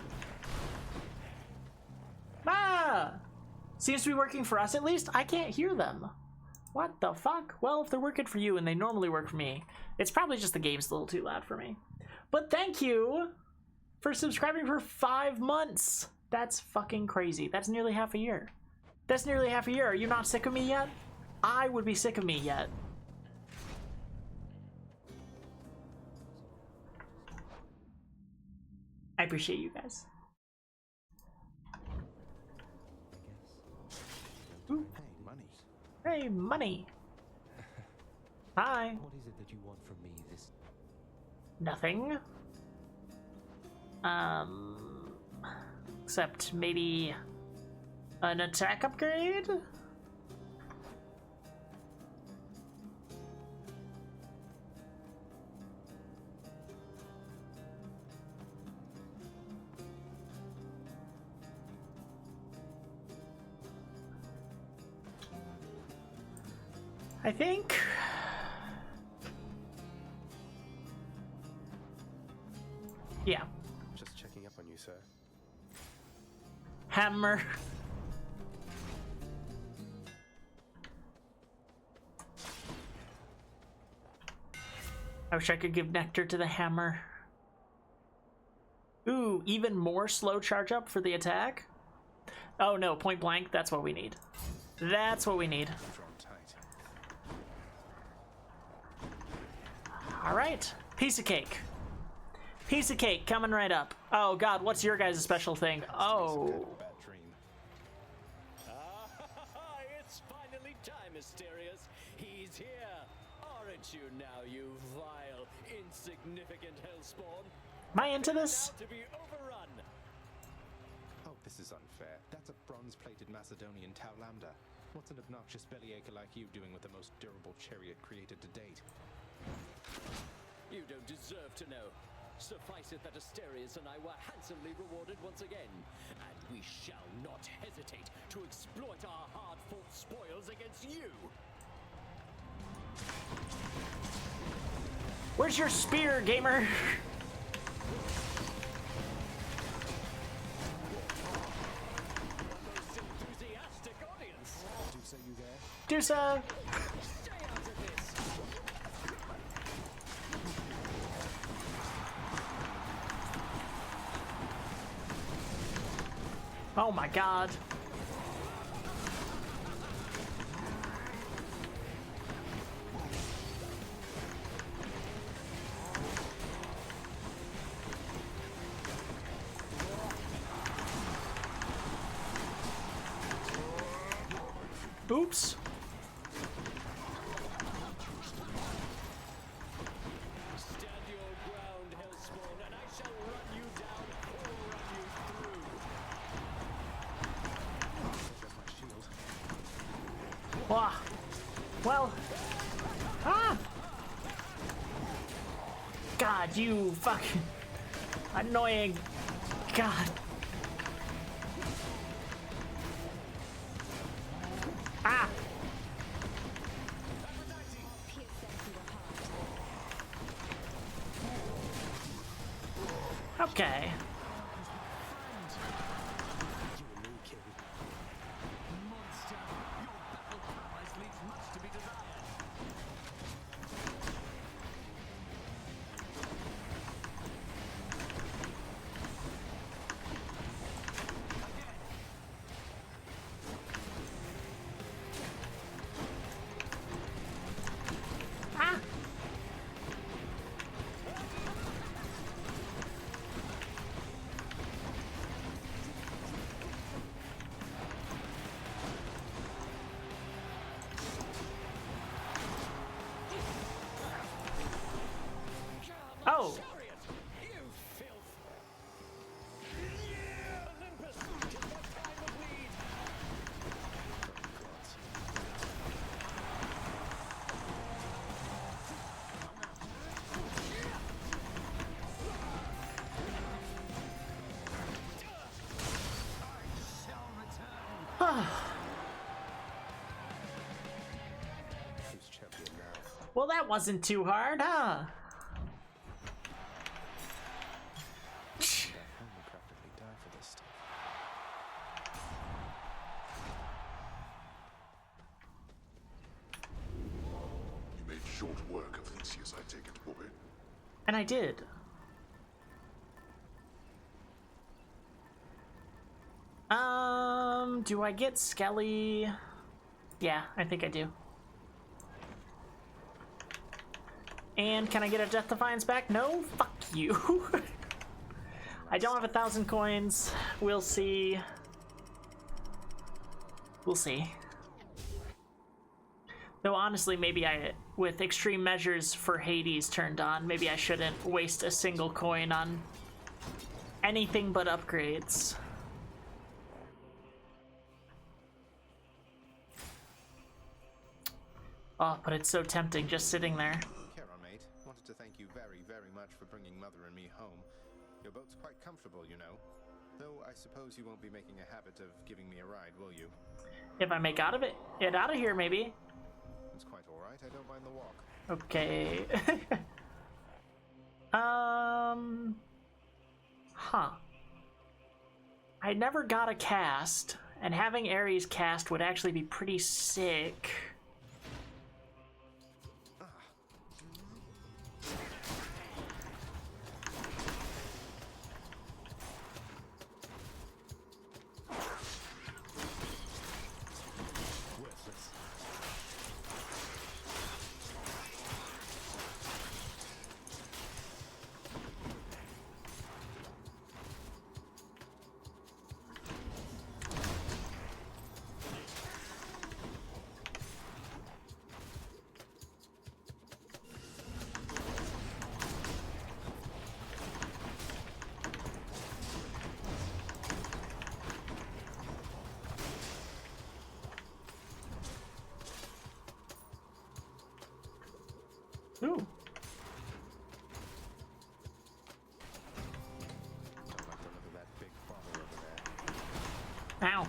Ah! Seems to be working for us at least. I can't hear them. What the fuck? Well, if they're working for you and they normally work for me, it's probably just the game's a little too loud for me. But thank you for subscribing for 5 months. That's fucking crazy. That's nearly half a year. That's nearly half a year. Are you not sick of me yet? I would be sick of me yet. I appreciate you guys. Ooh. Hey, money. Hey, money. Hi. What is it that you want from me this... Nothing. Except maybe an attack upgrade? I think. Yeah. Just checking up on you, sir. Hammer. I wish I could give nectar to the hammer. Ooh, even more slow charge up for the attack? Oh no, point blank, that's what we need. That's what we need. Alright, piece of cake. Piece of cake coming right up. Oh god, what's your guys' special thing? Oh. It's finally time, Mysterious. He's here. Aren't you now, you vile, insignificant hellspawn? Am I into this? To be overrun. Oh, this is unfair. That's a bronze-plated Macedonian Tau Lambda. What's an obnoxious bellyacre like you doing with the most durable chariot created to date? You don't deserve to know. Suffice it that Asterius and I were handsomely rewarded once again, and we shall not hesitate to exploit our hard-fought spoils against you. Where's your spear, gamer? Enthusiastic audience. Dusa, you there? Dusa! Stay out of this. Oh my god. Oops. Stand your ground, Hellspawn, and I shall run you down or run you through. Wah. Well. Ah! God, you fucking annoying. God. Ah! Okay. Monster, your battle prowess leaves much to be desired. Ah! Oh! You filth! Olympus, tis my time of need! Who's champion now? Well, that wasn't too hard, huh? Home would practically die for this stuff. You made short work of Theseus, I take it, boy. And I did. Do I get Skelly? Yeah, I think I do. And can I get a Death Defiance back? No? Fuck you. I don't have 1,000 coins. We'll see. We'll see. Though honestly, maybe with extreme measures for Hades turned on, maybe I shouldn't waste a single coin on anything but upgrades. Oh, but it's so tempting just sitting there. Charon, mate, wanted to thank you very, very much for bringing Mother and me home. Your boat's quite comfortable, you know. Though I suppose you won't be making a habit of giving me a ride, will you? If I make get out of here, maybe. It's quite all right. I don't mind the walk. Okay. Huh. I never got a cast, and having Ares cast would actually be pretty sick. Ooh. Ow.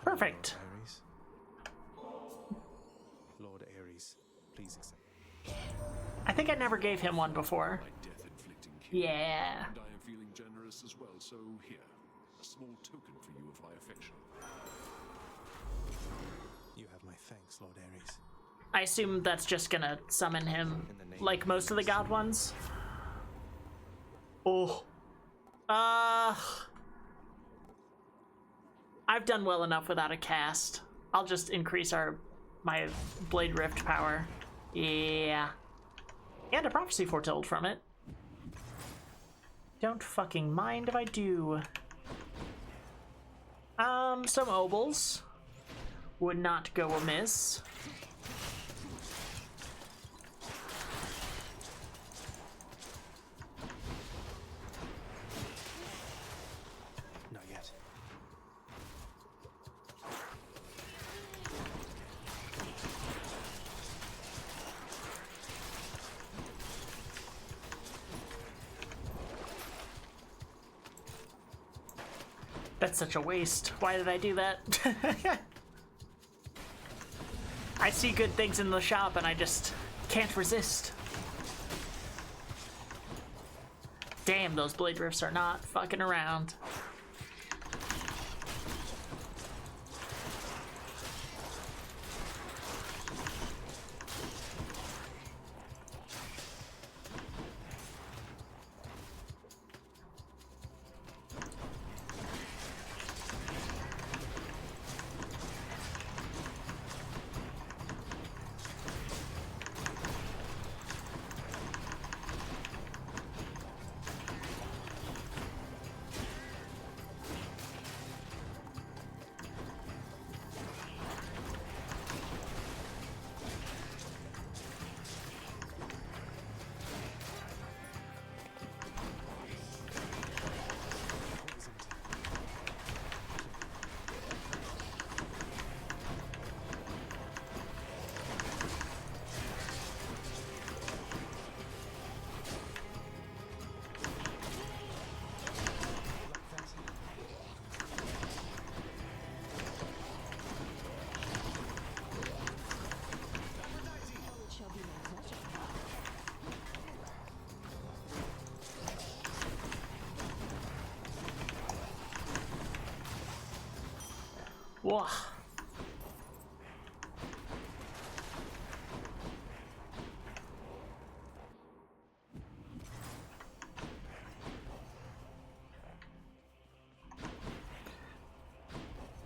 Perfect. Lord Ares, please accept. I think I never gave him one before. Yeah. And I am feeling generous as well, so here, a small token for you of my affection. You have my thanks, Lord Ares. I assume that's just gonna summon him like most of the god ones. Oh. I've done well enough without a cast. I'll just increase my Blade Rift power. Yeah. And a prophecy foretold from it. Don't fucking mind if I do. Some obols would not go amiss. Not yet. That's such a waste. Why did I do that? I see good things in the shop and I just can't resist. Damn, those blade rifts are not fucking around. Whoa.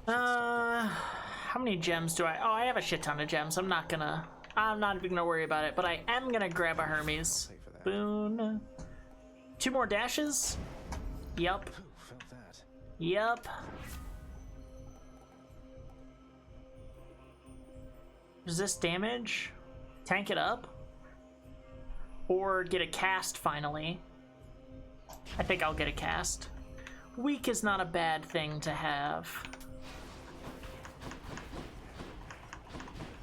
How many gems do I? Oh, I have a shit ton of gems. I'm not even gonna worry about it, but I am gonna grab a Hermes. Boon. 2 more dashes? Yup. Yup. Resist damage? Tank it up? Or get a cast finally? I think I'll get a cast. Weak is not a bad thing to have.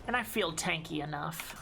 And I feel tanky enough.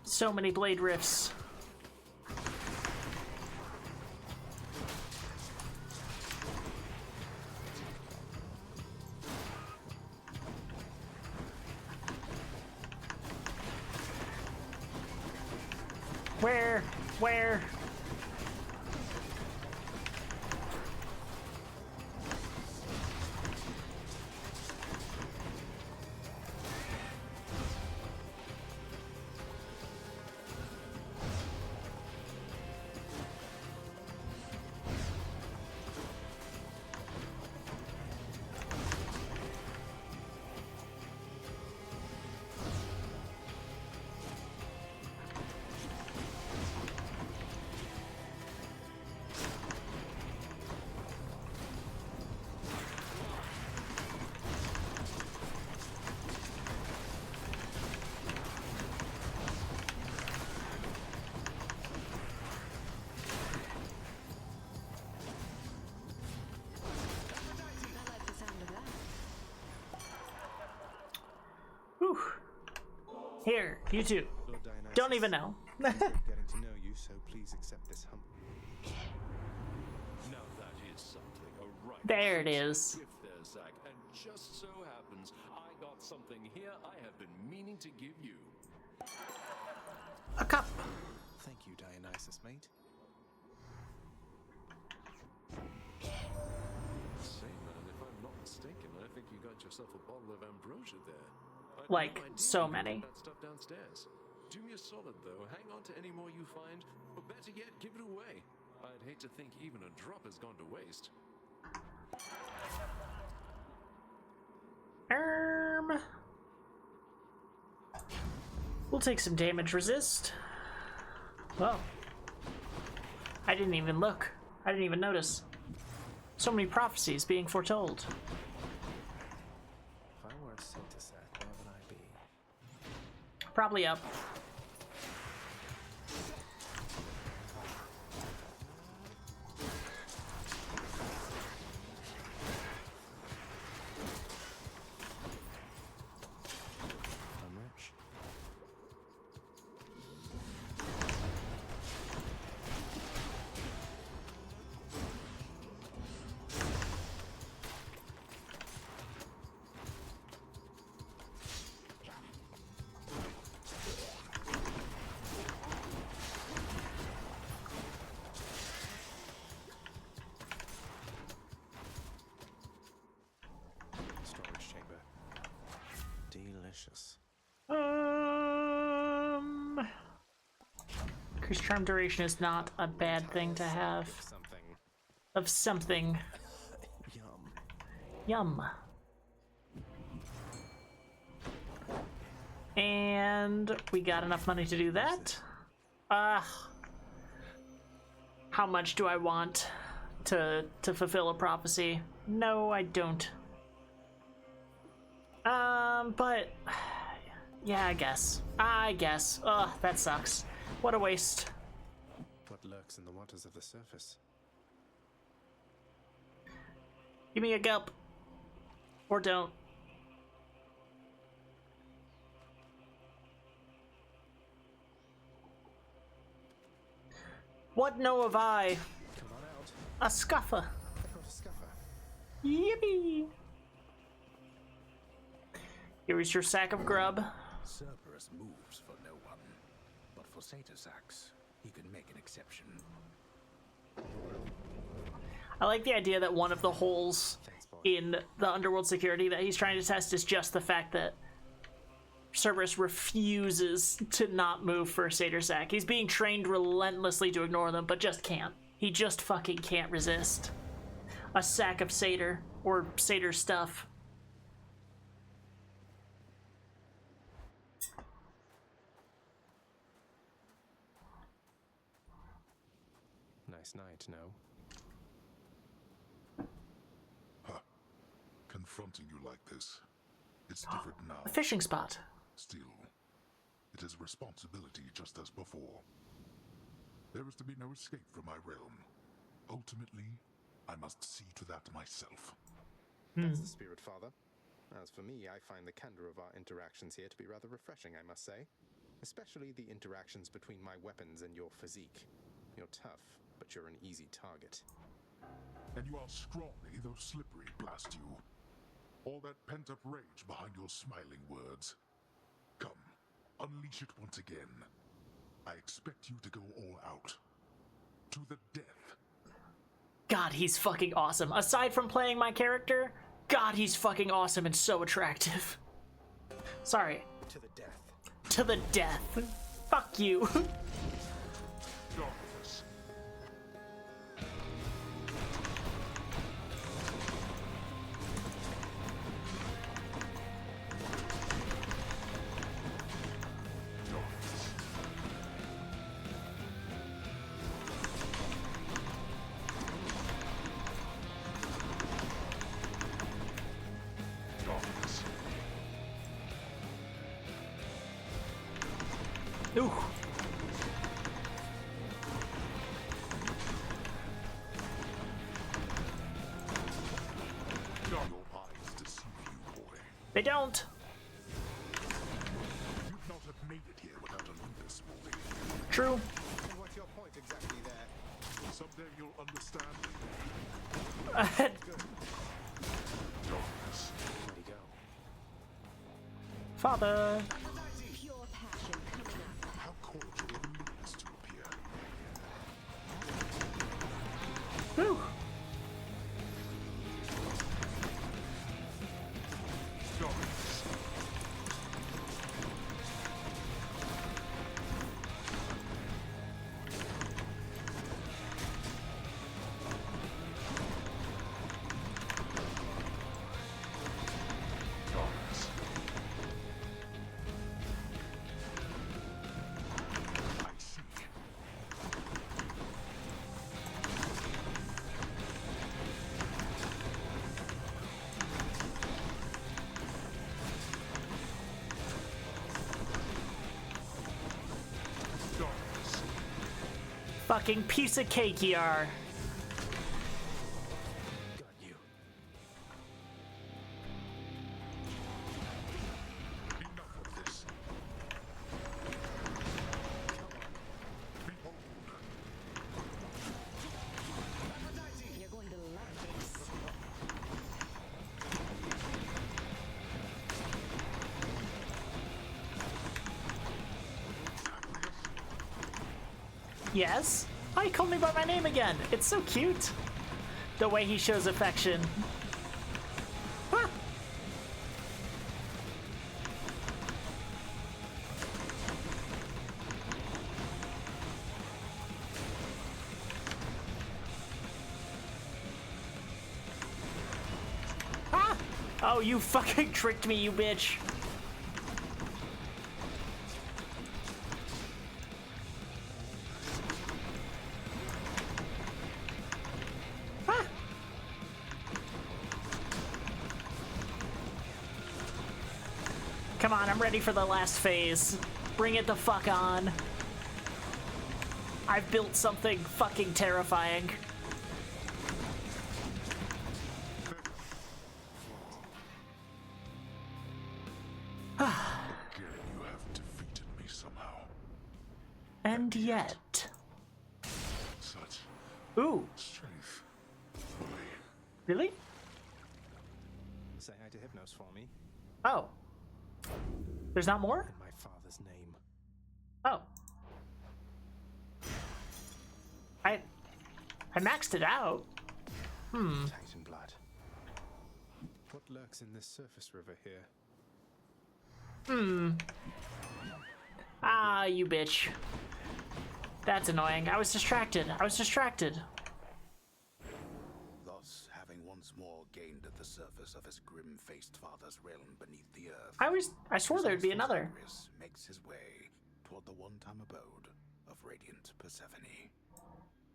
So many blade rifts. Where? Here, you two. Don't even know. Getting to know you, so please accept this humble. Now that is something, a right. There it is. Gift there, Zack, and just so happens I got something here I have been meaning to give you. A cup. Thank you, Dionysus, mate. Say, man, if I'm not mistaken, I think you got yourself a bottle of ambrosia there. Like, so many. That stuff downstairs. Do me a solid, though. Hang on to any more you find, or better yet, give it away. I'd hate to think even a drop has gone to waste. We'll take some damage resist. Well, I didn't even look. I didn't even notice. So many prophecies being foretold. If I were a Satyr, where would I be? Probably up. I'm rich. Storage chamber. Delicious. Increased charm duration is not a bad thing to have. Of something. Yum. And we got enough money to do that. How much do I want to fulfill a prophecy? No, I don't. But yeah, I guess. Ugh, that sucks. What a waste. What lurks in the waters of the surface? Give me a gulp. Or don't. What know of I? Come on out. A scuffer. I got a scuffer. Yippee! Here is your sack of grub. Cerberus moves for no one, but for Satyr-Sax, he can make an exception. I like the idea that one of the holes in the underworld security that he's trying to test is just the fact that Cerberus refuses to not move for Satyr Sack. He's being trained relentlessly to ignore them, but just can't. He just fucking can't resist a sack of Satyr or Satyr stuff. Nice night, no? Huh. Confronting you like this. It's different now. A fishing spot. Still, it is responsibility just as before. There is to be no escape from my realm. Ultimately, I must see to that myself. That's the spirit, Father. As for me, I find the candor of our interactions here to be rather refreshing, I must say. Especially the interactions between my weapons and your physique. You're tough, but you're an easy target. And you are scrawny, though slippery, blast you. All that pent-up rage behind your smiling words. Come, unleash it once again. I expect you to go all out. To the death. God, he's fucking awesome. Aside from playing my character, God, he's fucking awesome and so attractive. Sorry. To the death. To the death. Fuck you. Ooh. Your eyes deceive you, boy. They don't. You'd not have made it here without Olympus, boy. True. And what's your point exactly there? Someday you'll understand. Where'd he go? Father. Pure passion coming up. How cordial of Olympus to appear. Whew. Fucking piece of cake you are. Got you. Enough of this. Behold. You're going to love this. Yes? Oh, he called me by my name again. It's so cute. The way he shows affection. Ah. Ah! Oh, you fucking tricked me, you bitch. Come on, I'm ready for the last phase. Bring it the fuck on. I've built something fucking terrifying. Again, you have defeated me somehow. And yet. Such Ooh. strength. Really? Say hi to Hypnos for me. Oh. There's not more? In my father's name. Oh. I maxed it out. Titan blood. What lurks in this surface river here? Ah, you bitch. That's annoying. I was distracted. Thus, having once more gained at the surface of his grim-faced father's realm beneath the earth, I swore there'd be another. Zagreus makes his way toward the one-time abode of radiant Persephone.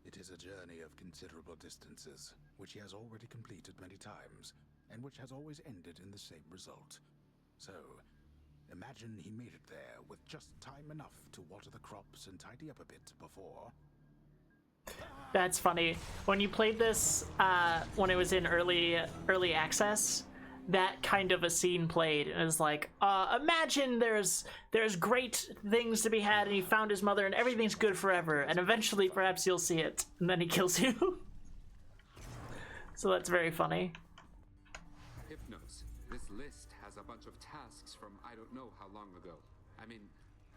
It is a journey of considerable distances, which he has already completed many times, and which has always ended in the same result. So, imagine he made it there with just time enough to water the crops and tidy up a bit before. That's funny. When you played this, when it was in early access, that kind of a scene played. It was like, imagine there's great things to be had, and he found his mother, and everything's good forever, and eventually perhaps you'll see it, and then he kills you. So that's very funny. Hypnos, this list has a bunch of tasks from I don't know how long ago. I mean,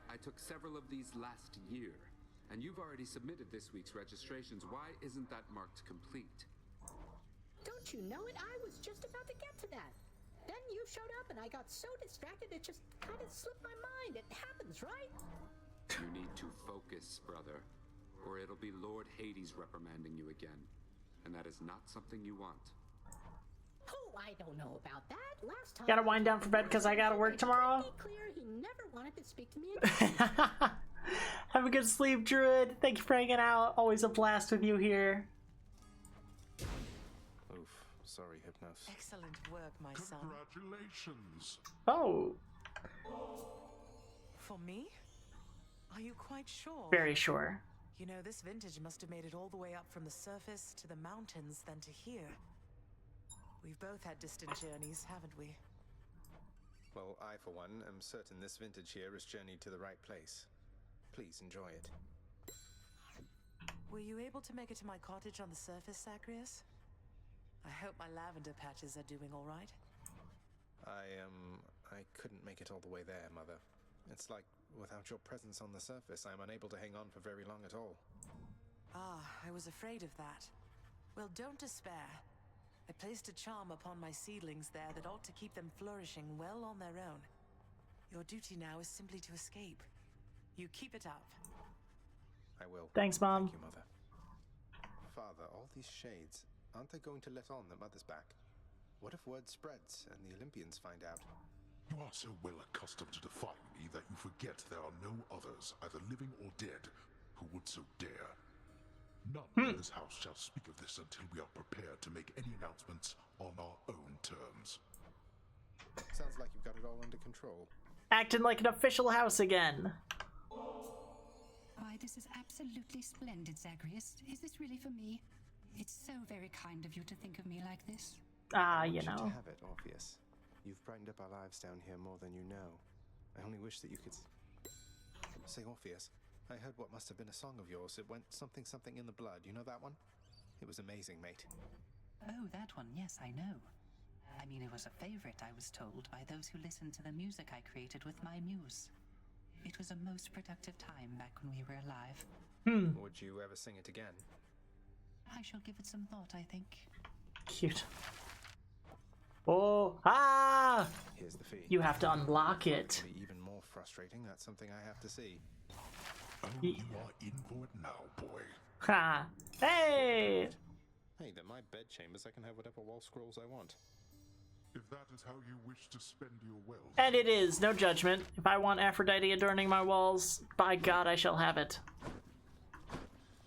I took several of these last year, and you've already submitted this week's registrations. Why isn't that marked complete? Don't you know it? I was just about to get to that. Then you showed up and I got so distracted it just kind of slipped my mind. It happens, right? You need to focus, brother, or it'll be Lord Hades reprimanding you again. And that is not something you want. Oh, I don't know about that. Last time Gotta wind down for bed because I gotta work tomorrow. Clear, he never wanted to speak to me again. Have a good sleep, Druid. Thank you for hanging out. Always a blast with you here. Oof, sorry, Hypnos. Excellent work, my son. Congratulations. Oh. For me? Are you quite sure? Very sure. You know, this vintage must have made it all the way up from the surface to the mountains than to here. We've both had distant journeys, haven't we? Well, I, for one, am certain this vintage here has journeyed to the right place. Please enjoy it. Were you able to make it to my cottage on the surface, Zagreus? I hope my lavender patches are doing all right. I couldn't make it all the way there, Mother. It's like, without your presence on the surface, I'm unable to hang on for very long at all. Ah, I was afraid of that. Well, don't despair. I placed a charm upon my seedlings there that ought to keep them flourishing well on their own. Your duty now is simply to escape. You keep it up. I will. Thanks, Mom. Thank you, Mother. Father, all these shades, aren't they going to let on that Mother's back? What if word spreads and the Olympians find out? You are so well accustomed to defying me that you forget there are no others, either living or dead, who would so dare. None in this house shall speak of this until we are prepared to make any announcements on our own terms. Sounds like you've got it all under control. Acting like an official house again. Why, this is absolutely splendid, Zagreus. Is this really for me? It's so very kind of you to think of me like this. Ah, you I want know. to have it, Orpheus. You've brightened up our lives down here more than you know. I only wish that you could... Say, Orpheus, I heard what must have been a song of yours. It went something something in the blood. You know that one? It was amazing, mate. Oh, that one, yes, I know. I mean, it was a favorite, I was told, by those who listened to the music I created with my muse. It was a most productive time back when we were alive. Would you ever sing it again? I shall give it some thought, I think. Cute. Oh, ah! Here's the fee. You have to unlock it. Be even more frustrating. That's something I have to see. Oh, you are in for it now, boy. Ha! Hey! Hey, they're my bedchambers. I can have whatever wall scrolls I want. If that is how you wish to spend your wealth. And it is, no judgment. If I want Aphrodite adorning my walls, by God, I shall have it.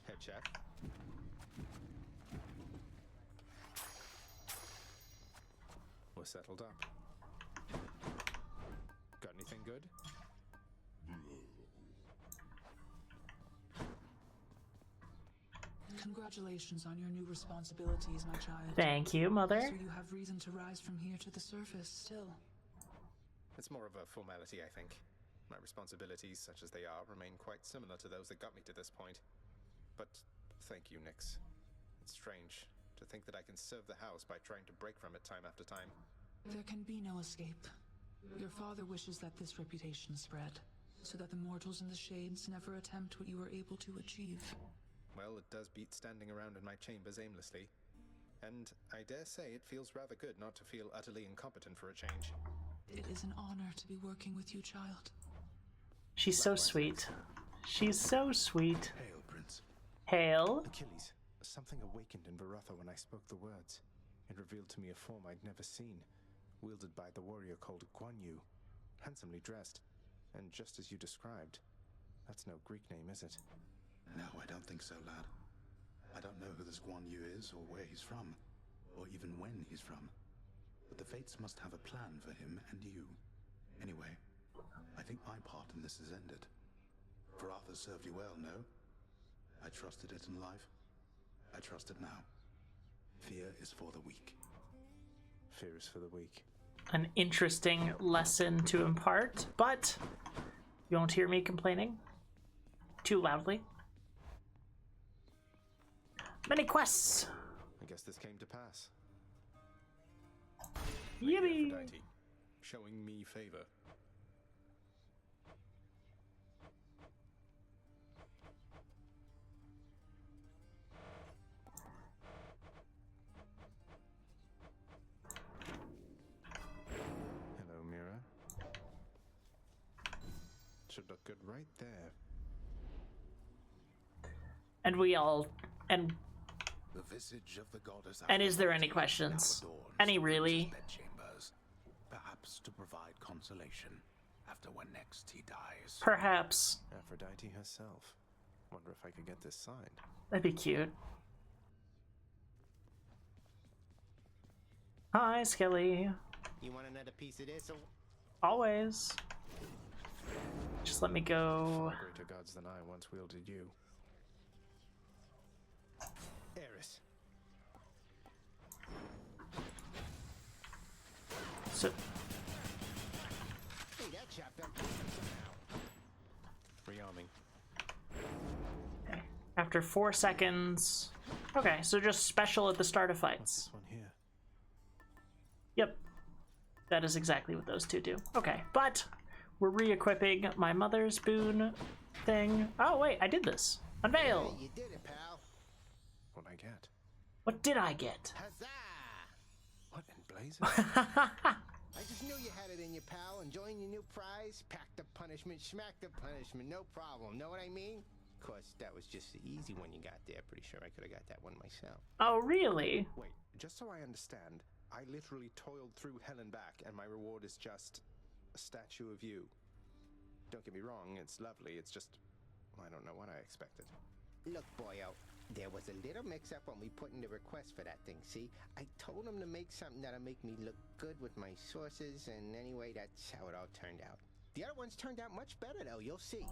Head check. We're settled up. Got anything good? Congratulations on your new responsibilities, my child. Thank you, Mother. So you have reason to rise from here to the surface still. It's more of a formality, I think. My responsibilities, such as they are, remain quite similar to those that got me to this point. But thank you, Nyx. It's strange to think that I can serve the house by trying to break from it time after time. There can be no escape. Your father wishes that this reputation spread, so that the mortals in the Shades never attempt what you were able to achieve. Well, it does beat standing around in my chambers aimlessly. And I dare say it feels rather good not to feel utterly incompetent for a change. It is an honor to be working with you, child. She's so sweet. She's so sweet. Hail, Prince. Hail. Achilles, something awakened in Varatha when I spoke the words. It revealed to me a form I'd never seen, wielded by the warrior called Guan Yu, handsomely dressed, and just as you described. That's no Greek name, is it? No, I don't think so, lad. I don't know who this Guan Yu is, or where he's from, or even when he's from. But the Fates must have a plan for him and you. Anyway, I think my part in this has ended. Varatha served you well, no? I trusted it in life. I trust it now. Fear is for the weak. Fear is for the weak. An interesting lesson to impart, but you won't hear me complaining too loudly. Many quests. I guess this came to pass. Yippee! Aphrodite, showing me favor. Hello, Mira. Should look good right there. And we all and The visage of the goddess. and is there any questions? Any really? Bedchambers, perhaps to provide consolation after when next he dies. Perhaps. Aphrodite herself. Wonder if I could get this signed. That'd be cute. Hi, Skelly. You want another piece of this? Or... Always. Just let me go. Far greater gods than I once wielded you. Eris. So, Hey, that chap felt different somehow. Rearming. after 4 seconds. Okay, so just special at the start of fights. This one here. Yep. That is exactly what those two do. Okay, but we're re-equipping my mother's boon thing. Oh, wait, I did this. Unveil! Hey, you did it, pal. What'd I get? What did I get? Huzzah! What in blazes? I just knew you had it in you, pal. Enjoying your new prize? Pack the punishment, smack the punishment, no problem. Know what I mean? Of course, that was just the easy one you got there. Pretty sure I could have got that one myself. Oh, really? Wait, just so I understand, I literally toiled through hell and back, and my reward is just a statue of you. Don't get me wrong, it's lovely, it's just... I don't know what I expected. Look, boyo, there was a little mix-up when we put in the request for that thing, see? I told him to make something that'll make me look good with my sources, and anyway, that's how it all turned out. The other ones turned out much better, though, you'll see.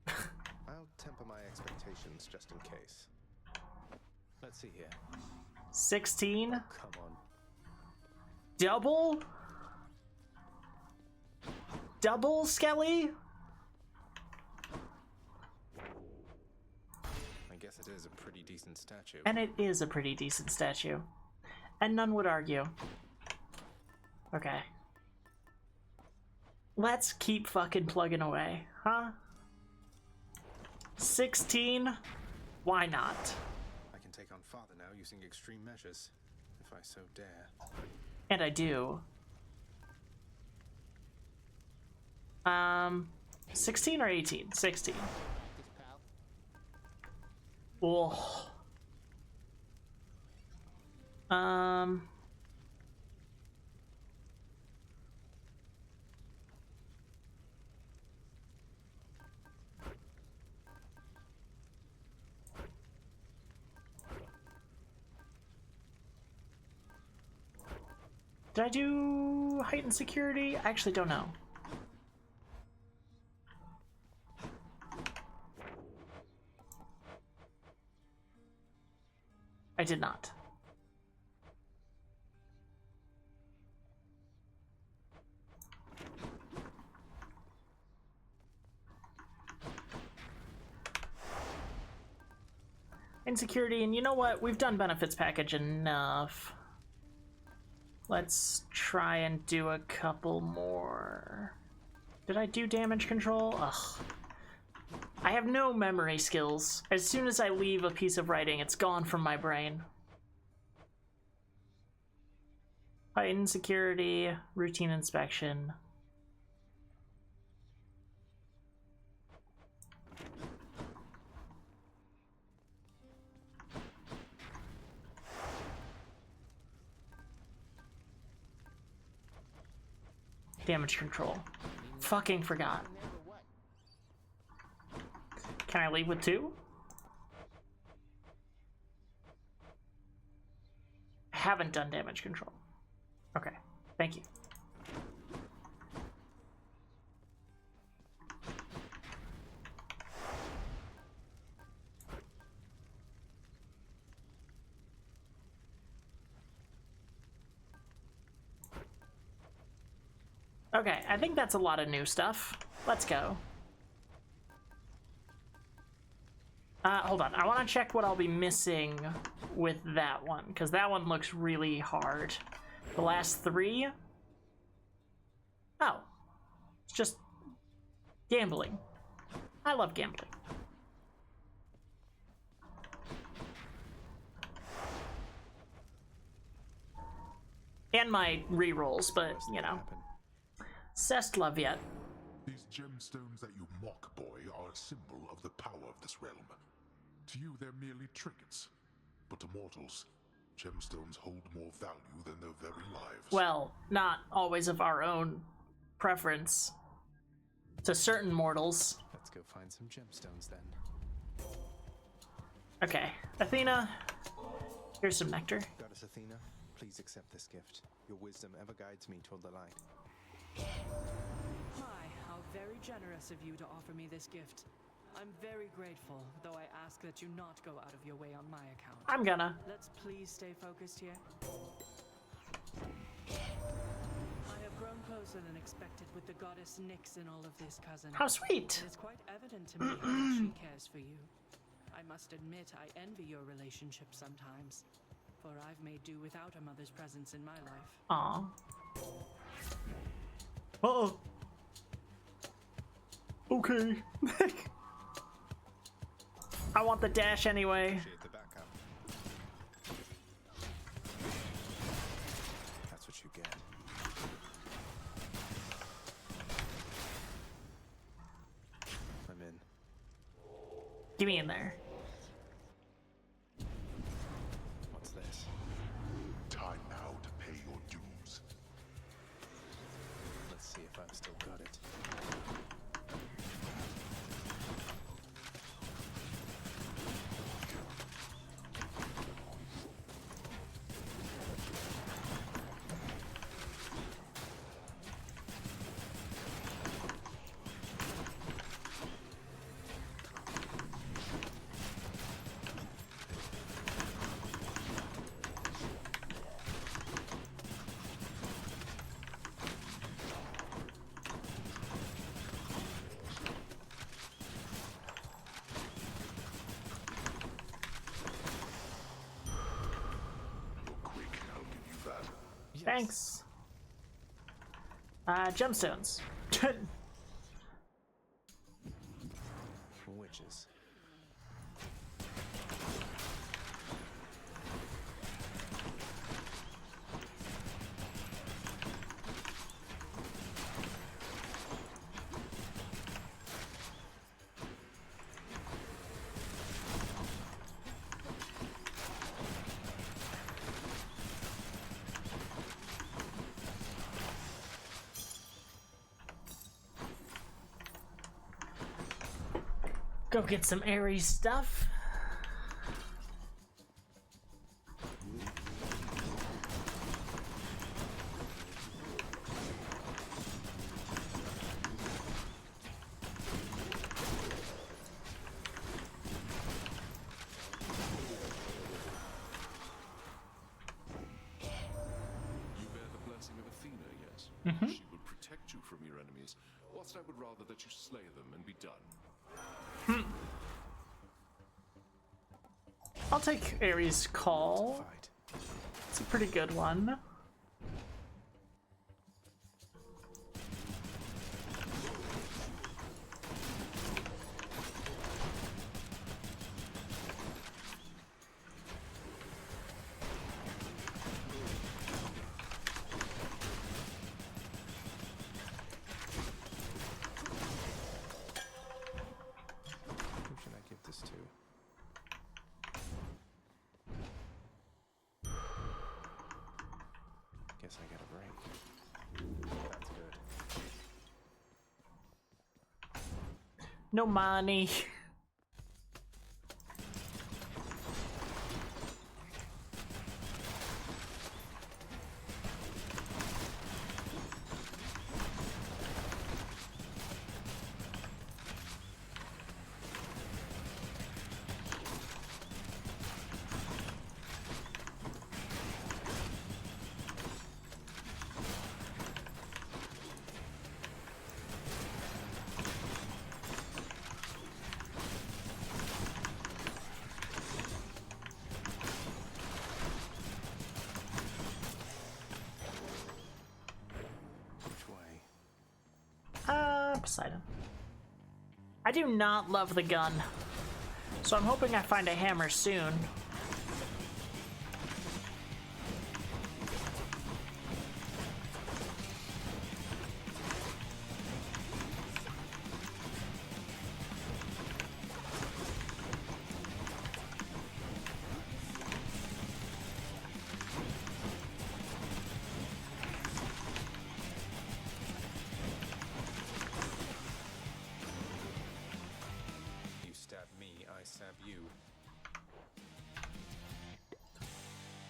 I'll temper my expectations just in case. Let's see here. 16? Oh, come on. Double? Double, Skelly? I guess it is a pretty decent statue. And it is a pretty decent statue. And none would argue. Okay. Let's keep fucking plugging away, huh? 16? Why not? I can take on Father now using extreme measures, if I so dare. And I do. 16 or 18? 16. Oh. Did I do heightened security? I actually don't know. I did not. Insecurity, and you know what? We've done benefits package enough. Let's try and do a couple more. Did I do damage control? Ugh. I have no memory skills. As soon as I leave a piece of writing, it's gone from my brain. Heightened security, routine inspection. Damage control. Fucking forgot. Can I leave with 2? Haven't done damage control. Okay, thank you. Okay, I think that's a lot of new stuff. Let's go. Hold on, I want to check what I'll be missing with that one, because that one looks really hard. The last 3? Oh. It's just gambling. I love gambling. And my re-rolls, but, you know. Cest love yet. These gemstones that you mock, boy, are a symbol of the power of this realm. To you, they're merely trinkets. But to mortals, gemstones hold more value than their very lives. Well, not always of our own preference. To certain mortals. Let's go find some gemstones then. Okay, Athena, here's some nectar. Goddess Athena, please accept this gift. Your wisdom ever guides me toward the light. Hi, how very generous of you to offer me this gift. I'm very grateful, though I ask that you not go out of your way on my account. I'm gonna. Let's please stay focused here. I have grown closer than expected with the goddess Nyx in all of this, cousin. How sweet! It is quite evident to me how much she cares for you. I must admit I envy your relationship sometimes, for I've made do without a mother's presence in my life. Aww. Uh-oh. Okay. I want the dash anyway. The backup. That's what you get. I'm in. Get me in there. What's this? Time now to pay your dues. Let's see if I've still got it. Thanks. Gemstones. Witches. Go get some Ares stuff. You bear the blessing of Athena, yes? Mhm. She will protect you from your enemies, whilst I would rather that you slay them and be done. I'll take Ares' call. It's a pretty good one. Who should I give this to? No money. Poseidon. I do not love the gun, so I'm hoping I find a hammer soon.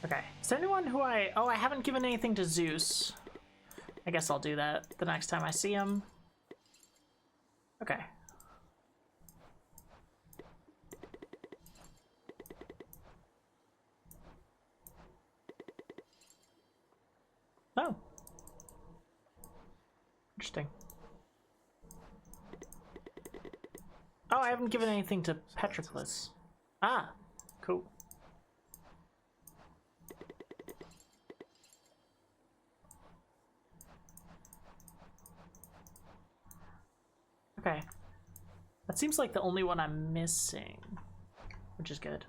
Okay, is there anyone who I haven't given anything to Zeus. I guess I'll do that the next time I see him. Okay. Oh. Interesting. Oh, I haven't given anything to Patroclus. Ah, cool. Okay. That seems like the only one I'm missing, which is good.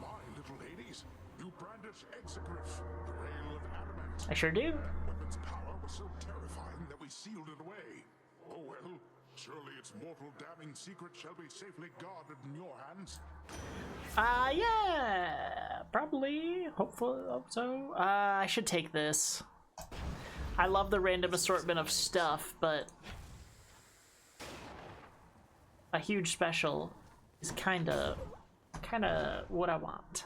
My little ladies, you brandish Exegriff, the rail of adamant. I sure do. That weapon's power was so terrifying that we sealed it away. Oh well, surely its mortal damning secret shall be safely guarded in your hands. Yeah, probably. Hopefully, hope so. I should take this. I love the random assortment of stuff, but a huge special is kinda what I want.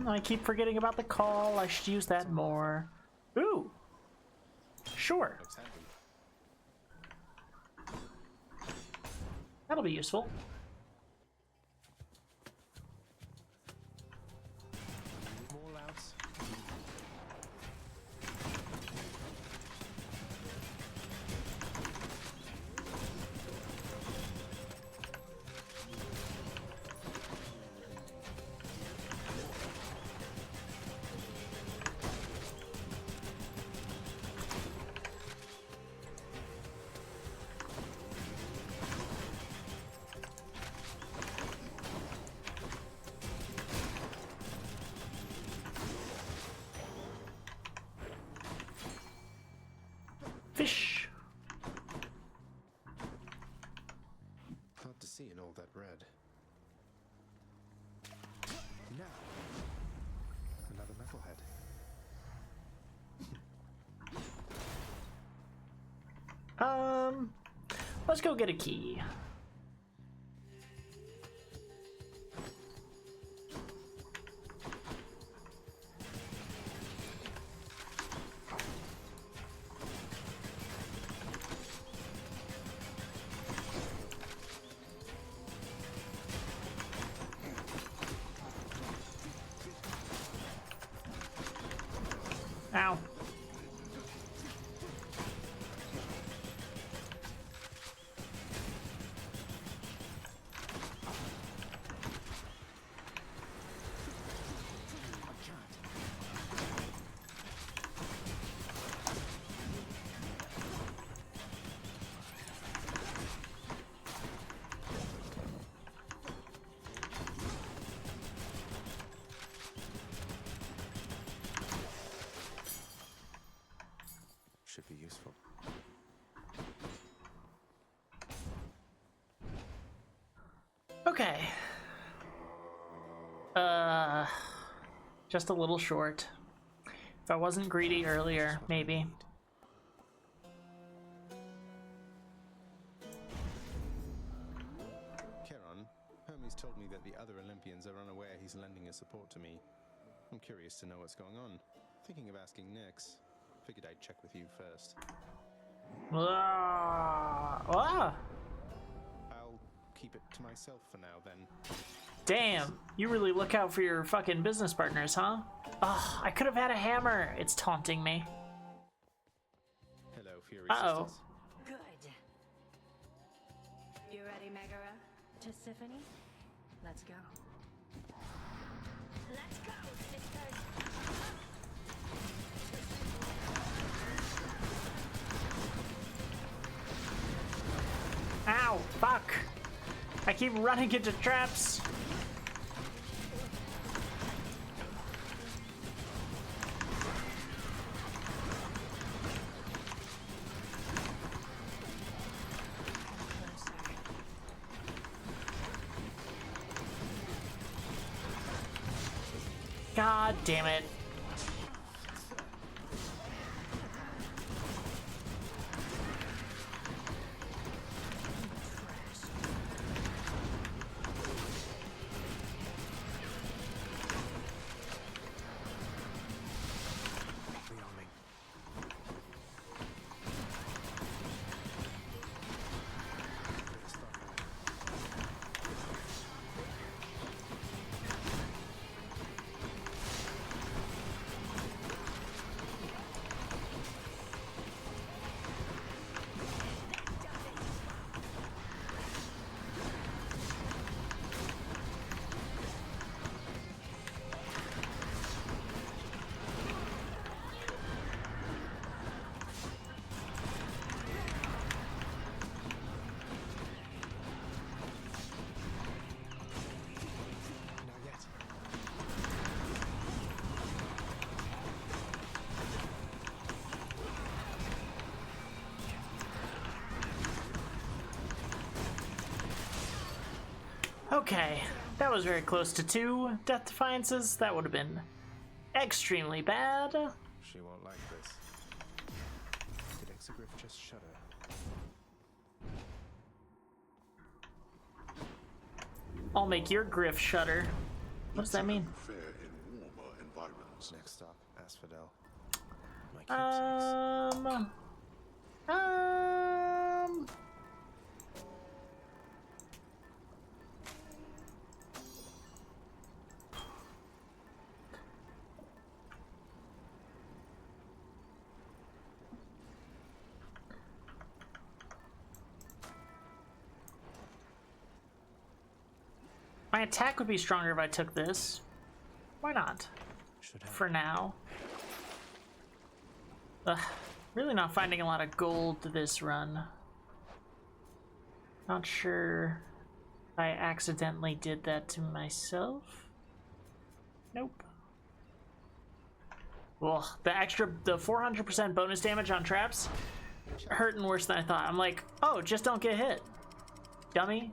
I keep forgetting about the call. I should use that more. Ooh. Sure. That'll be useful. Fish. Hard to see in all that red. Now, another metalhead. Let's go get a key. Ow. Should be useful. Okay. Just a little short. If I wasn't greedy earlier, maybe. Charon, Hermes told me that the other Olympians are unaware he's lending his support to me. I'm curious to know what's going on. Thinking of asking Nyx. Figured I'd check with you first. Ah. I'll keep it to myself for now, then. Damn, you really look out for your fucking business partners, huh? Oh, I could have had a hammer. It's taunting me. Hello, Fury Uh-oh. sisters. Good. You ready, Megara? Tisiphone? Let's go. Let's go, sisters! Ow, fuck. I keep running into traps. God damn it. Okay, that was very close to 2 Death Defiances. That would have been extremely bad. She won't like this. Did Exegriff just shudder? I'll make your griff shudder. What does that mean? Fair in warmer environments. Next stop, Asphodel. My My attack would be stronger if I took this. Why not? For now. Ugh, really not finding a lot of gold this run. Not sure if I accidentally did that to myself. Nope. Well, the 400% bonus damage on traps hurting worse than I thought. I'm like, oh, just don't get hit, dummy.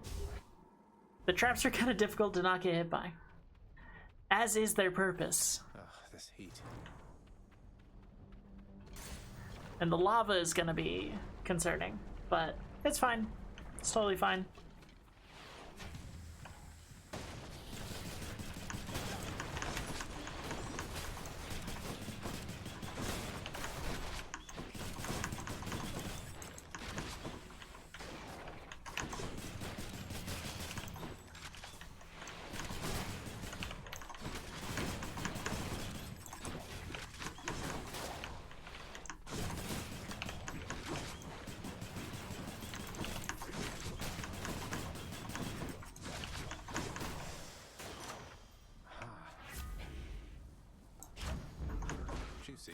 The traps are kind of difficult to not get hit by. As is their purpose. Ugh, this heat. And the lava is gonna be concerning, but it's fine. It's totally fine. Juicy.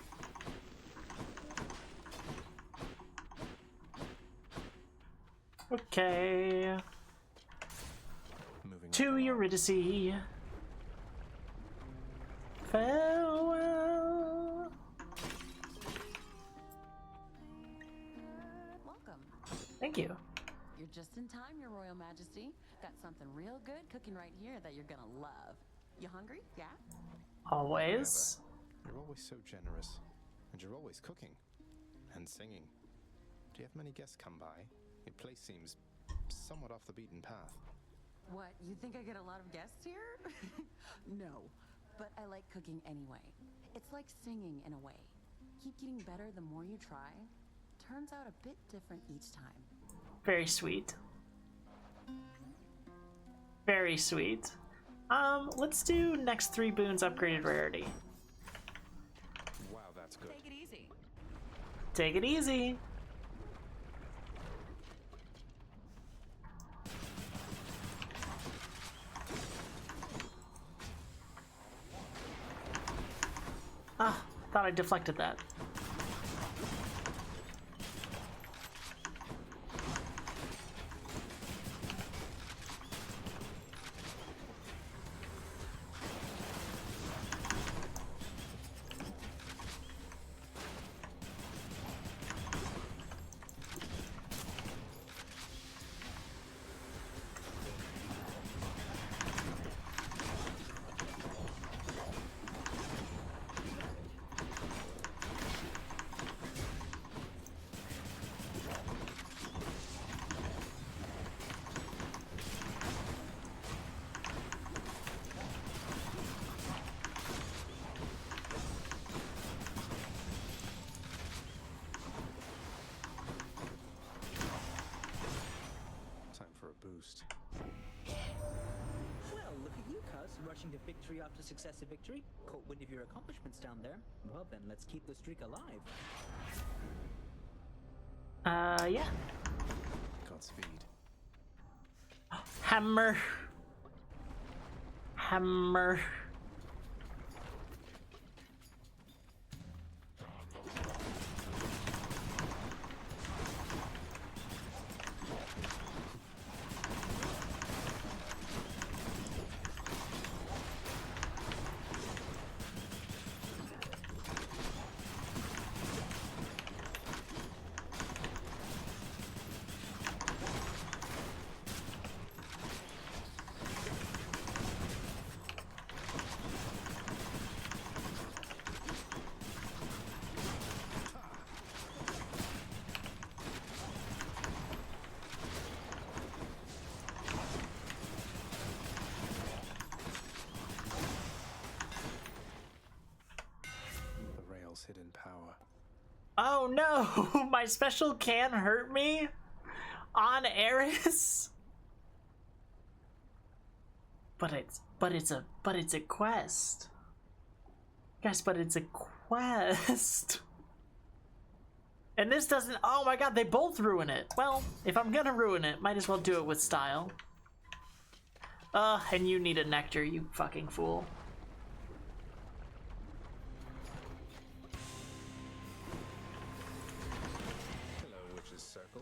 Okay. Moving to Eurydice. Farewell. Welcome. Thank you. You're just in time, Your Royal Majesty. Got something real good cooking right here that you're gonna love. You hungry? Yeah? Always. You're always so generous. And you're always cooking. And singing. Do you have many guests come by? Your place seems somewhat off the beaten path. What, you think I get a lot of guests here? No, but I like cooking anyway. It's like singing in a way. Keep getting better the more you try. Turns out a bit different each time. Very sweet. Very sweet. Let's do next 3 boons upgraded rarity. Wow, that's good. Take it easy. Take it easy. Ah, thought I deflected that. Boost. Well, look at you, cuz, rushing to victory after successive victory. Caught wind of your accomplishments down there. Well then, let's keep the streak alive. Yeah. Godspeed. Hammer. Hammer. Hidden power. Oh no! My special can hurt me on Eris. But it's a quest. Guys, but it's a quest. And this doesn't. Oh my god, they both ruin it. Well, if I'm gonna ruin it, might as well do it with style. And you need a nectar, you fucking fool. Circle.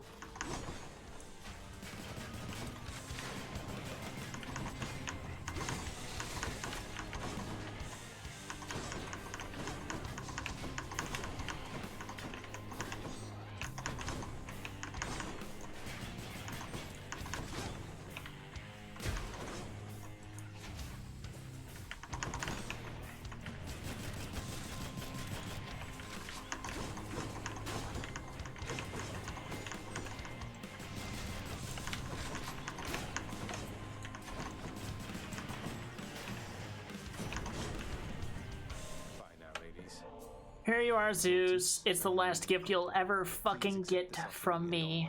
Here you are, Zeus. It's the last gift you'll ever fucking get from me.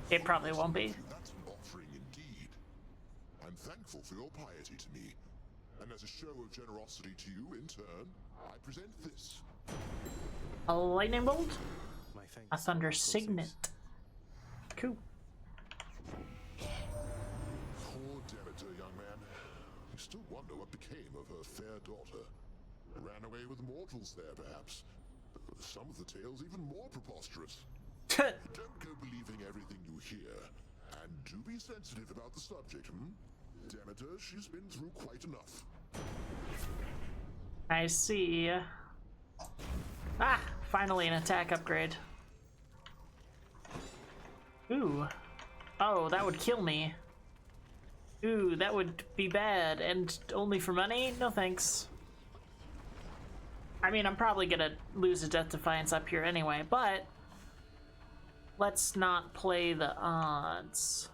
It probably won't be. That's an offering indeed. I'm thankful for your piety to me, and as a show of generosity to you in turn, I present this. A lightning bolt? A thunder signet. Cool. Poor Demeter, young man. I still wonder what became of her fair daughter. Ran away with mortals there, perhaps. Some of the tales even more preposterous. Don't go believing everything you hear, and do be sensitive about the subject, Demeter, she's been through quite enough. I see. Ah, finally an attack upgrade. Ooh. Oh, that would kill me. Ooh, that would be bad, and only for money? No thanks. I mean, I'm probably gonna lose a Death Defiance up here anyway, but let's not play the odds.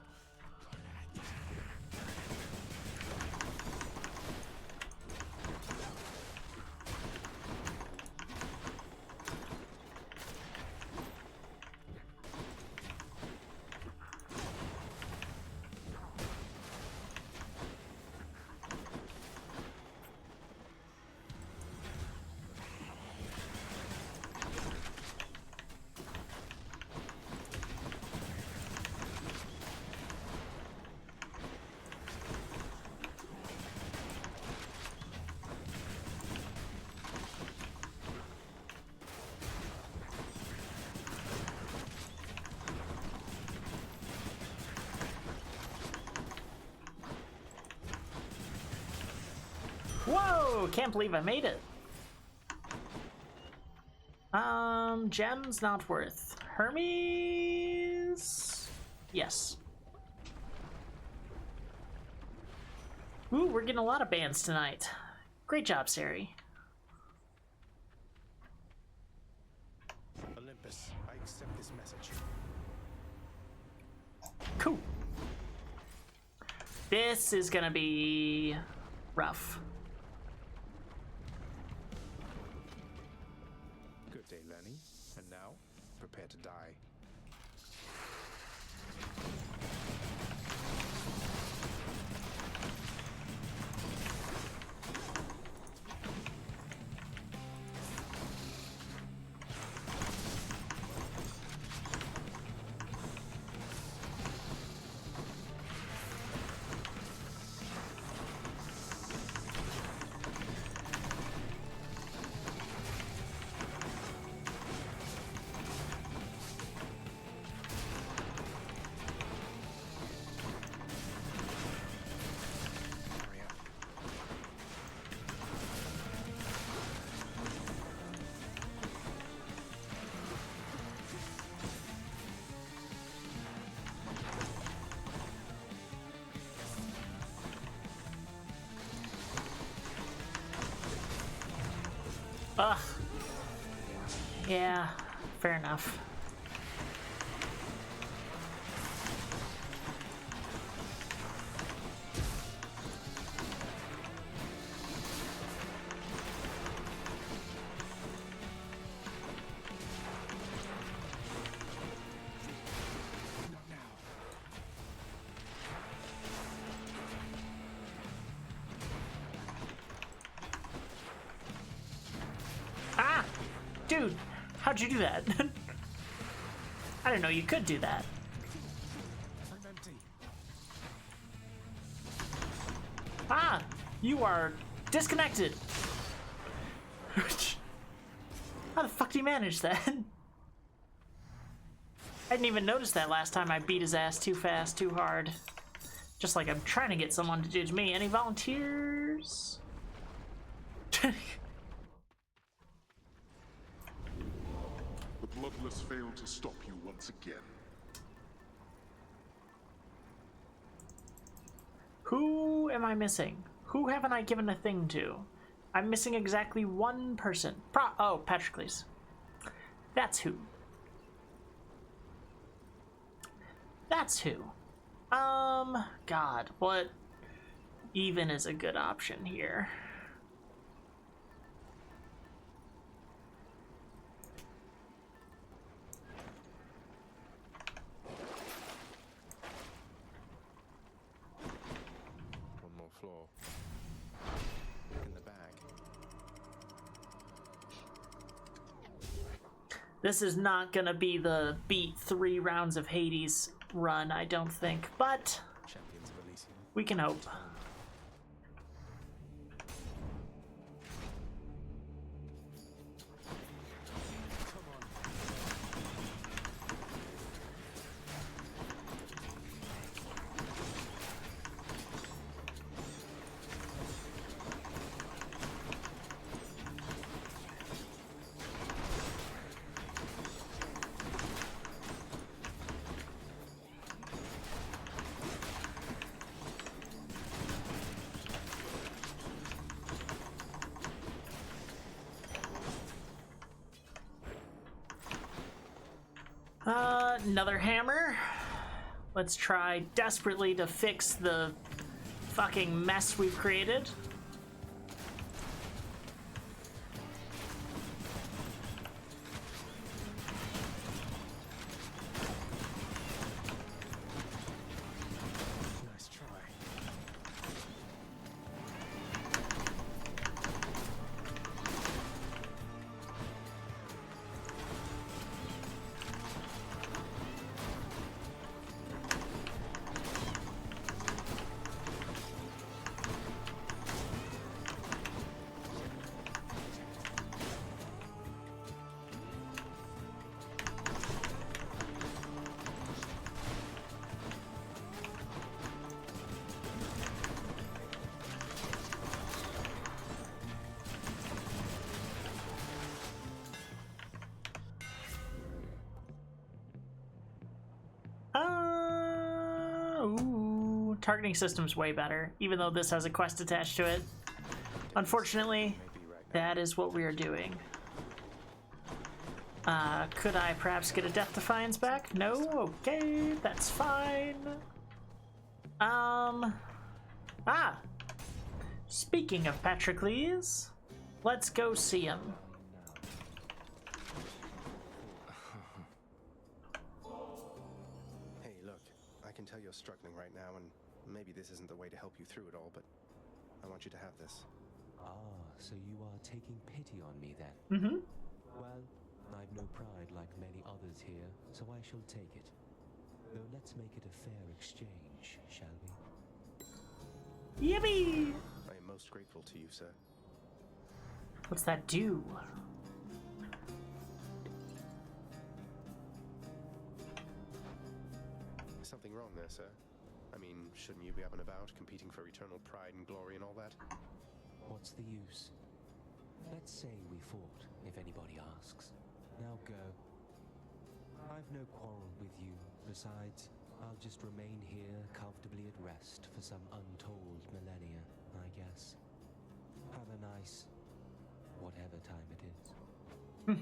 Whoa! Can't believe I made it. Gems not worth. Hermes? Yes. Ooh, we're getting a lot of bands tonight. Great job, Sari. Olympus, I accept this message. Cool. This is gonna be rough. Good day, Lenny. And now, prepare to die. Ugh. Yeah, fair enough. Dude, how'd you do that? I didn't know you could do that. Ah, you are disconnected. How the fuck do you manage that? I didn't even notice that last time I beat his ass too fast, too hard. Just like I'm trying to get someone to judge me. Any volunteers? The Bloodless failed to stop you once again. Who am I missing? Who haven't I given a thing to? I'm missing exactly one person. Oh, Patroclus. That's who. That's who. God, what even is a good option here? This is not gonna be the beat 3 rounds of Hades run, I don't think, but Champions of Elysium. we can hope. Another hammer. Let's try desperately to fix the fucking mess we've created. Nice try. Ooh, targeting system's way better, even though this has a quest attached to it. Unfortunately, that is what we are doing. Could I perhaps get a Death Defiance back? No? Okay, that's fine. Speaking of Patroclus, let's go see him. Hey, look, I can tell you're struggling right now, and maybe this isn't the way to help you through it all, but I want you to have this. Ah, so you are taking pity on me then? Mm-hmm. Well, I've no pride like many others here, so I shall take it. Though let's make it a fair exchange, shall we? Yippee! I am most grateful to you, sir. What's that do? Something wrong there, sir? I mean, shouldn't you be up and about, competing for eternal pride and glory and all that? What's the use? Let's say we fought, if anybody asks. Now go. I've no quarrel with you. Besides, I'll just remain here comfortably at rest for some untold millennia, I guess. Have a nice... whatever time it is.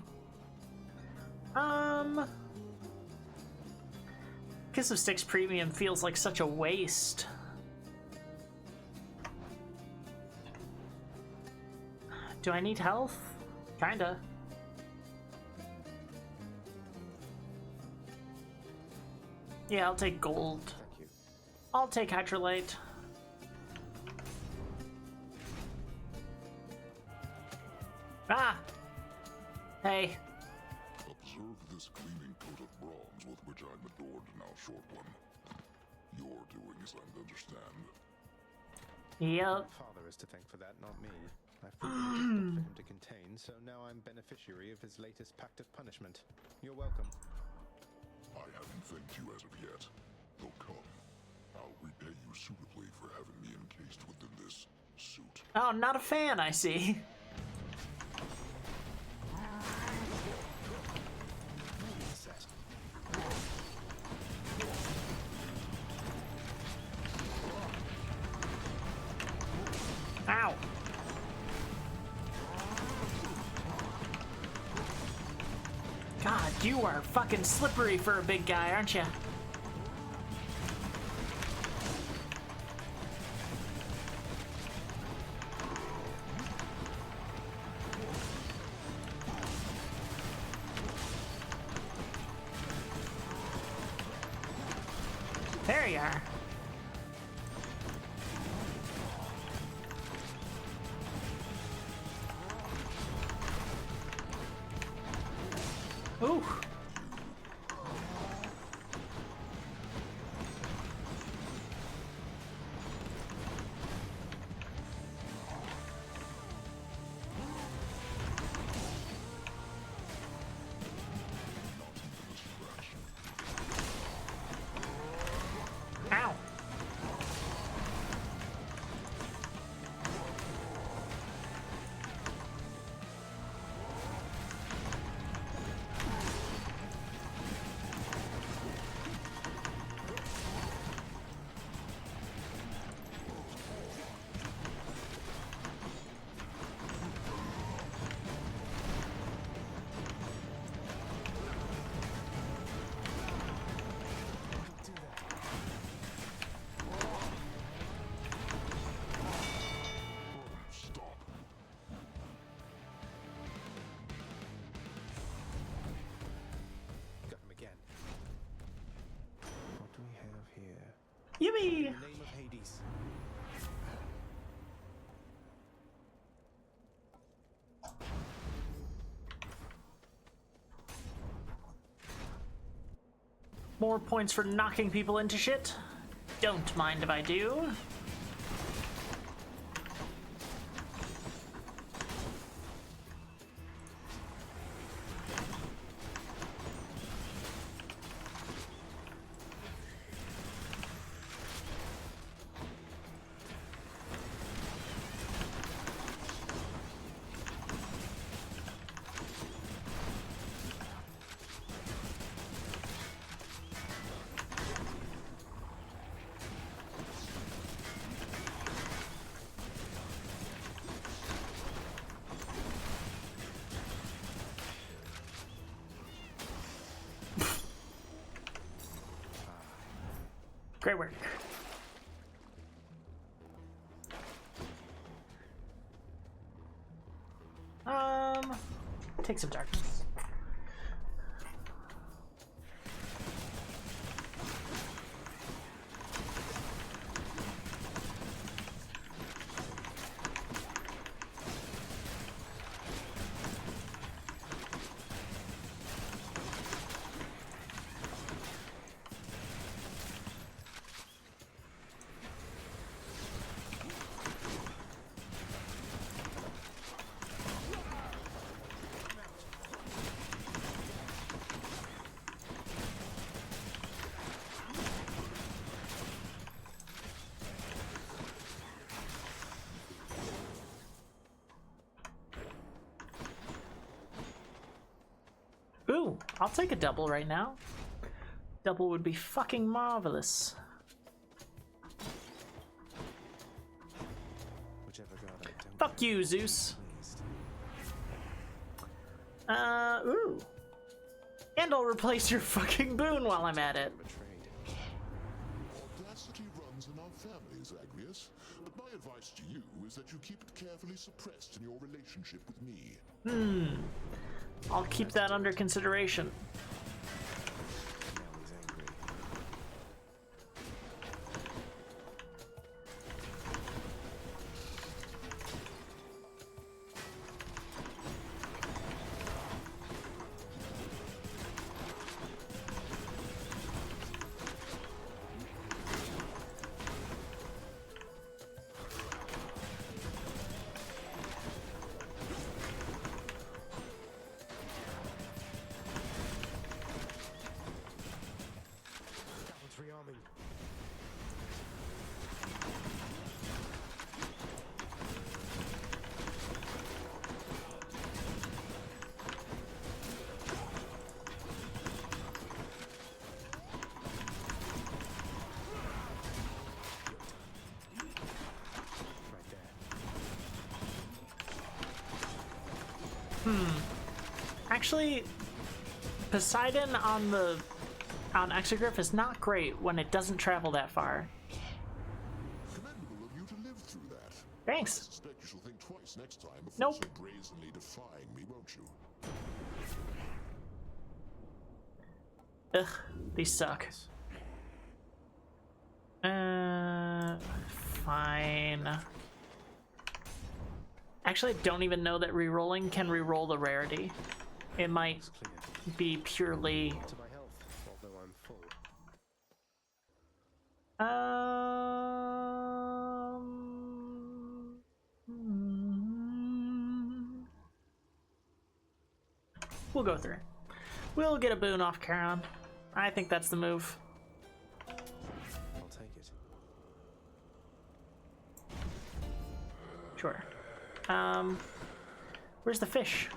Kiss of Styx Premium feels like such a waste. Do I need health? Kinda. Yeah, I'll take gold. Thank you. I'll take Hydrolite. Ah! Hey. Observe this gleaming coat of bronze with which I'm adored now, short one. Your doings, I understand. Yep. My father is to thank for that, not me. I've proven it difficult for him to contain, so now I'm beneficiary of his latest pact of punishment. You're welcome. I haven't thanked you as of yet. Though come, I'll repay you suitably for having me encased within this suit. Oh, not a fan, I see. Ow. God, you are fucking slippery for a big guy, aren't you? There you are. Ooh. Yippee! In the name of Hades. More points for knocking people into shit. Don't mind if I do. Great work. Take some darkness. Ooh, I'll take a double right now. Double would be fucking marvelous. Whichever god I don't Fuck you, Zeus. Ooh. And I'll replace your fucking boon while I'm at it. Audacity runs in our family, Zagreus. But my advice to you is that you keep it carefully suppressed in your relationship with me. I'll keep that under consideration. Now he's angry. Rearming. Actually, Poseidon on Exegriff is not great when it doesn't travel that far. Commendable of you to live through that. Thanks. I suspect you shall think twice next time before Nope. so brazenly defying me, won't you? Ugh, these suck. Fine. Actually, I don't even know that rerolling can reroll the rarity. It might be purely... To my health, although I'm full. We'll go through. We'll get a boon off Charon. I think that's the move. I'll take it. Sure. Where's the fish?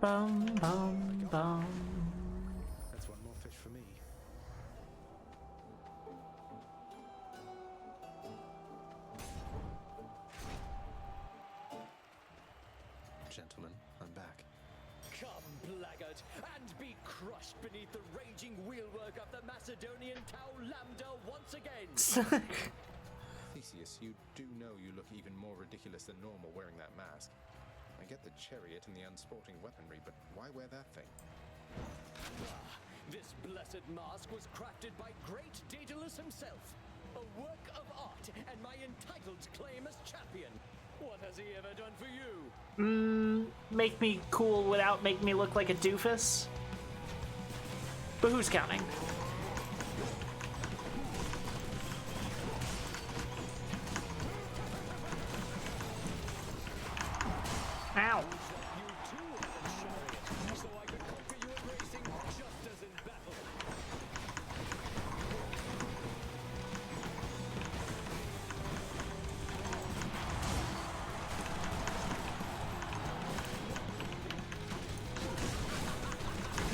Bum, bum, bum. That's one more fish for me. Gentlemen, I'm back. Come, blackguard, and be crushed beneath the raging wheelwork of the Macedonian cow Lambda once again. Theseus, you do know you look even more ridiculous than normal wearing that mask. I get the chariot and the unsporting weaponry, but why wear that thing? This blessed mask was crafted by great Daedalus himself. A work of art and my entitled claim as champion. What has he ever done for you? Make me cool without making me look like a doofus. But who's counting? Ow.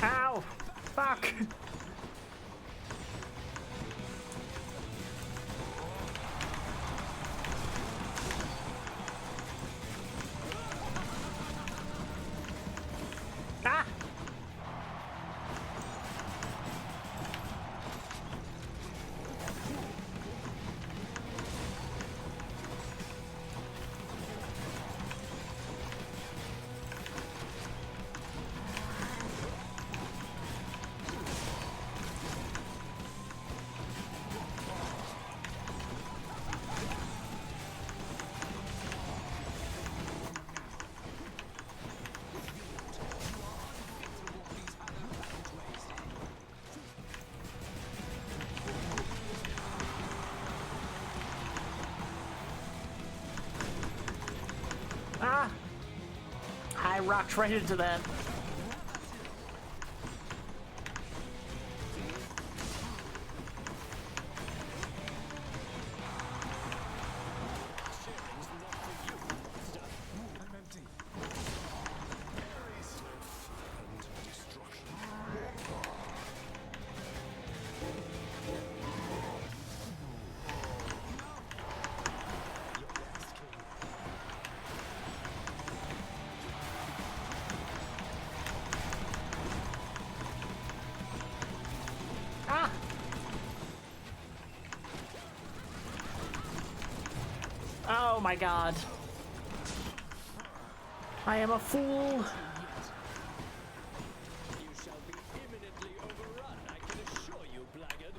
Ow! Fuck! Ah! Ah! I rocked right into that. Oh my god. I am a fool. You shall be imminently overrun, I can assure you, blackguard.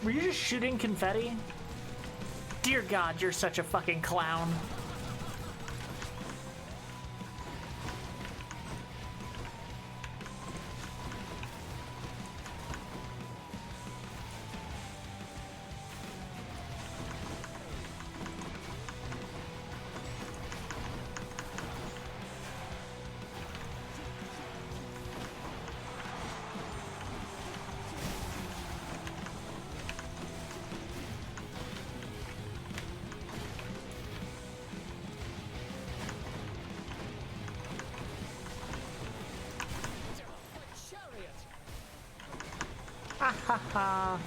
Were you just shooting confetti? Dear God, you're such a fucking clown. Ha ha ha.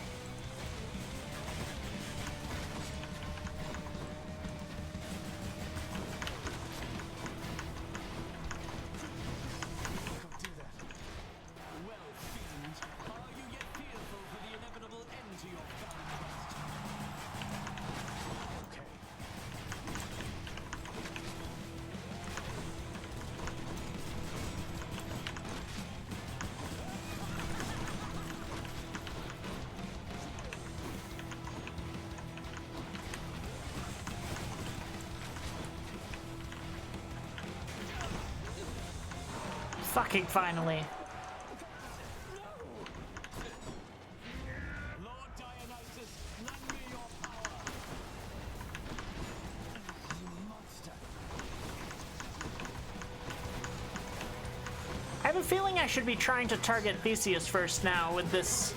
Well, fiend, are you yet fearful for the inevitable end to your foul quest? Okay. Fucking finally. Lord Dionysus, lend me your power. You monster. I have a feeling I should be trying to target Theseus first now with this.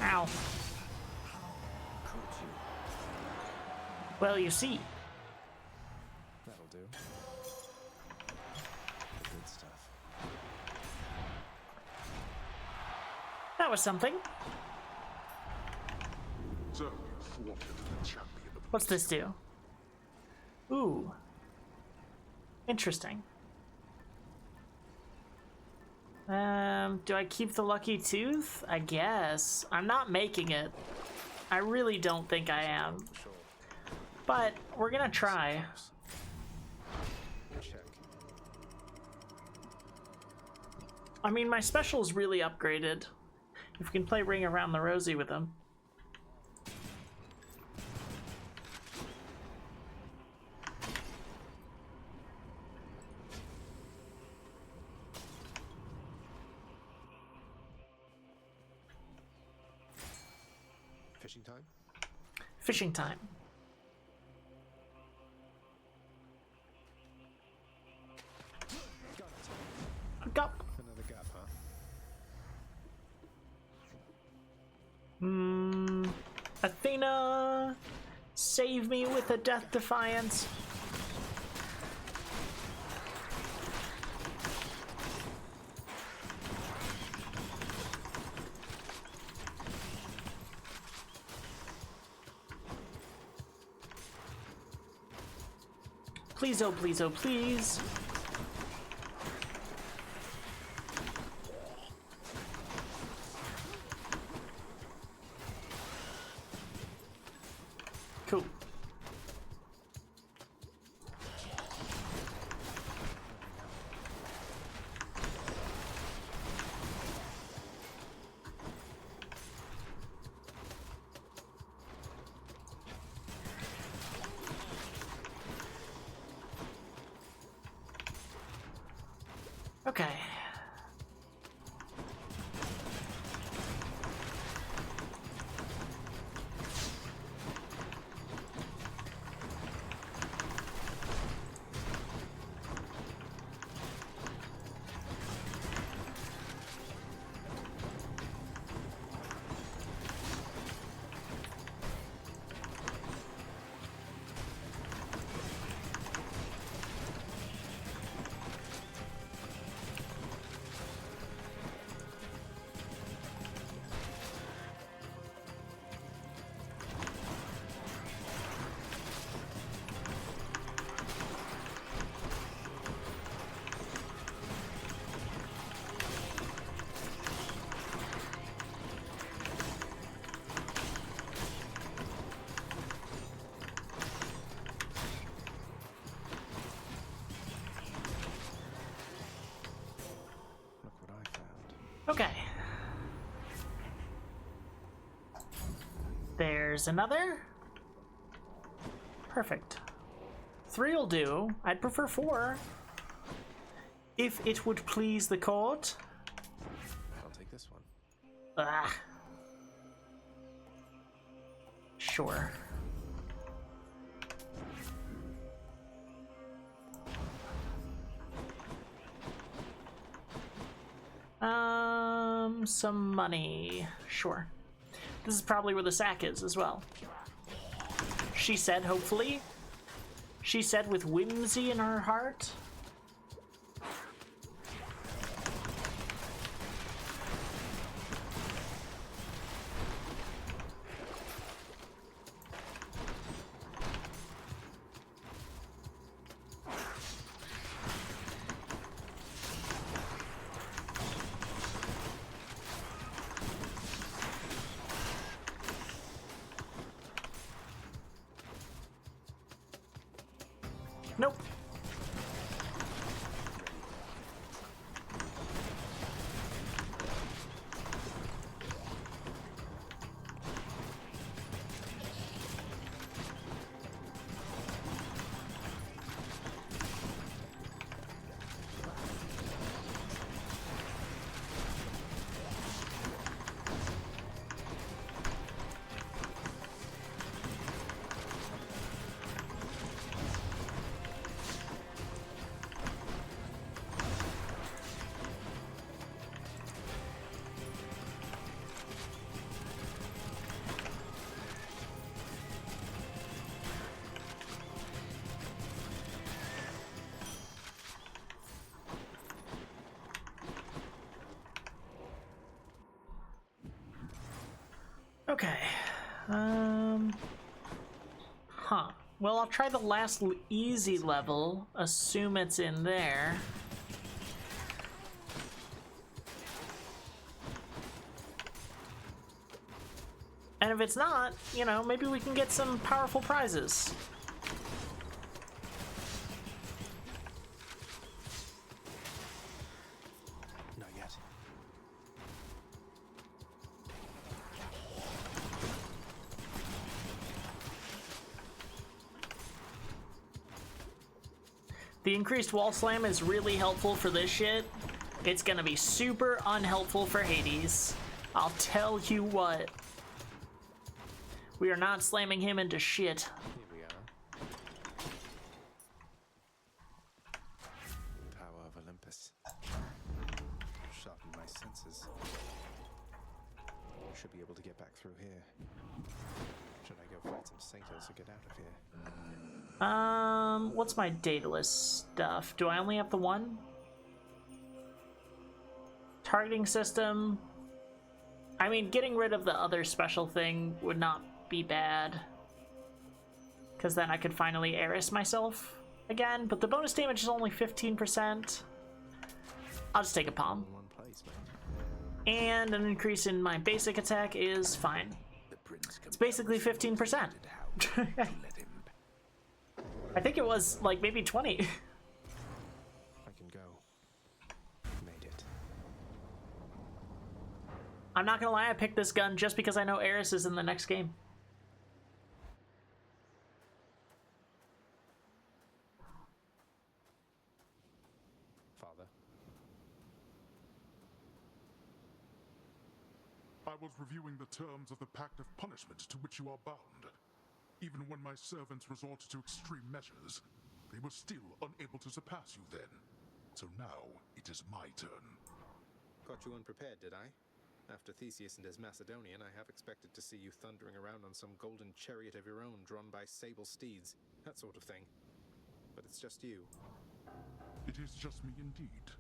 Ow. Well, you see. That'll do. The good stuff. That was something. So you thwarted the champion of What's this do? Ooh. Interesting. Do I keep the lucky tooth? I guess. I'm not making it. I really don't think I am. But we're gonna try. I mean, my special's really upgraded. If we can play Ring Around the Rosie with him. Fishing time? Fishing time. Gulp. Another gap, huh? Athena, save me with a death defiance. Please, oh please, oh please. Cool. Okay. Okay. There's another. Perfect. 3 will do. I'd prefer 4. If it would please the court. I'll take this one. Ah. Sure. Some money. Sure. This is probably where the sack is as well. She said, hopefully. She said with whimsy in her heart. Nope. Okay. Huh. Well, I'll try the last easy level, assume it's in there. And if it's not, you know, maybe we can get some powerful prizes. Not yet. The increased wall slam is really helpful for this shit. It's gonna be super unhelpful for Hades. I'll tell you what. We are not slamming him into shit. Here we are. Tower of Olympus. Sharpen my senses. Should be able to get back through here. Should I go fight some satyrs to get out of here? What's my Daedalus stuff? Do I only have the one? Targeting system. I mean, getting rid of the other special thing would not be bad, because then I could finally Eris myself again, but the bonus damage is only 15%. I'll just take a palm. And an increase in my basic attack is fine. It's basically 15%. I think it was like maybe 20. I can go. Made it. I'm not gonna lie, I picked this gun just because I know Eris is in the next game. Father. I was reviewing the terms of the Pact of Punishment to which you are bound. Even when my servants resorted to extreme measures, they were still unable to surpass you then. So now, it is my turn. Caught you unprepared, did I? After Theseus and his Macedonian, I have expected to see you thundering around on some golden chariot of your own drawn by sable steeds, that sort of thing. But it's just you. It is just me indeed.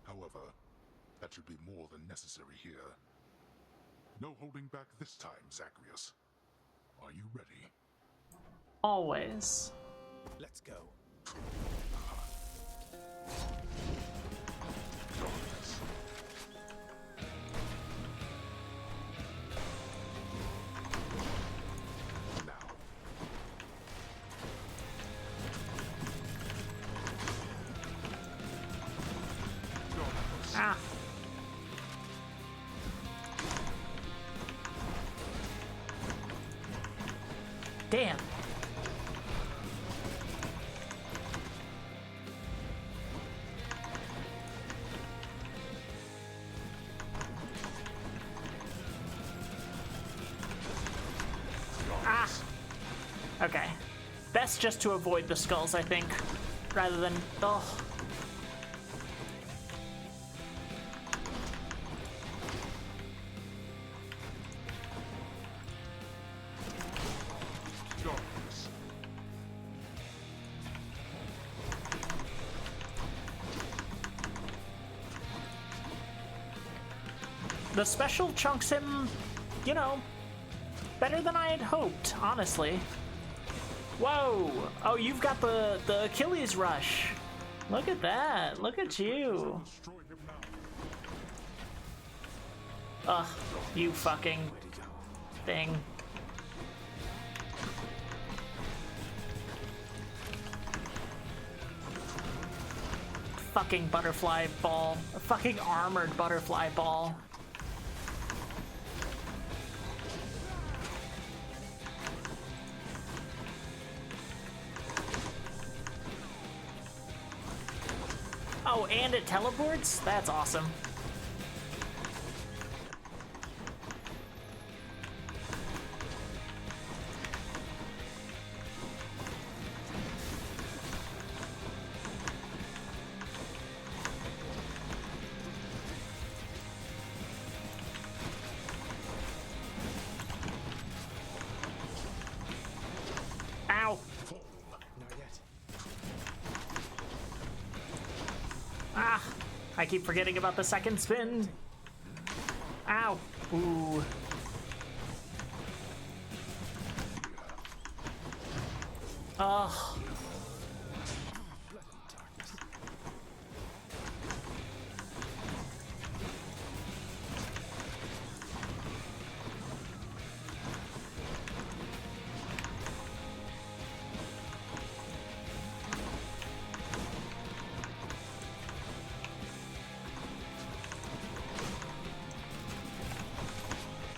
However, that should be more than necessary here. No holding back this time, Zagreus. Are you ready? Always. Let's go. Ah. Damn. Ah. Okay. Best just to avoid the skulls, I think, rather than... Oh. The special chunks him, you know, better than I had hoped, honestly. Whoa! Oh, you've got the Achilles rush. Look at that. Look at you. Ugh, you fucking thing. Fucking butterfly ball. A fucking armored butterfly ball. Oh, and it teleports? That's awesome. Ow. Not yet. Ah, I keep forgetting about the second spin. Ow. Ooh. Oh.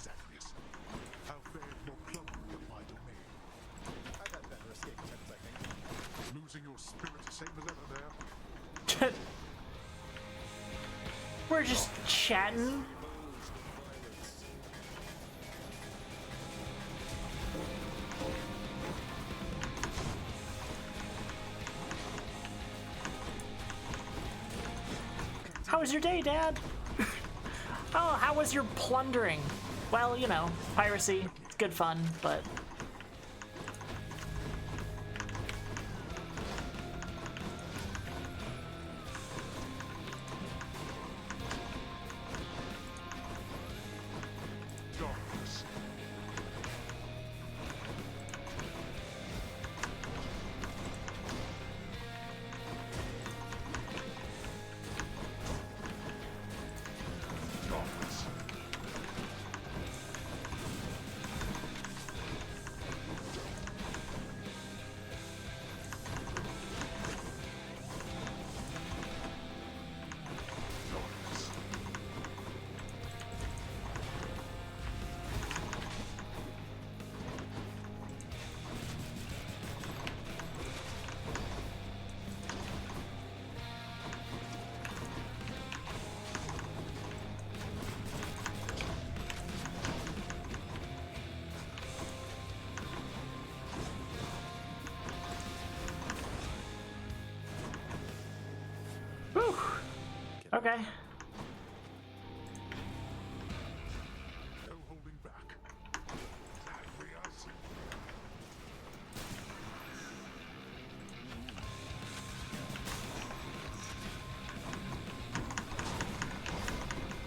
Zacharias, how fared your cloak in my domain? I've had better escape attempts, I think. Losing your spirit, same as ever there. We're just chatting. How was your day, Dad? Oh, how was your plundering? Well, you know, piracy, it's good fun, but... Darkness. Darkness. Darkness. Whew. Okay. No holding back. Zacharias.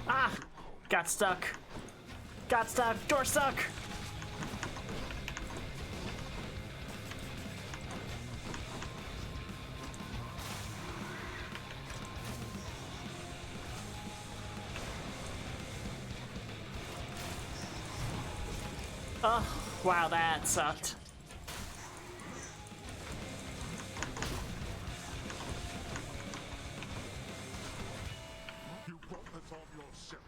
Ah! Got stuck. Got stuck. Door stuck. Oh, wow, that sucked. You brought this on yourself.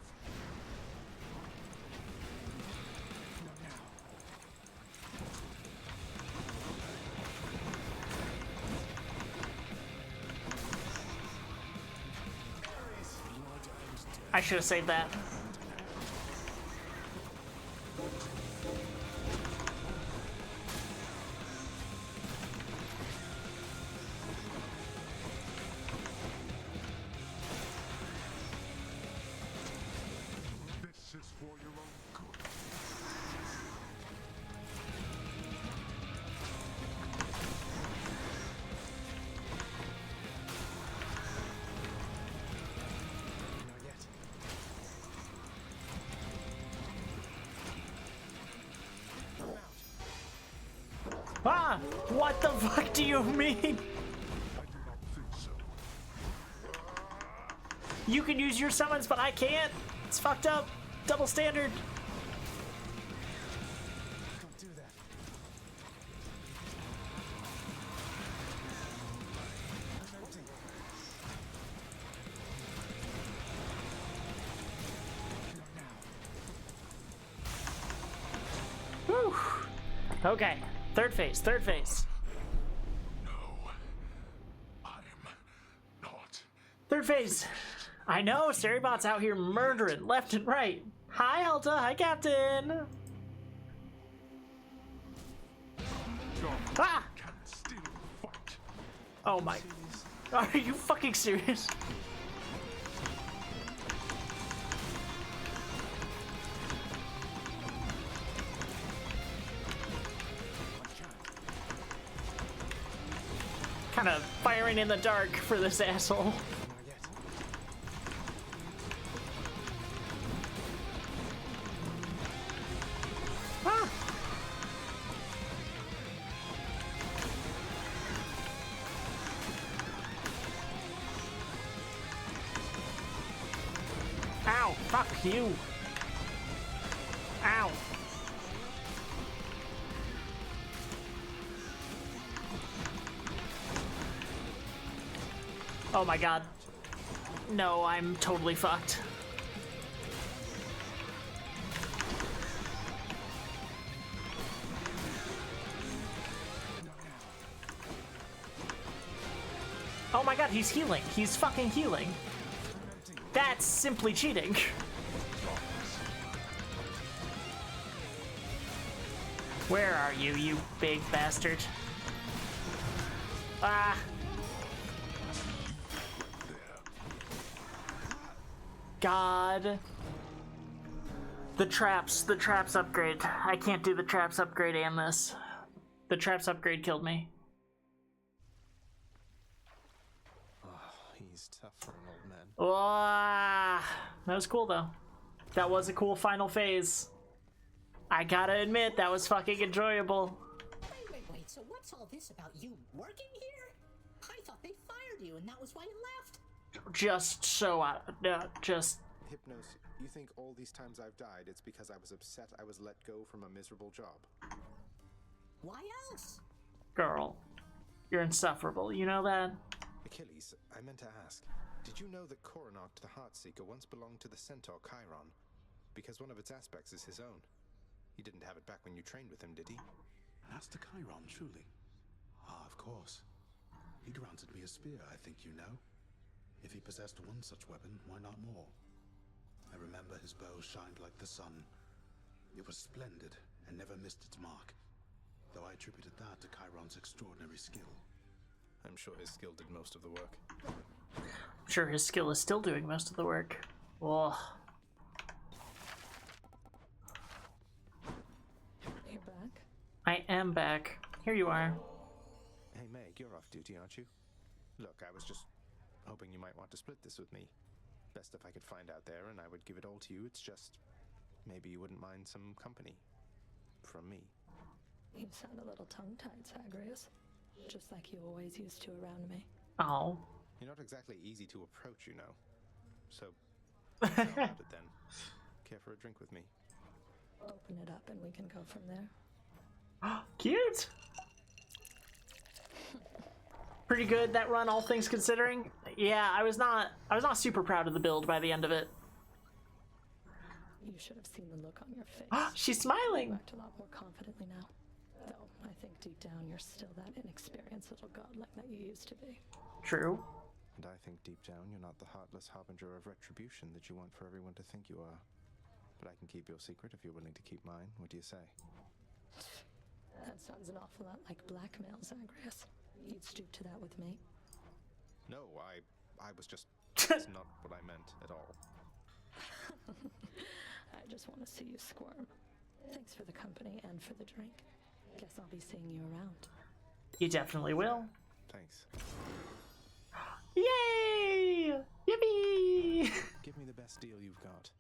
I should have saved that. This is for your own good. Not yet. Ah! What the fuck do you mean? I do not think so. You can use your summons, but I can't. It's fucked up. Double standard. Don't do that. I'm melting. Whew. Okay. Third phase. Third phase. Third phase. I know, Starybot's out here murdering left and right. Hi, Alta. Hi, Captain. Ah! Oh my. Are you fucking serious? Kind of firing in the dark for this asshole. Ah. Ow! Fuck you! Ow! Oh my god. No, I'm totally fucked. Oh my god, he's healing. He's fucking healing. That's simply cheating. Where are you, you big bastard? Ah. God. The traps upgrade. I can't do the traps upgrade and this. The traps upgrade killed me. He's tough for an old man. Ah, that was cool though. That was a cool final phase. I gotta admit, that was fucking enjoyable. Wait, so what's all this about you working here? I thought they fired you and that was why you left. Just so just... Hypnos, you think all these times I've died, it's because I was upset I was let go from a miserable job? Why else? Girl, you're insufferable, you know that? Achilles, I meant to ask, did you know that Coronach the Heartseeker once belonged to the centaur Chiron? Because one of its aspects is his own. He didn't have it back when you trained with him, did he? Master Chiron, truly? Ah, of course. He granted me a spear, I think you know. If he possessed one such weapon, why not more? I remember his bow shined like the sun. It was splendid and never missed its mark, though I attributed that to Chiron's extraordinary skill. I'm sure his skill did most of the work. I'm sure his skill is still doing most of the work. Ugh. You're back? I am back. Here you are. Hey Meg, you're off duty, aren't you? Look, I was just hoping you might want to split this with me. Best if I could find out there and I would give it all to you. It's just, maybe you wouldn't mind some company. From me. You sound a little tongue-tied, Zagreus. Just like you always used to around me. Oh. You're not exactly easy to approach, you know. So, how about it then? Care for a drink with me? Open it up and we can go from there. Cute! Pretty good that run, all things considering. Yeah, I was not super proud of the build by the end of it. You should have seen the look on your face. She's smiling! You act a lot more confidently now. Though, I think deep down you're still that inexperienced little godling that you used to be. True. And I think deep down you're not the heartless harbinger of retribution that you want for everyone to think you are. But I can keep your secret if you're willing to keep mine. What do you say? That sounds an awful lot like blackmail, Zagreus. You'd stoop to that with me? No, I was just... That's not what I meant at all. I just want to see you squirm. Thanks for the company and for the drink. Guess I'll be seeing you around. You definitely will. Thanks. Yay! Yippee! Give me the best deal you've got.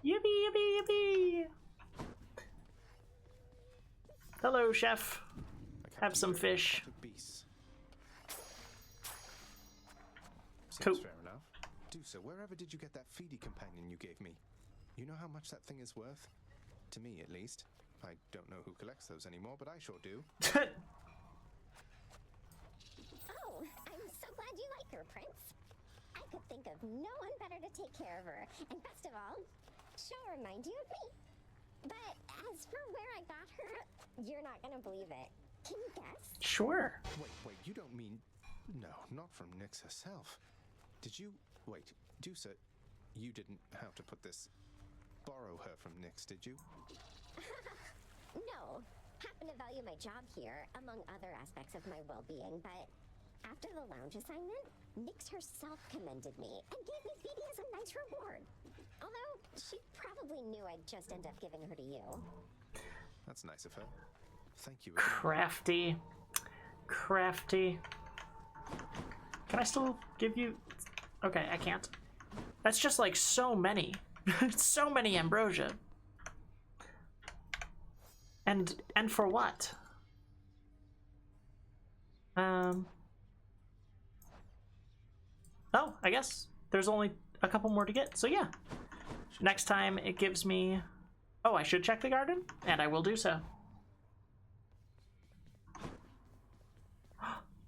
Yippee, yippee, yippee! Hello, chef. Have some fish. Seems fair enough. Dusa, wherever did you get that feedy companion you gave me? You know how much that thing is worth? To me, at least. I don't know who collects those anymore, but I sure do. Oh, I'm so glad you like her, Prince. I could think of no one better to take care of her. And best of all, she'll remind you of me. But as for where I got her, you're not gonna believe it. Can you guess? Sure. Wait, you don't mean... No, not from Nyx herself. Did you... Wait, Dusa, you didn't... How to put this... Borrow her from Nyx, did you? No. Happen to value my job here, among other aspects of my well-being, but after the lounge assignment, Nyx herself commended me and gave me Phoebe as a nice reward. Although, she probably knew I'd just end up giving her to you. That's nice of her. Thank you. Crafty. Crafty. Can I still give you... Okay, I can't. That's just like so many. So many ambrosia. And for what? Oh, I guess there's only... a couple more to get. So yeah, next time it gives me... Oh, I should check the garden, and I will do so.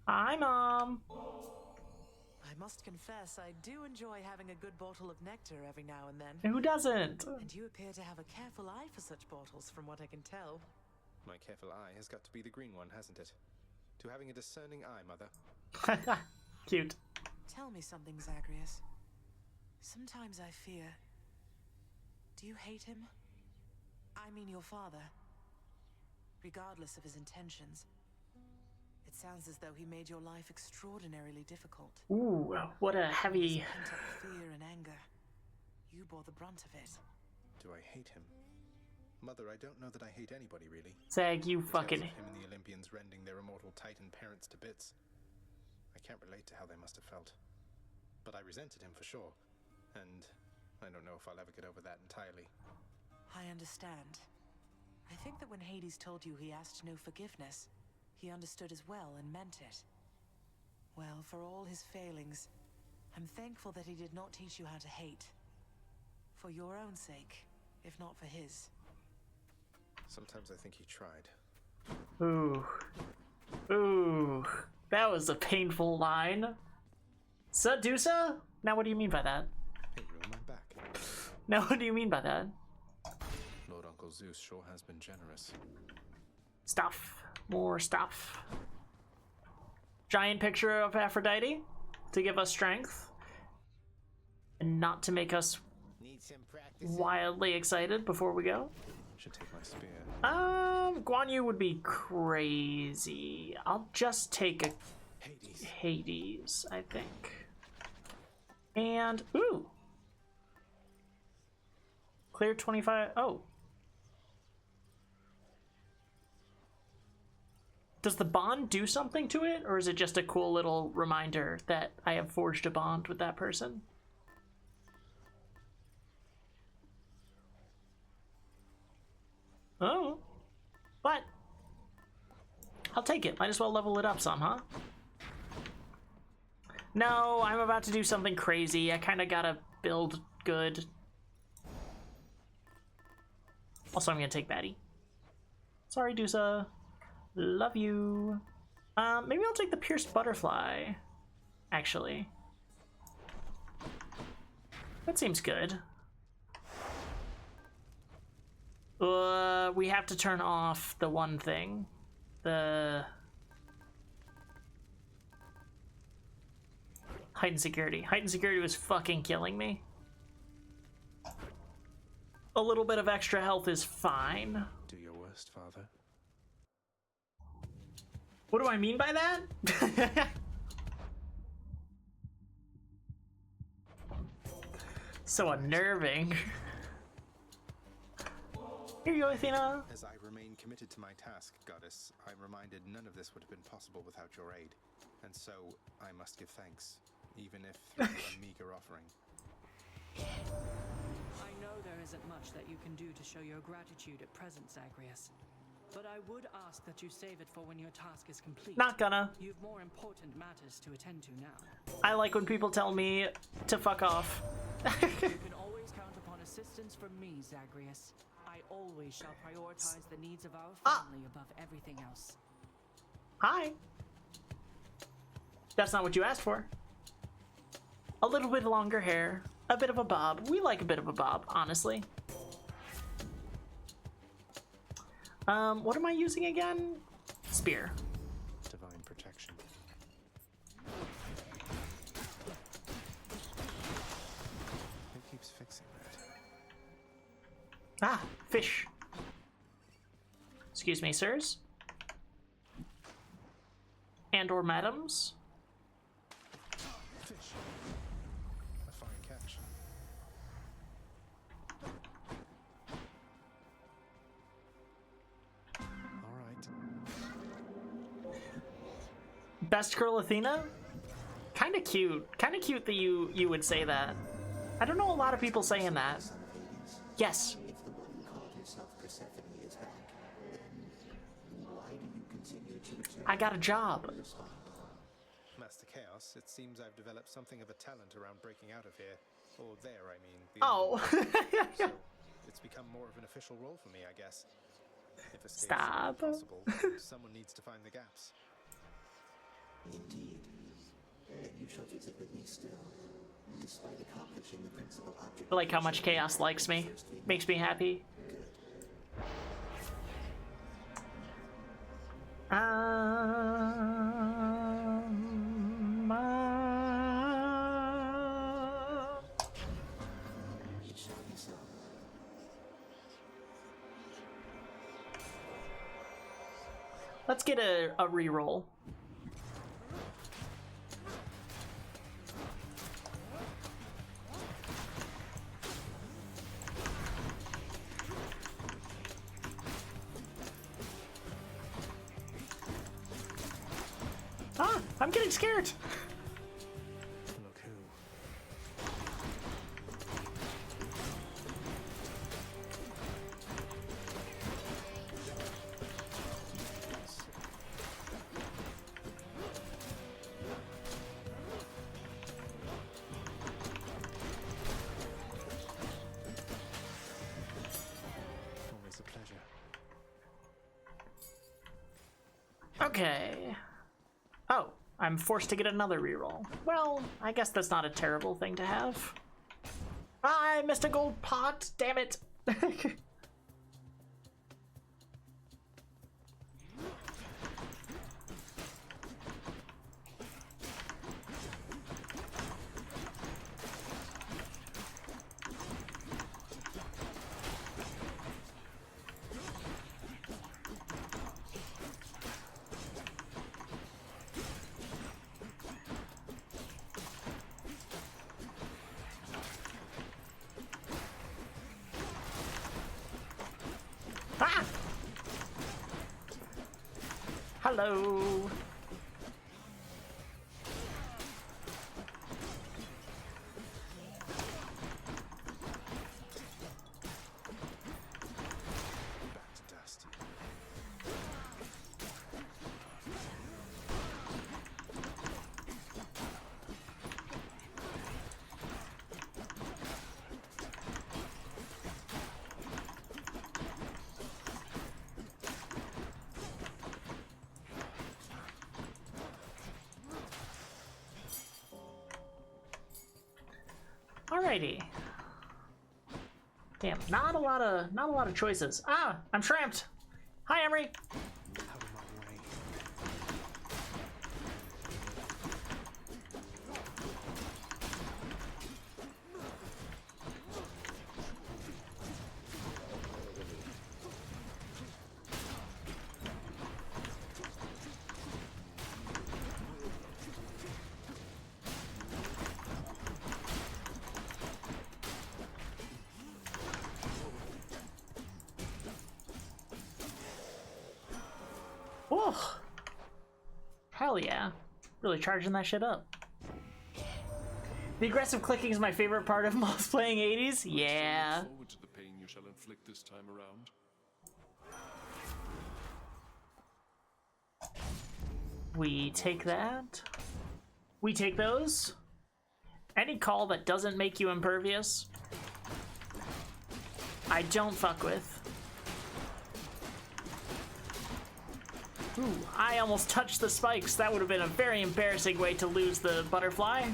Hi, Mom. I must confess, I do enjoy having a good bottle of nectar every now and then. Who doesn't? And you appear to have a careful eye for such bottles, from what I can tell. My careful eye has got to be the green one, hasn't it? To having a discerning eye, Mother. Cute. Tell me something, Zagreus. Sometimes I fear... Do you hate him? I mean your father. Regardless of his intentions. It sounds as though he made your life extraordinarily difficult. Ooh, what a heavy... Pent up fear and anger. You bore the brunt of it. Do I hate him? Mother, I don't know that I hate anybody, really. Zag, you fucking... Him and the Olympians rending their immortal Titan parents to bits. I can't relate to how they must have felt. But I resented him for sure. And I don't know if I'll ever get over that entirely. I understand. I think that when Hades told you he asked no forgiveness, he understood as well and meant it. Well, for all his failings, I'm thankful that he did not teach you how to hate. For your own sake, if not for his. Sometimes I think he tried. Ooh. Ooh. That was a painful line. Sedusa? Now what do you mean by that? Hey, you're on my back. Now what do you mean by that? Lord Uncle Zeus sure has been generous. Stuff. More stuff. Giant picture of Aphrodite to give us strength. And not to make us wildly excited before we go. Should take my spear. Guan Yu would be crazy. I'll just take a Hades, I think. And, ooh. Clear 25, oh. Does the bond do something to it, or is it just a cool little reminder that I have forged a bond with that person? Oh. But I'll take it. Might as well level it up some, huh? No, I'm about to do something crazy. I kind of gotta build good. Also, I'm gonna take Batty. Sorry, Dusa. Love you. Maybe I'll take the Pierced Butterfly, actually. That seems good. We have to turn off the one thing. The... Heightened security. Heightened security was fucking killing me. A little bit of extra health is fine. Do your worst, Father. What do I mean by that? So unnerving. Here you go, Athena. As I remain committed to my task, Goddess, I'm reminded none of this would have been possible without your aid. And so, I must give thanks, even if through a meager offering. I know there isn't much that you can do to show your gratitude at present, Zagreus. But I would ask that you save it for when your task is complete. Not gonna. You've more important matters to attend to now. I like when people tell me to fuck off. You can always count upon assistance from me, Zagreus. I always shall prioritize the needs of our family above everything else. Hi. That's not what you asked for. A little bit longer hair, a bit of a bob. We like a bit of a bob, honestly. What am I using again? Spear. Divine protection. Who keeps fixing that? Ah, fish. Excuse me, sirs. And or madams. Fish. A fine catch. Best girl Athena? Kinda cute. Kinda cute that you would say that. I don't know a lot of people saying that. Yes. I got a job. Master Chaos, it seems I've developed something of a talent around breaking out of here. Or there, I mean. Oh. So it's become more of an official role for me, I guess. If escape's Stop. possible, then someone needs to find the gaps. Indeed. You shall visit with me still, despite accomplishing the principal object. I like how much Chaos likes me. Makes me happy. Let's get a reroll. Ah, I'm getting scared. Look who. Always a pleasure. Okay. Oh, I'm forced to get another reroll. Well, I guess that's not a terrible thing to have. I missed a gold pot, damn it. Ah! Hello. Back to dust. Alrighty. Damn, not a lot of choices. Ah, I'm trapped. Hi, Emery. Out of my way. Oh, hell yeah. Really charging that shit up. The aggressive clicking is my favorite part of most playing 80s. Yeah. Look forward to the pain you shall inflict this time around. We take that. We take those. Any call that doesn't make you impervious, I don't fuck with. Ooh, I almost touched the spikes. That would have been a very embarrassing way to lose the butterfly.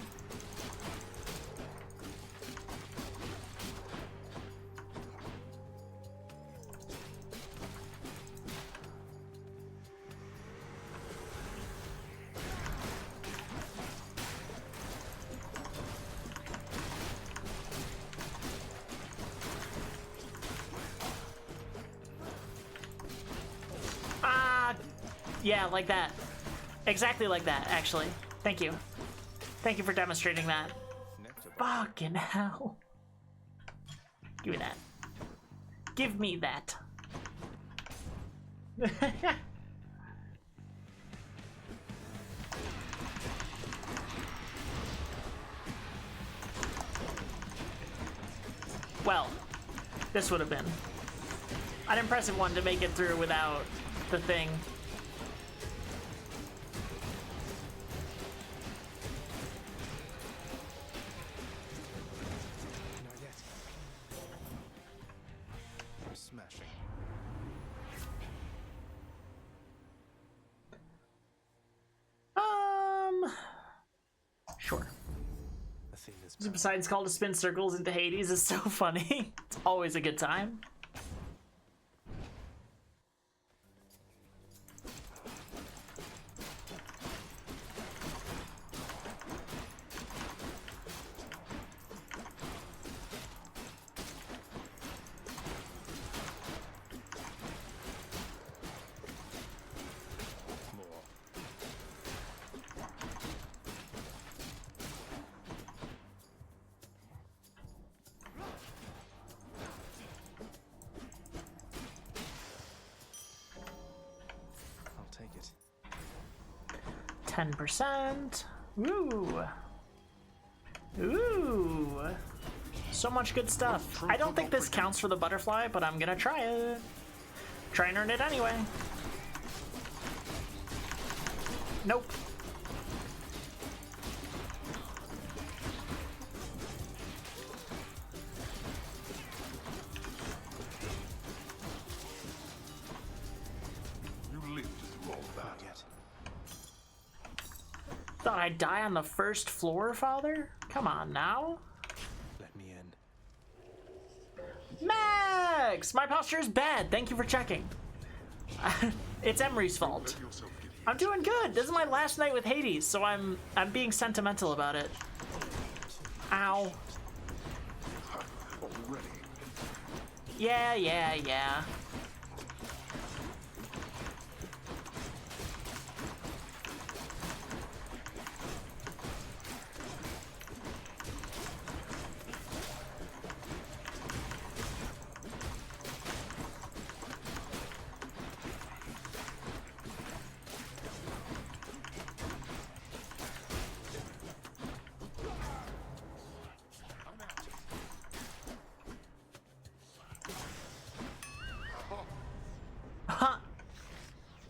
Yeah, like that. Exactly like that, actually. Thank you. Thank you for demonstrating that. Fucking hell. Give me that. Give me that. Well, this would have been an impressive one to make it through without the thing. Besides, called to spin circles into Hades is so funny. It's always a good time. I'll take it. 10%. Ooh. Ooh. So much good stuff. I don't think this counts for the butterfly, but I'm gonna try it. Try and earn it anyway. Nope. You lived through all that. Thought I'd die on the first floor, Father? Come on now. Let me in. Max! My posture is bad. Thank you for checking. It's Emery's fault. I'm doing good. This is my last night with Hades, so I'm being sentimental about it. Ow. Yeah.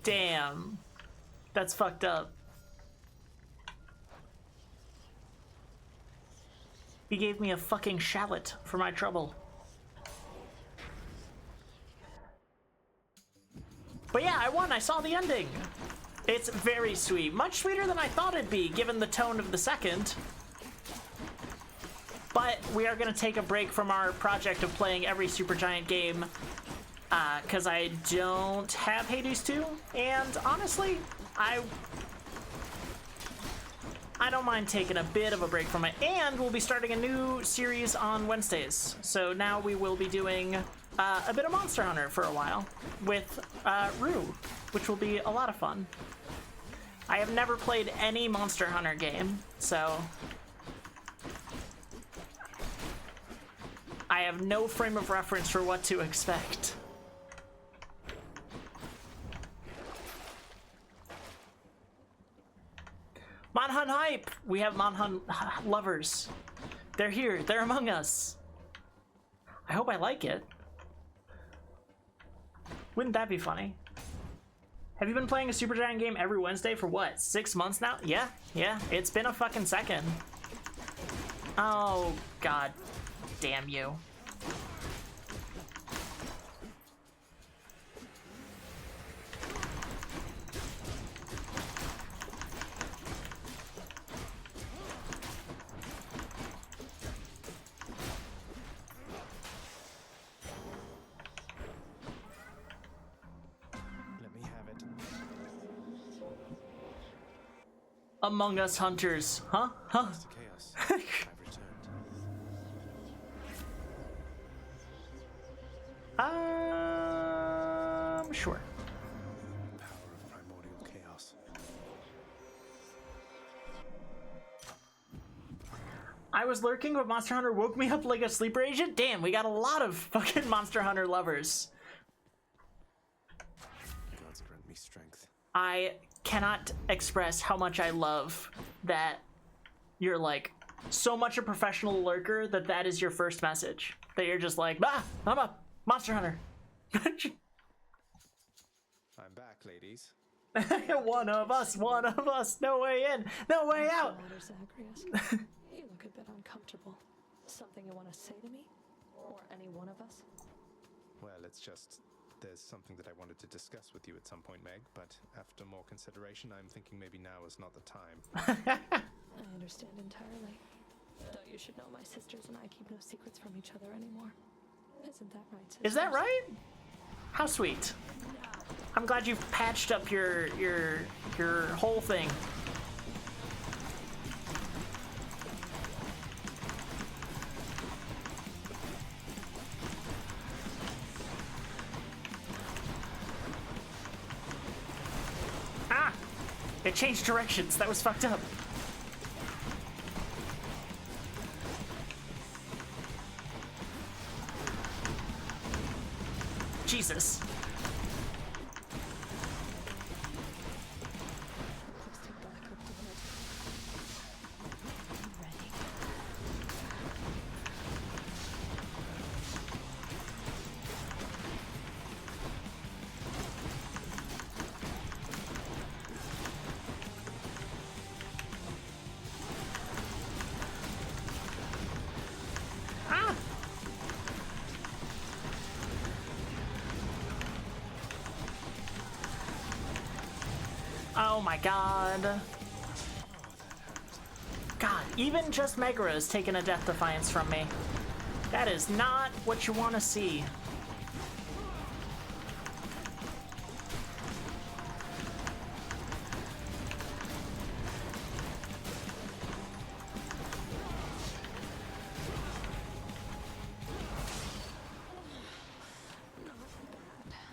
Damn. That's fucked up. He gave me a fucking shallot for my trouble. But yeah, I won. I saw the ending. It's very sweet. Much sweeter than I thought it'd be, given the tone of the second. But we are going to take a break from our project of playing every Supergiant game because I don't have Hades 2, and honestly, I don't mind taking a bit of a break from it, and we'll be starting a new series on Wednesdays. So now we will be doing a bit of Monster Hunter for a while with Rue, which will be a lot of fun. I have never played any Monster Hunter game, so I have no frame of reference for what to expect. Monhunt hype! We have Monhunt lovers. They're here. They're among us. I hope I like it. Wouldn't that be funny? Have you been playing a Supergiant game every Wednesday for what, 6 months now? Yeah. It's been a fucking second. Oh, god damn you. Among Us hunters, huh? Chaos. I've returned. Sure. Power of primordial chaos. I was lurking, but Monster Hunter woke me up like a sleeper agent. Damn, we got a lot of fucking Monster Hunter lovers. Gods grant me strength. I cannot express how much I love that you're like so much a professional lurker that is your first message. That you're just like, I'm a Monster Hunter. I'm back, ladies. One of us, no way in, no way out. Zagreus, you look a bit uncomfortable. Something you want to say to me? Or any one of us? Well, it's just, there's something that I wanted to discuss with you at some point, Meg, but after more consideration, I'm thinking maybe now is not the time. I understand entirely. Though you should know my sisters and I keep no secrets from each other anymore. Isn't that right, sisters? Is that right? How sweet. I'm glad you've patched up your whole thing. Ah! It changed directions. That was fucked up. Jesus. Oh my god. God, even just Megara has taken a death defiance from me. That is not what you want to see.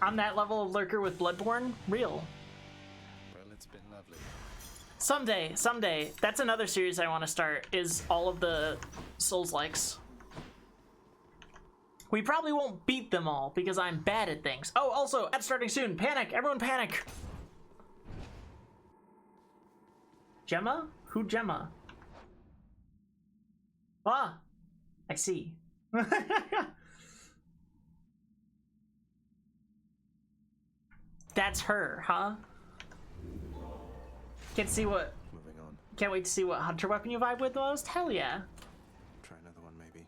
I'm that level of lurker with Bloodborne? Real. Someday. That's another series I want to start, is all of the Souls-likes. We probably won't beat them all, because I'm bad at things. Oh, also, that's starting soon. Panic! Everyone panic! Gemma? Who Gemma? Ah! I see. That's her, huh? Can't wait to see what hunter weapon you vibe with the most. Hell yeah. Try another one, maybe.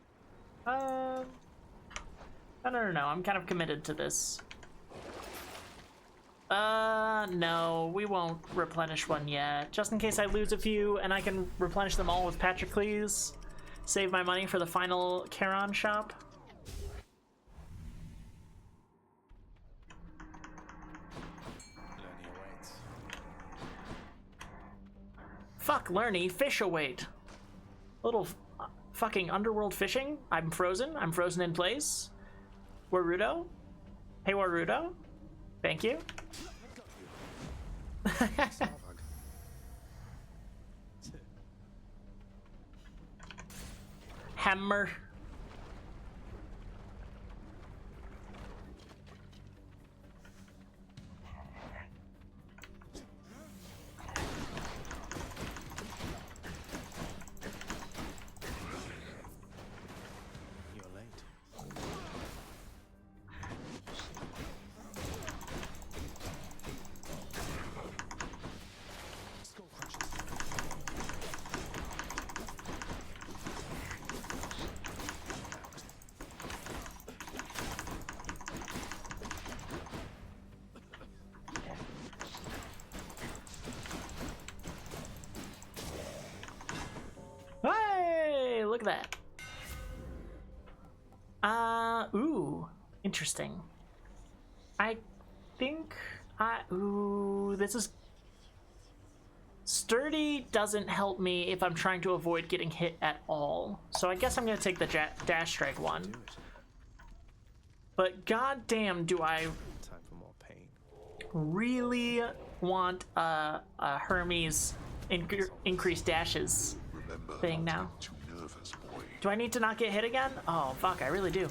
No. I'm kind of committed to this. No, we won't replenish one yet. Just in case I lose a few, and I can replenish them all with Patroclus. Save my money for the final Charon shop. Fuck Lerny, fish await. Little fucking underworld fishing. I'm frozen in place. Warudo? Hey Warudo? Thank you. Hammer. Hey, look at that. Ooh, interesting. I think this is... Sturdy doesn't help me if I'm trying to avoid getting hit at all. So I guess I'm gonna take the dash strike one. But goddamn, do I really want a Hermes increased dashes thing now. Do I need to not get hit again? Oh fuck, I really do.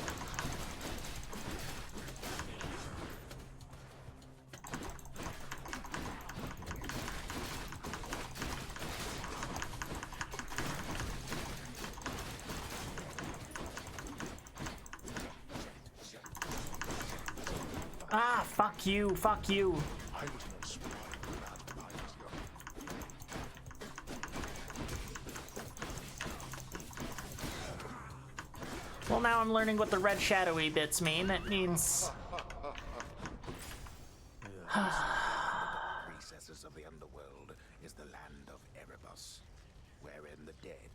Ah, fuck you, fuck you. Well, now I'm learning what the red shadowy bits mean. That means... recesses of the underworld is the land of Erebus, wherein the dead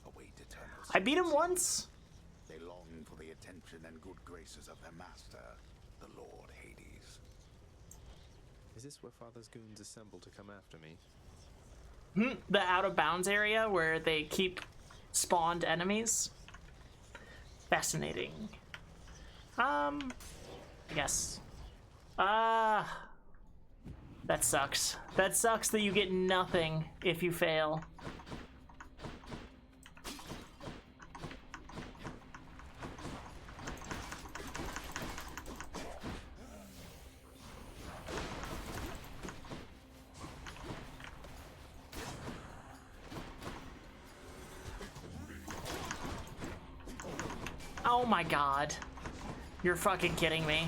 await eternal I beat him once. They long for the attention and good graces of their master, the Lord Hades. Is this where Father's goons assemble to come after me? The out of bounds area where they keep spawned enemies. Fascinating. I guess. That sucks. That sucks that you get nothing if you fail. Oh my god. You're fucking kidding me.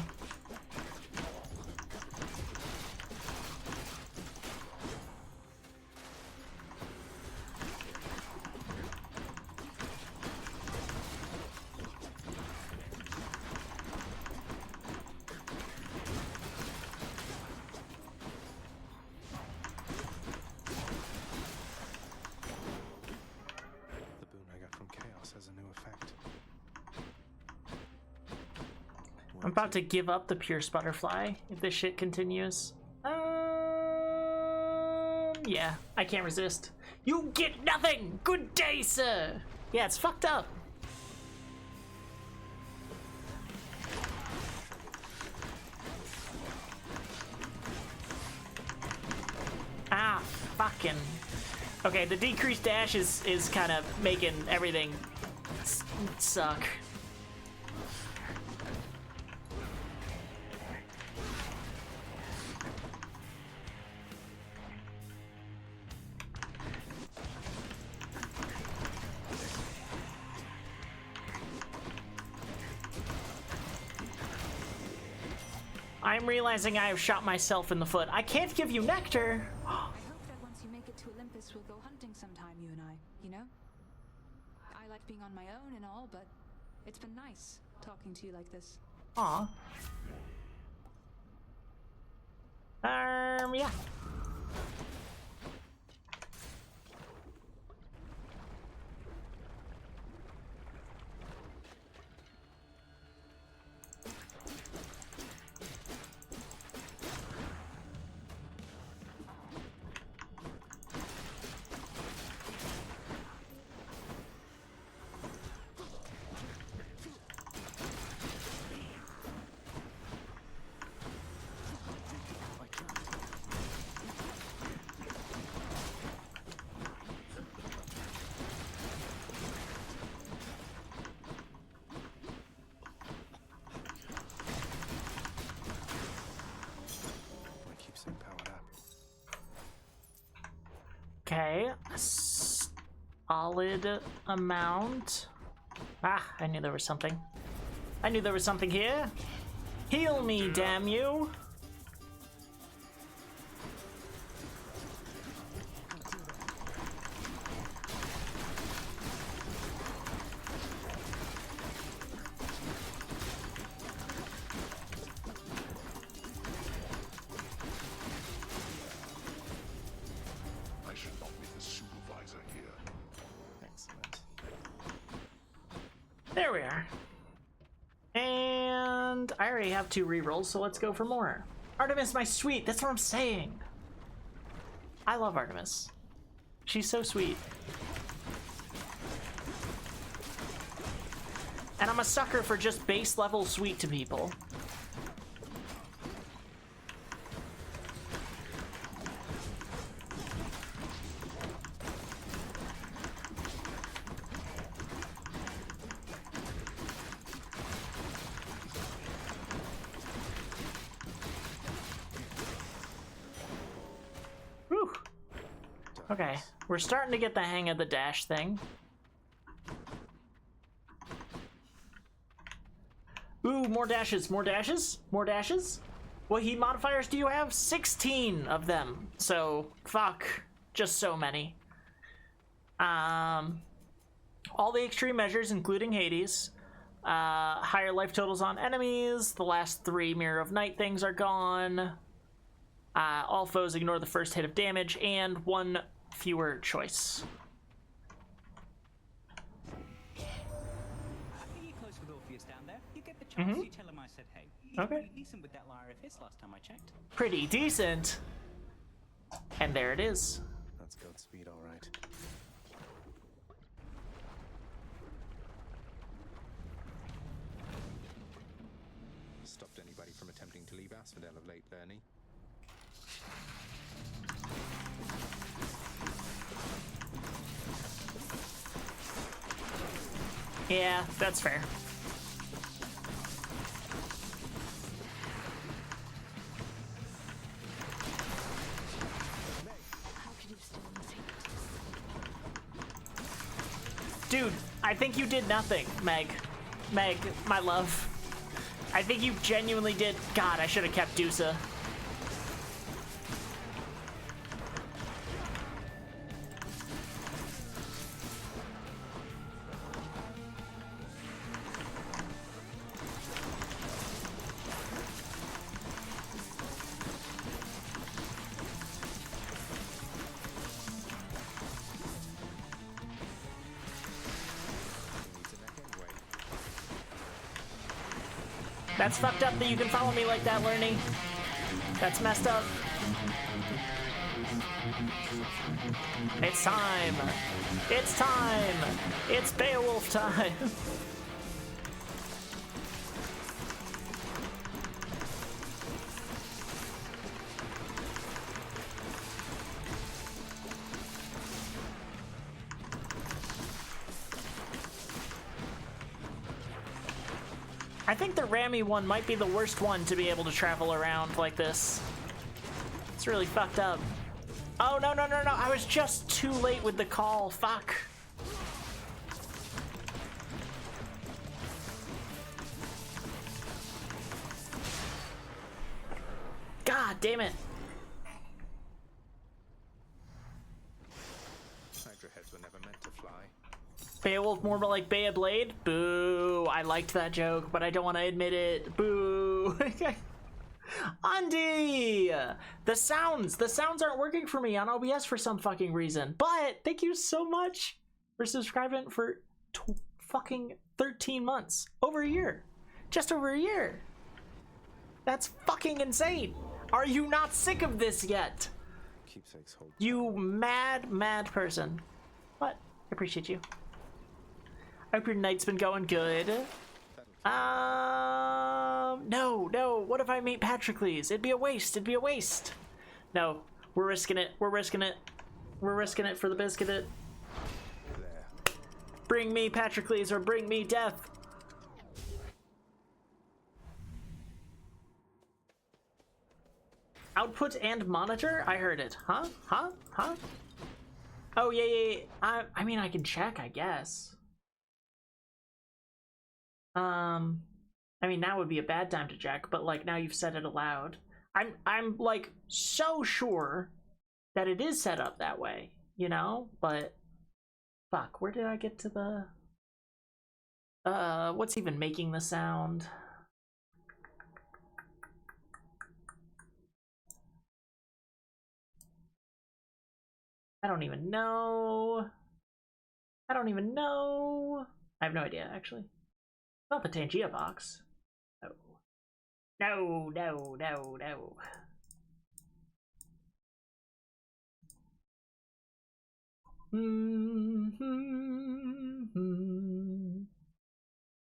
The boon I got from Chaos has a new effect. I'm about to give up the Pierce Butterfly if this shit continues. Yeah, I can't resist. You get nothing! Good day, sir! Yeah, it's fucked up. Ah, fucking. Okay, the decreased dash is kind of making everything suck. I'm realizing I have shot myself in the foot. I can't give you nectar. I hope that once you make it to Olympus, we'll go hunting sometime, you and I, you know? I like being on my own and all, but it's been nice talking to you like this. Aw. Yeah. Okay, solid amount. Ah, I knew there was something. I knew there was something here. Heal me, damn you. There we are. And I already have 2 rerolls, so let's go for more. Artemis, my sweet, that's what I'm saying. I love Artemis. She's so sweet. And I'm a sucker for just base level sweet to people. Okay, we're starting to get the hang of the dash thing. Ooh, more dashes, more dashes, more dashes. What heat modifiers do you have? 16 of them. So, fuck, just so many. All the extreme measures, including Hades. Higher life totals on enemies. The last 3 Mirror of Night things are gone. All foes ignore the first hit of damage, and 1 fewer choice. Morpheus down there. You get the chance, you tell him I said hey. He's Okay. pretty decent with that lyre of his last time I checked. Pretty decent. And there it is. That's Godspeed, all right. Stopped anybody from attempting to leave Asphodel of late, Bernie? Yeah, that's fair. Dude, I think you did nothing, Meg. Meg, my love. I think you genuinely did. God, I should have kept Dusa. That's fucked up that you can follow me like that, Lerny. That's messed up. It's time. It's time. It's Beowulf time. I think the Rami one might be the worst one to be able to travel around like this. It's really fucked up. Oh, no, no, no, no. I was just too late with the call. Fuck. God damn it. Hydra heads were never meant to fly. Beowulf more like Beyblade? Boo. I liked that joke, but I don't want to admit it. Boo. Andy! The sounds aren't working for me on OBS for some fucking reason. But thank you so much for subscribing for fucking 13 months. Over a year. Just over a year. That's fucking insane. Are you not sick of this yet? Keepsakes hold. You mad, mad person. But I appreciate you. I hope your night's been going good. No. What if I meet Patroclus? It'd be a waste. It'd be a waste. No, we're risking it. We're risking it. We're risking it for the biscuit. There. Bring me Patroclus or bring me death. Output and monitor? I heard it. Huh? Oh, yeah. I mean, I can check, I guess. I mean, now would be a bad time to check, but like now you've said it aloud. I'm like so sure that it is set up that way, you know? But fuck, where did I get to the what's even making the sound? I don't even know. I have no idea, actually. Not the Tangia box. No.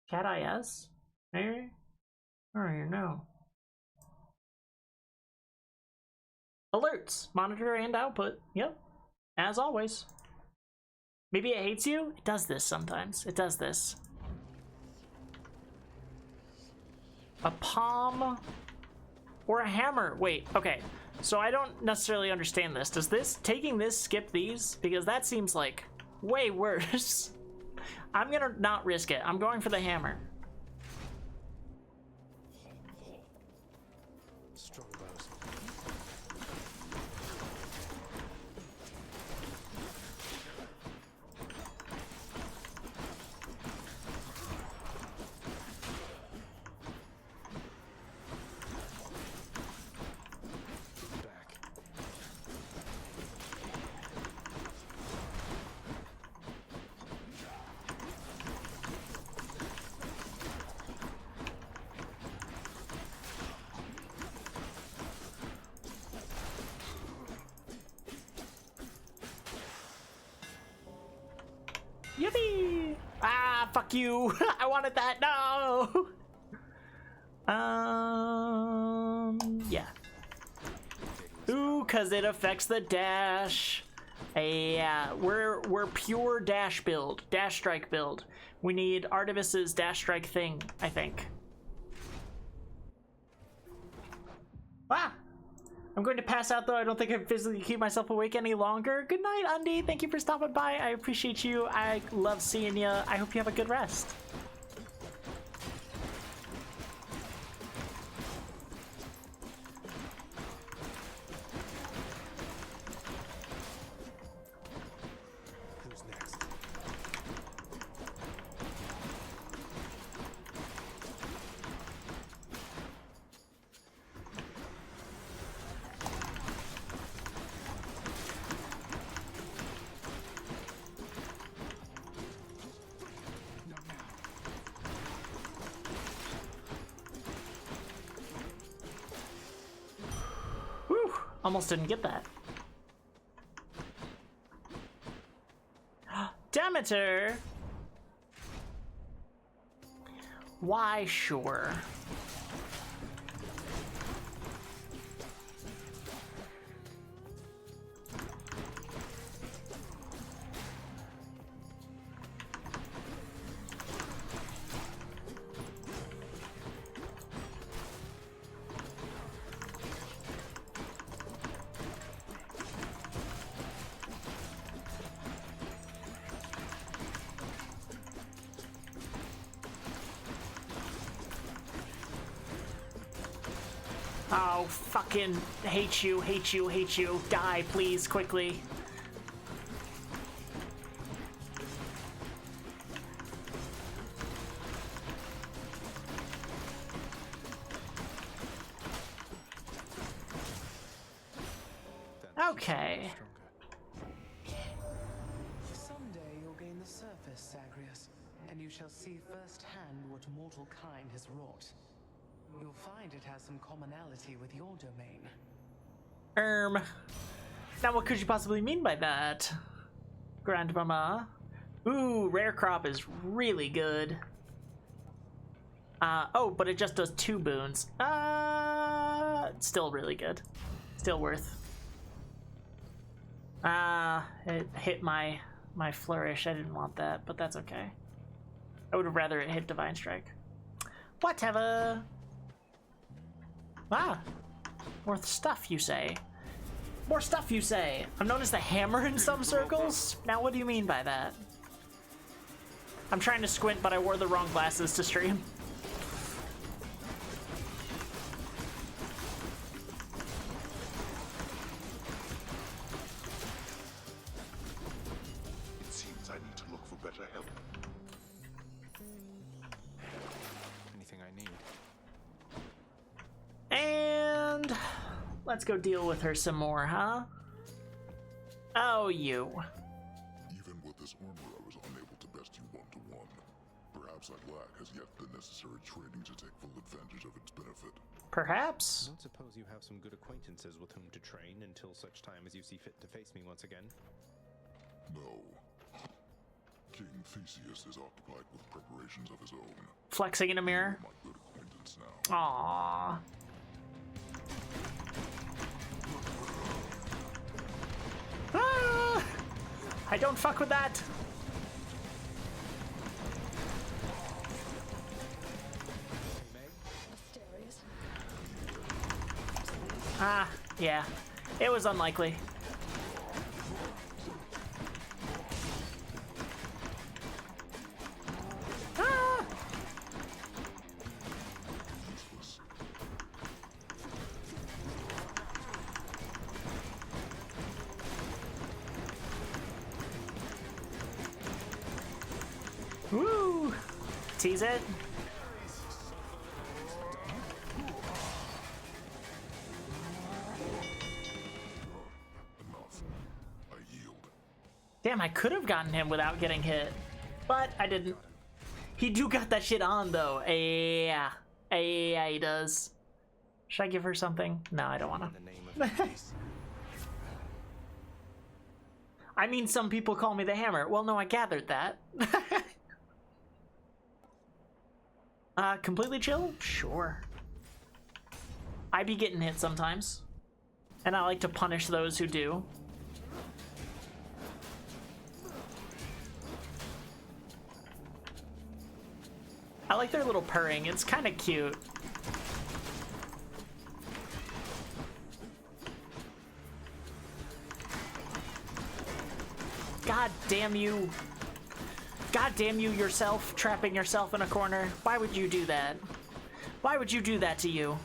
Cat IS? Maybe? I don't even know. Alerts. Monitor and output. Yep. As always. Maybe it hates you? It does this sometimes. It does this. A palm or a hammer. Wait, okay. So I don't necessarily understand this. Does taking this skip these? Because that seems like way worse. I'm gonna not risk it. I'm going for the hammer. Strongbows. fuck you. I wanted that. No. Yeah. Ooh, cause it affects the dash. Yeah, we're pure dash build, dash strike build. We need Artemis's dash strike thing, I think. Ah! I'm going to pass out though. I don't think I can physically keep myself awake any longer. Good night, Undy. Thank you for stopping by. I appreciate you. I love seeing you. I hope you have a good rest. Who's next? Whew, almost didn't get that. Demeter! Why, sure. Oh, fucking hate you, hate you, hate you. Die, please, quickly. Okay. Someday you'll gain the surface, Zagreus, and you shall see firsthand what mortal kind has wrought. You'll find it has some commonality with your domain. Now what could you possibly mean by that, Grandmama? Ooh, rare crop is really good. Oh, but it just does 2 boons. Still really good. Still worth. It hit my flourish. I didn't want that, but that's okay. I would have rather it hit Divine Strike. Whatever. Ah, more stuff, you say. More stuff, you say. I'm known as the Hammer in some circles. Now, what do you mean by that? I'm trying to squint, but I wore the wrong glasses to stream. It seems I need to look for better help. Anything I need. And let's go deal with her some more, huh? Oh, you. Even with this armor, I was unable to best you one-to-one. Perhaps I lack as yet the necessary training to take full advantage of its benefit. Perhaps. I don't suppose you have some good acquaintances with whom to train until such time as you see fit to face me once again? No. King Theseus is occupied with preparations of his own. Flexing in a mirror. You are my good acquaintance now. Aww. Ah! I don't fuck with that. Ah, yeah. It was unlikely. Ah! Woo! Tease it. Damn, I could have gotten him without getting hit, but I didn't. He do got that shit on though. Yeah, yeah, he does. Should I give her something? No, I don't want to. I mean, some people call me the Hammer. Well, no, I gathered that. Completely chill? Sure. I be getting hit sometimes. And I like to punish those who do. I like their little purring, it's kind of cute. God damn you. God damn you yourself, trapping yourself in a corner. Why would you do that? Why would you do that to you?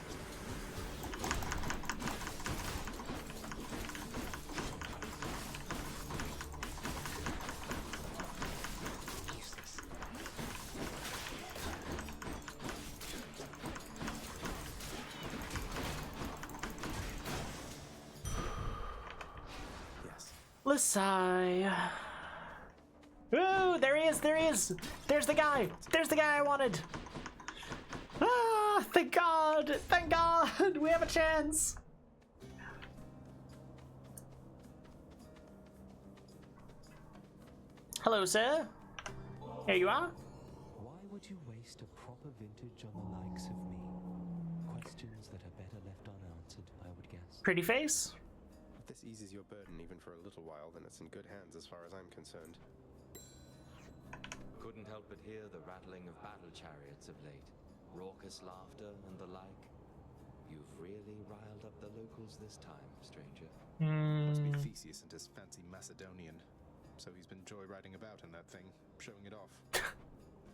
Lisai. Ooh, there he is, there he is. There's the guy. There's the guy I wanted. Ah, thank God. Thank God. We have a chance. Hello, sir. Here you are. Why would you waste a proper vintage on the likes of me? Questions that are better left unanswered, I would guess. Pretty face. If this eases your burden even for a little while, then it's in good hands as far as I'm concerned. Couldn't help but hear the rattling of battle chariots of late. Raucous laughter and the like. You've really riled up the locals this time, stranger. Must be Theseus and his fancy Macedonian. So he's been joyriding about in that thing, showing it off.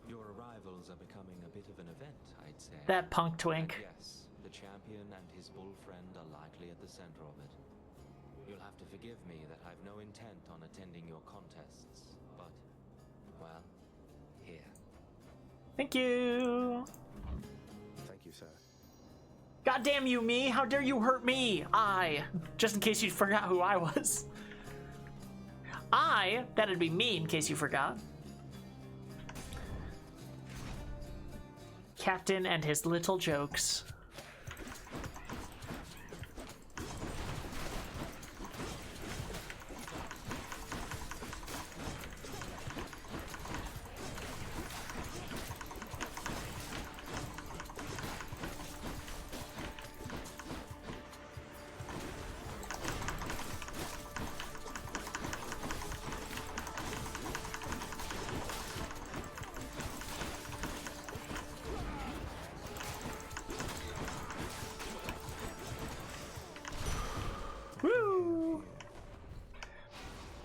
Your arrivals are becoming a bit of an event, I'd say. That punk twink. And yes, the champion and his bull friend are likely at the center of it. You'll have to forgive me that I've no intent on attending your contests, but, well, here. Thank you. Thank you, sir. God damn you, me. How dare you hurt me? Just in case you forgot who I was. That'd be me in case you forgot. Captain and his little jokes.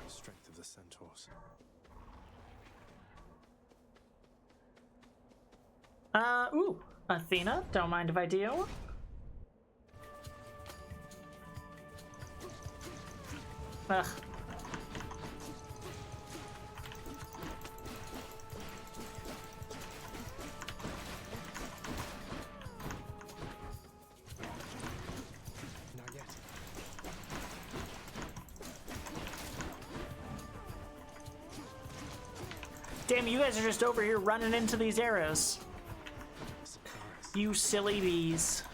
Strength of the centaurs. Ooh, Athena, don't mind if I do. Ugh. Not yet. Damn, you guys are just over here running into these arrows. You silly bees.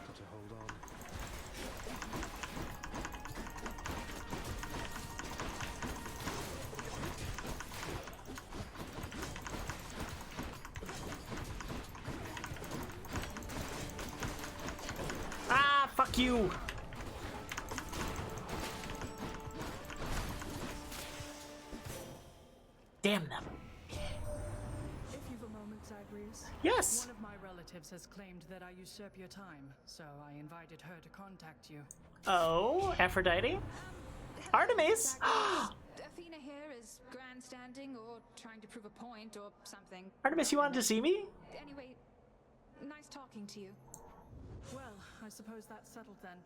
Got to hold on. Ah, fuck you. Damn them. If you've a moment, Zagreus. Yes. One of my relatives has claimed that I usurp your time, so I invited her to contact you. Oh, Aphrodite? Artemis? Athena here is grandstanding or trying to prove a point or something. Artemis, you wanted to see me? Anyway, nice talking to you. Well, I suppose that's settled then.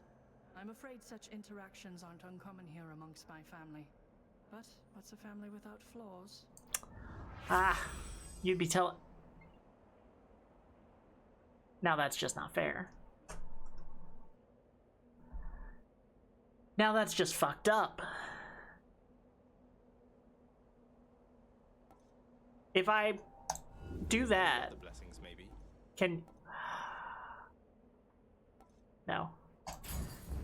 I'm afraid such interactions aren't uncommon here amongst my family. But what's a family without flaws? Ah, you'd be telling. Now that's just not fair. Now that's just fucked up. If I do that, The blessings, maybe. can... No.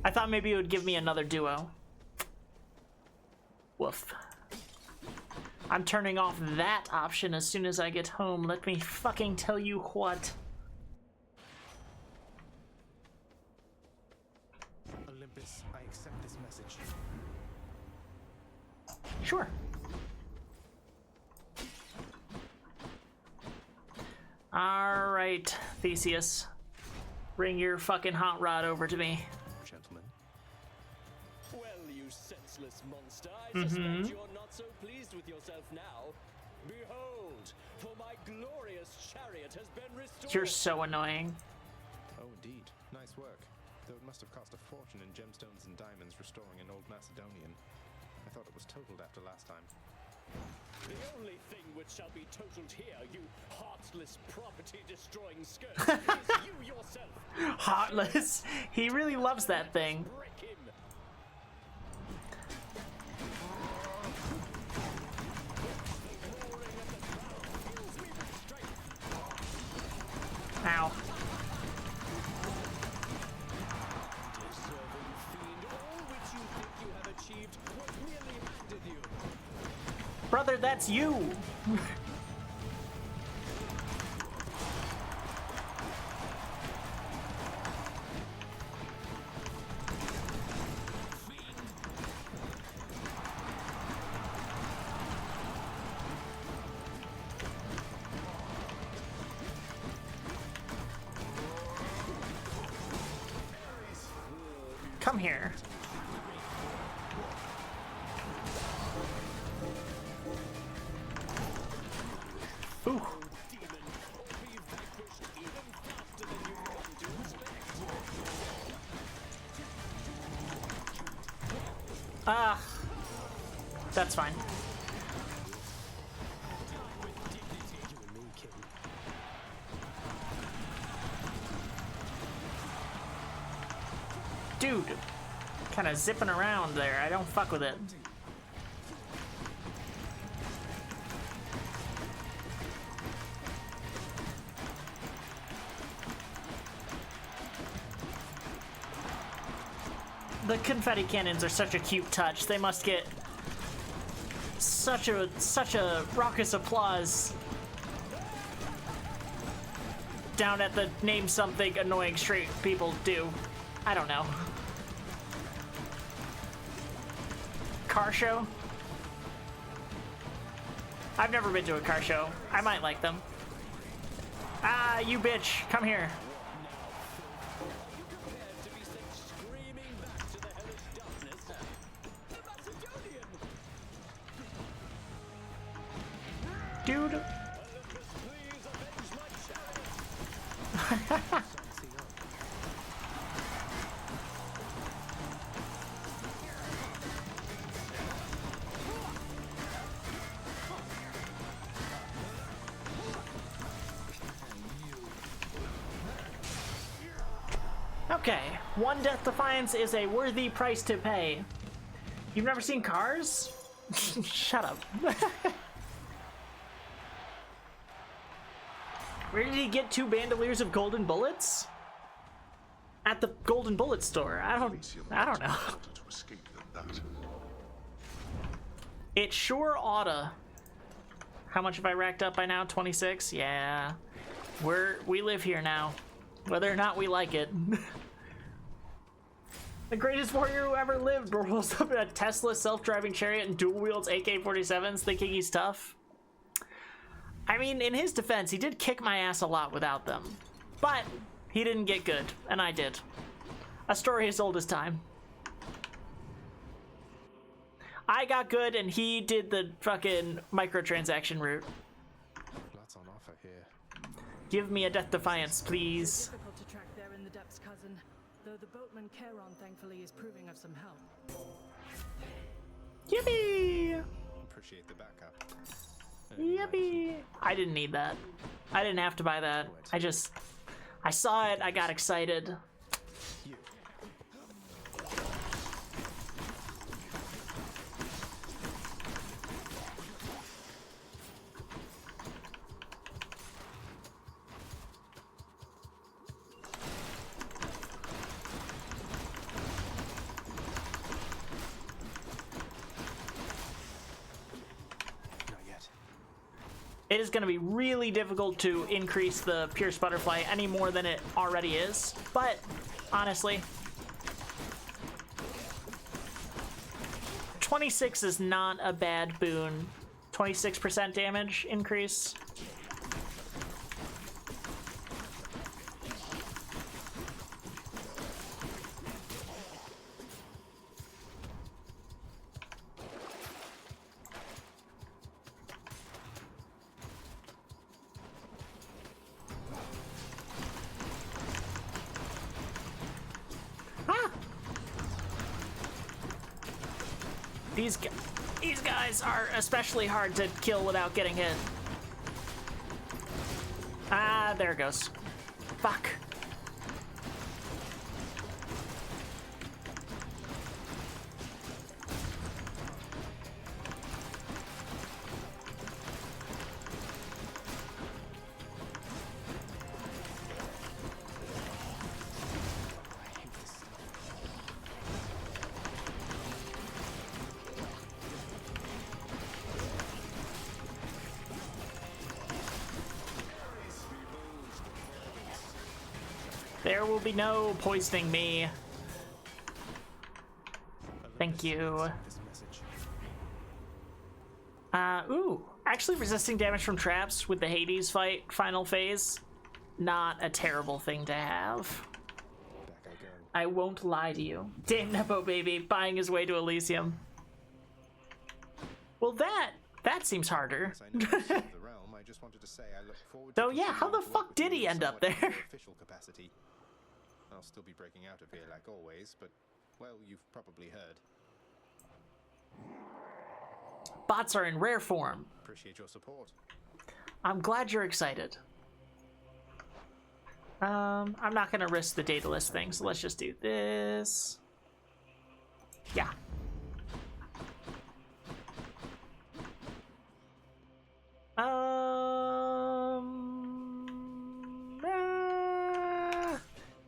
I thought maybe it would give me another duo. Woof. I'm turning off that option as soon as I get home. Let me fucking tell you what. Olympus, I accept this message. Sure. Alright, Theseus. Bring your fucking hot rod over to me. Gentlemen. Well, you senseless monster, I suspect you're not so pleased with yourself now. Behold, for my glorious chariot has been restored. You're so annoying. Oh, indeed. Nice work. Though it must have cost a fortune in gemstones and diamonds restoring an old Macedonian. I thought it was totaled after last time. The only thing which shall be totaled here, you heartless property-destroying scourge, is you yourself. Heartless. He really loves that thing. Break him. Ow. Deserving fiend, all which you think you have achieved was merely handed you. Brother, that's you. Come here. Ooh. Ah. That's fine. Dude, kind of zipping around there. I don't fuck with it. The confetti cannons are such a cute touch. They must get such a raucous applause down at the name something annoying straight people do. I don't know. Car show? I've never been to a car show. I might like them. Ah, you bitch, come here. Dude. Okay, one Death Defiance is a worthy price to pay. You've never seen Cars? Shut up. Where did he get 2 bandoliers of golden bullets? At the Golden Bullet store. I don't know. It sure oughta. How much have I racked up by now? 26? Yeah. We live here now. Whether or not we like it. The greatest warrior who ever lived rolls up in a Tesla self-driving chariot and dual wields AK-47s thinking he's tough. I mean, in his defense, he did kick my ass a lot without them. But he didn't get good, and I did. A story as old as time. I got good, and he did the fucking microtransaction route. Lots on offer here. Give me a Death Defiance, please. Difficult to track there in the depths, cousin. Though the boatman Charon, thankfully, is proving of some help. Yippee! Appreciate the backup. Yippee! I didn't need that. I didn't have to buy that. I saw it, I got excited. it is going to be really difficult to increase the Pierce Butterfly any more than it already is. But honestly, 26 is not a bad boon. 26% damage increase. These guys are especially hard to kill without getting hit. Ah, there it goes. Fuck. There will be no poisoning me. Thank you. Ooh. Actually, resisting damage from traps with the Hades fight final phase, not a terrible thing to have. I won't lie to you. Dame Nepo Baby buying his way to Elysium. Well, that seems harder. So yeah, how the fuck did he end up there? I'll still be breaking out of here like always, but, well, you've probably heard. Bots are in rare form. Appreciate your support. I'm glad you're excited. I'm not gonna risk the data list thing, so let's just do this. Yeah.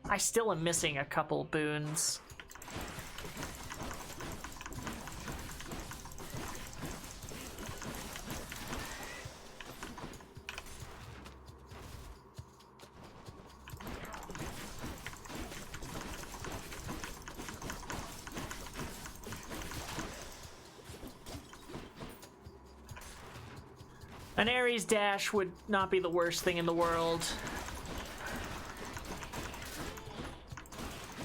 I still am missing a couple boons. An Ares dash would not be the worst thing in the world.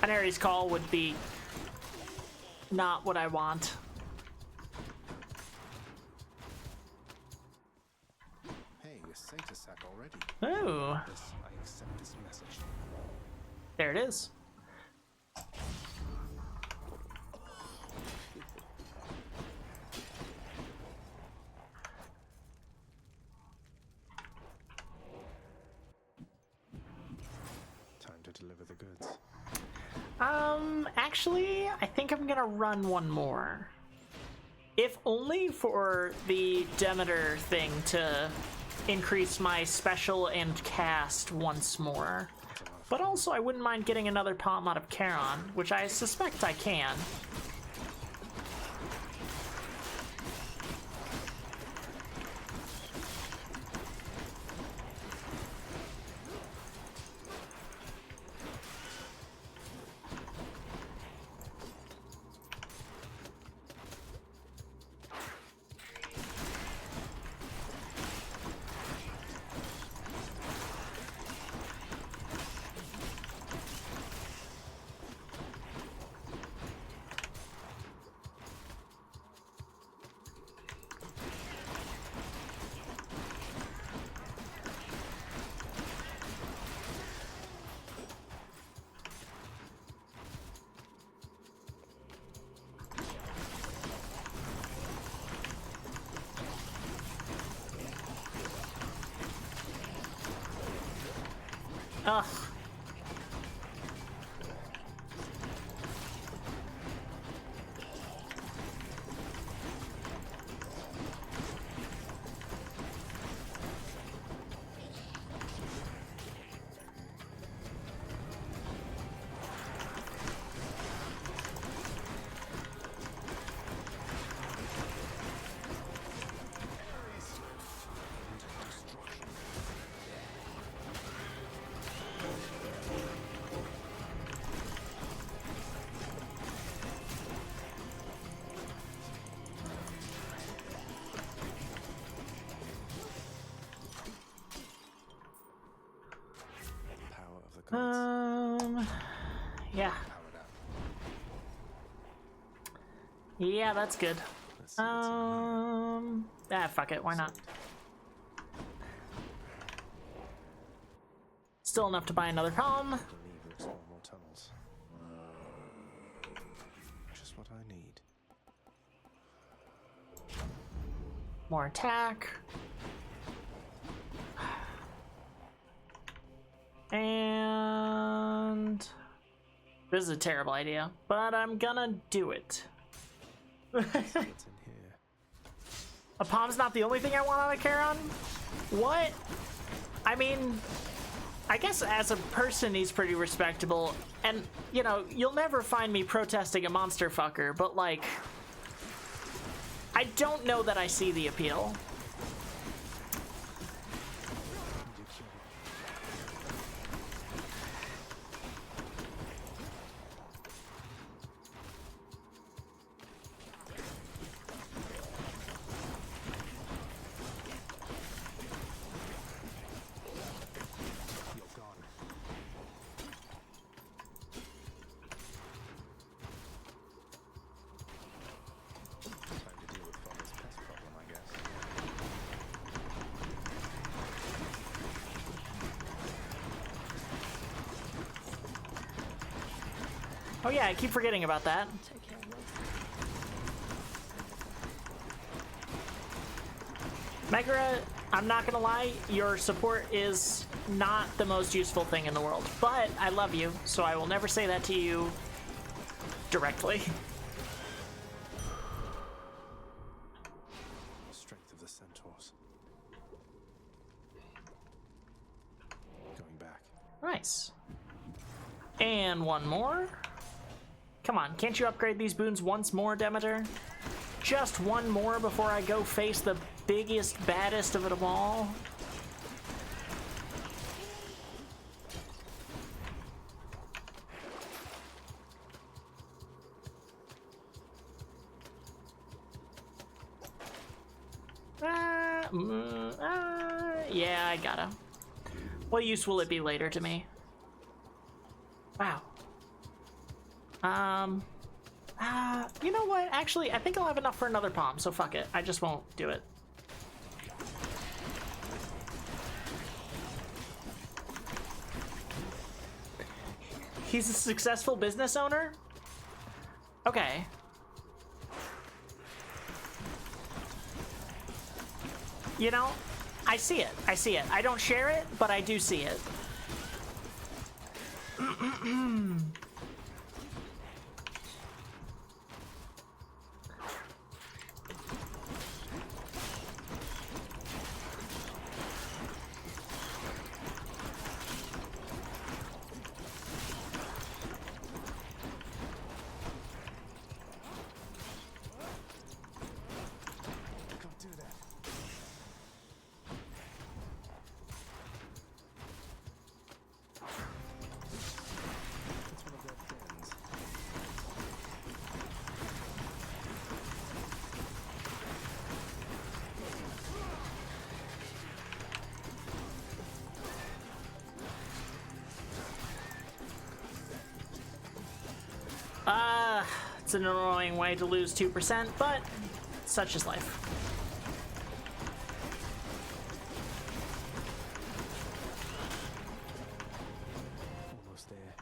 An Ares call would be not what I want. Hey, you're Saint-Sack already. Ooh. I accept this message. There it is. Time to deliver the goods. Actually, I think I'm gonna run one more. If only for the Demeter thing to increase my special and cast once more. But also, I wouldn't mind getting another palm out of Charon, which I suspect I can. Ugh. Yeah, that's good. Fuck it, why not? Still enough to buy another palm. Explore more tunnels. Just what I need. More attack. And this is a terrible idea, but I'm gonna do it. A palm's not the only thing I want on a Charon? What? I mean, I guess as a person he's pretty respectable, and, you know, you'll never find me protesting a monster fucker, but, like, I don't know that I see the appeal. Oh yeah, I keep forgetting about that. Megara, I'm not gonna lie, your support is not the most useful thing in the world, but I love you, so I will never say that to you directly. Strength of the centaurs. Going back. Nice. And one more. Come on, can't you upgrade these boons once more, Demeter? Just one more before I go face the biggest, baddest of them all? Yeah, I gotta. What use will it be later to me? Wow. You know what? Actually, I think I'll have enough for another palm, so fuck it. I just won't do it. He's a successful business owner? Okay. You know, I see it. I see it. I don't share it, but I do see it. It's an annoying way to lose 2%, but such is life. Almost there.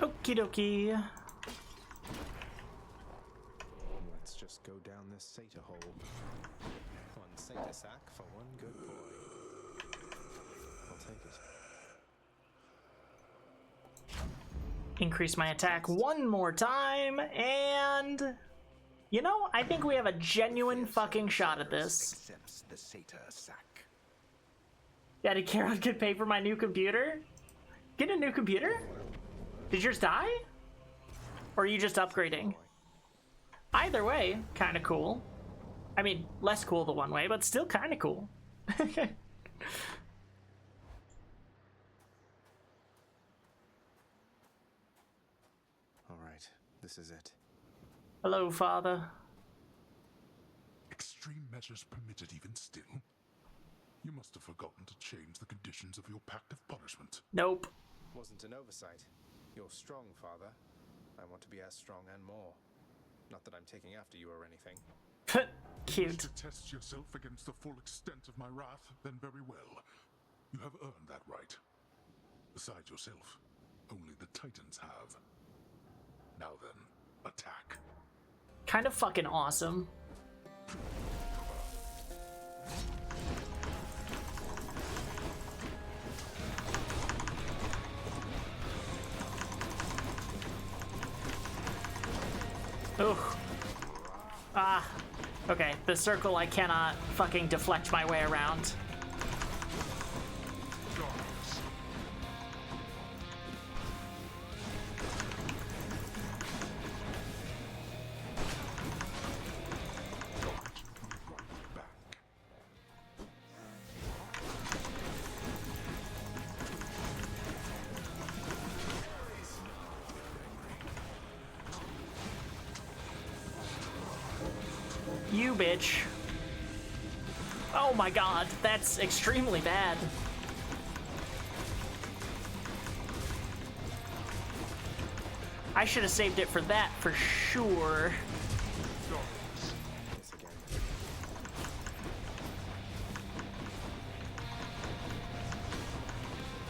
Okie dokie. Let's just go down this Satyr hole. One Satyr sack for one good boy. I'll take it. Increase my attack one more time, and... You know, I think we have a genuine fucking shot at this. The Satyr sack. Yeah, did Charon get paid for my new computer? Get a new computer? Did yours die? Or are you just upgrading? Either way, kind of cool. I mean, less cool the one way, but still kind of cool. All right, this is it. Hello, Father. Extreme measures permitted even still? You must have forgotten to change the conditions of your pact of punishment. Nope. Wasn't an oversight. You're strong, Father. I want to be as strong and more. Not that I'm taking after you or anything. Cute. Wish to test yourself against the full extent of my wrath, then very well. You have earned that right. Besides yourself, only the Titans have. Now then, attack. Kind of fucking awesome. Ugh. Ah. Okay, the circle I cannot fucking deflect my way around. You bitch. Oh my god, that's extremely bad. I should have saved it for that for sure.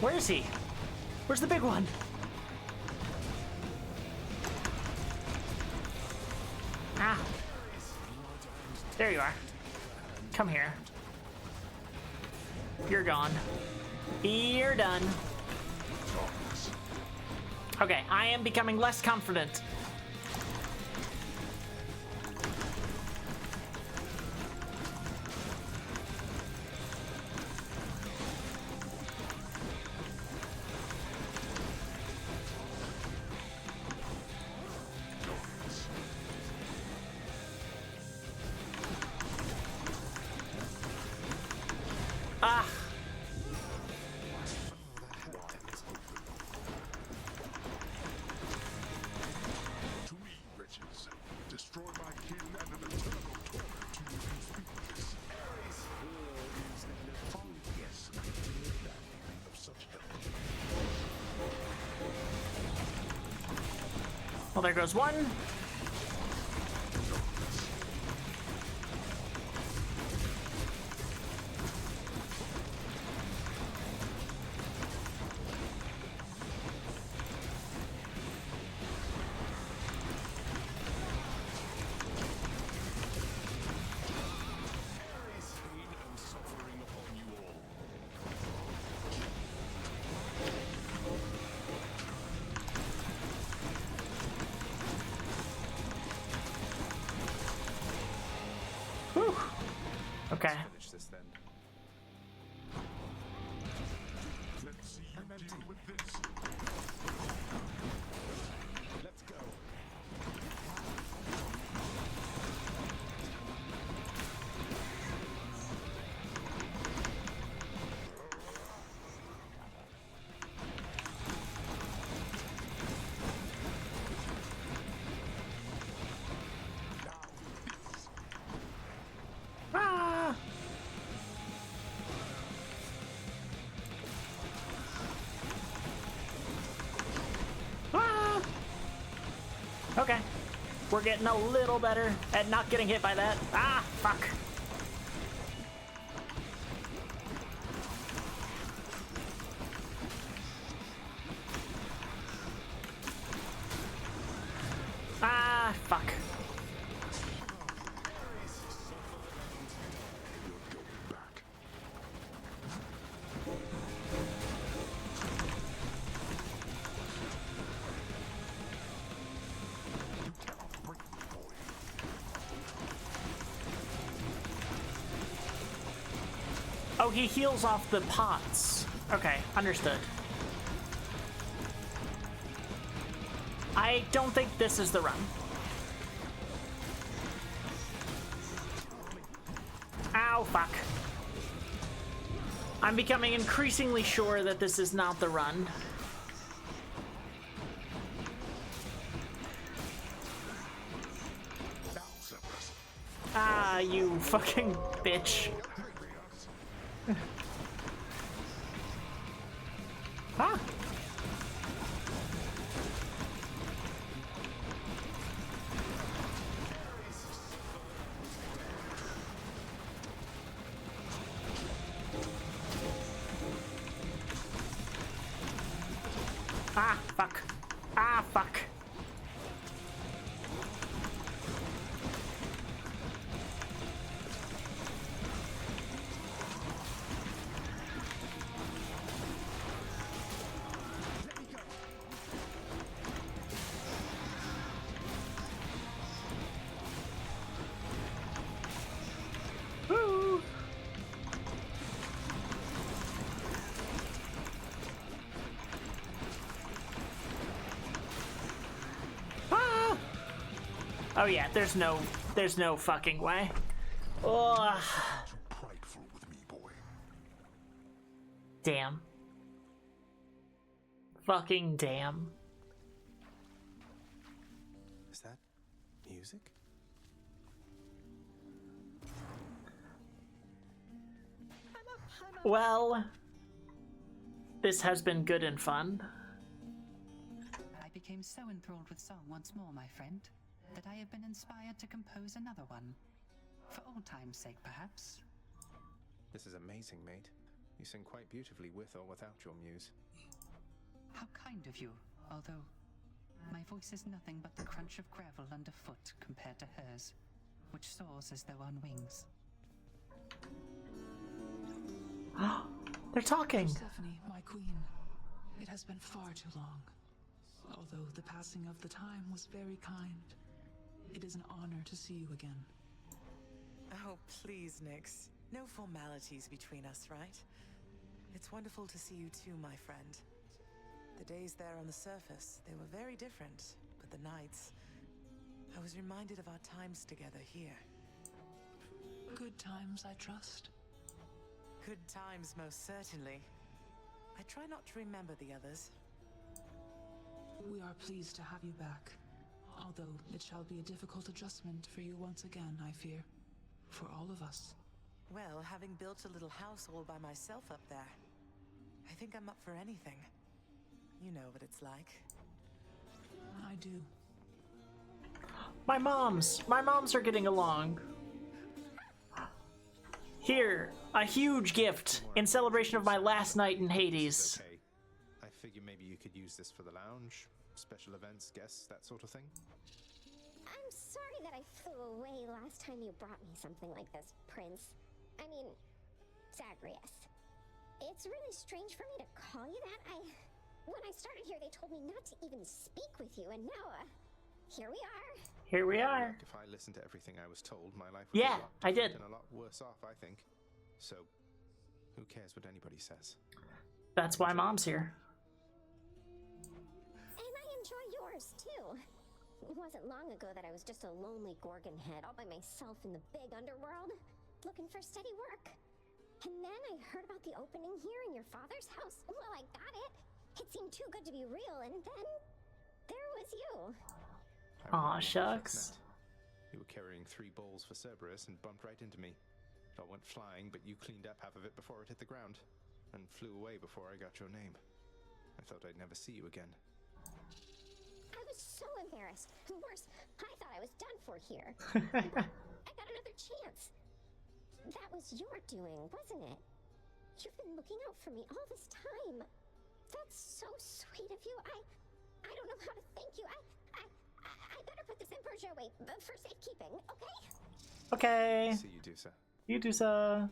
Where is he? Where's the big one? Ah. There you are. Come here. You're gone. You're done. Okay, I am becoming less confident. Ah. To me, wretches, destroy my kin and an eternal torment to you unspeakable. Oh, yes, I feel that feeling of such help. Well, there goes one. Whew. Okay. Finish this then. Let's see you deal with this. Let's go. Ah. Ah. Okay. We're getting a little better at not getting hit by that. Ah, fuck. Ah, fuck. Oh, he heals off the pots. Okay, understood. I don't think this is the run. Ow, fuck. I'm becoming increasingly sure that this is not the run. Ah, you fucking bitch. Huh? Ah, fuck. Ah, fuck. Woo! Ah! Oh yeah, there's no fucking way. Ugh. Damn. Fucking damn. Is that music? Well, this has been good and fun. I became so enthralled with song once more, my friend, that I have been inspired to compose another one. For old time's sake, perhaps. This is amazing, mate. You sing quite beautifully with or without your muse. How kind of you, although my voice is nothing but the crunch of gravel underfoot compared to hers, which soars as though on wings. They're talking. Stephanie, my queen, it has been far too long. Although the passing of the time was very kind, it is an honor to see you again. Oh, please, Nyx. No formalities between us, right? It's wonderful to see you too, my friend. The days there on the surface, they were very different, but the nights... I was reminded of our times together here. Good times, I trust. Good times, most certainly. I try not to remember the others. We are pleased to have you back. Although it shall be a difficult adjustment for you once again, I fear. For all of us. Well, having built a little house all by myself up there, I think I'm up for anything. You know what it's like. I do. My moms are getting along. Here, a huge gift in celebration of my last night in Hades. Okay. I figure maybe you could use this for the lounge, special events, guests, that sort of thing. I'm sorry that I flew away last time you brought me something like this, Prince. I mean, Zagreus. It's really strange for me to call you that. When I started here, they told me not to even speak with you, and now, here we are. Here we are. If I listened to everything I was told, my life would be a lot I did. different and a lot worse off, I think. So, who cares what anybody says? That's why Mom's here. And I enjoy yours, too. It wasn't long ago that I was just a lonely Gorgon head all by myself in the big underworld, looking for steady work. And then I heard about the opening here in your father's house. Well, I got it. It seemed too good to be real, and then there was you. Aw, shucks. You were carrying 3 bowls for Cerberus and bumped right into me. It all went flying, but you cleaned up half of it before it hit the ground, and flew away before I got your name. I thought I'd never see you again. I was so embarrassed. Worse, I thought I was done for here. But I got another chance. That was your doing, wasn't it? You've been looking out for me all this time. That's so sweet of you. I don't know how to thank you. I better put this in Persia away for safekeeping, okay? Okay. See you, Dusa. You do so.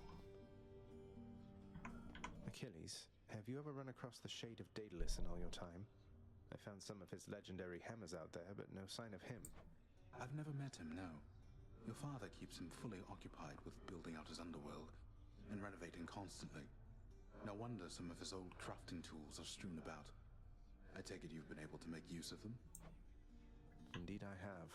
Achilles, have you ever run across the Shade of Daedalus in all your time? I found some of his legendary hammers out there, but no sign of him. I've never met him, no. Your father keeps him fully occupied with building out his underworld. and renovating constantly. No wonder some of his old crafting tools are strewn about. I take it you've been able to make use of them? Indeed I have.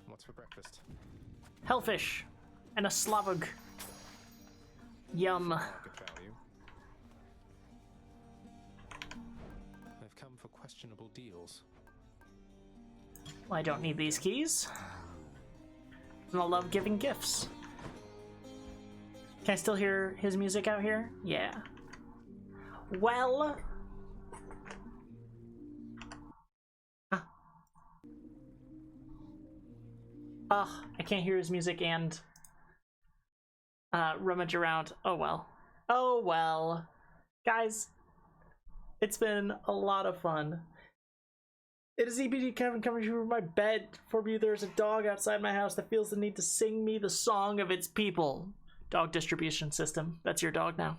What's for breakfast? Hellfish and a Slavog. Yum. Market value. I've come for questionable deals. Well, I don't need these keys. And I love giving gifts. Can I still hear his music out here? Yeah. Well... I can't hear his music and rummage around. Oh well. Oh well. Guys, it's been a lot of fun. It is EPD Kevin coming from my bed. For me, there's a dog outside my house that feels the need to sing me the song of its people. Dog distribution system. That's your dog now.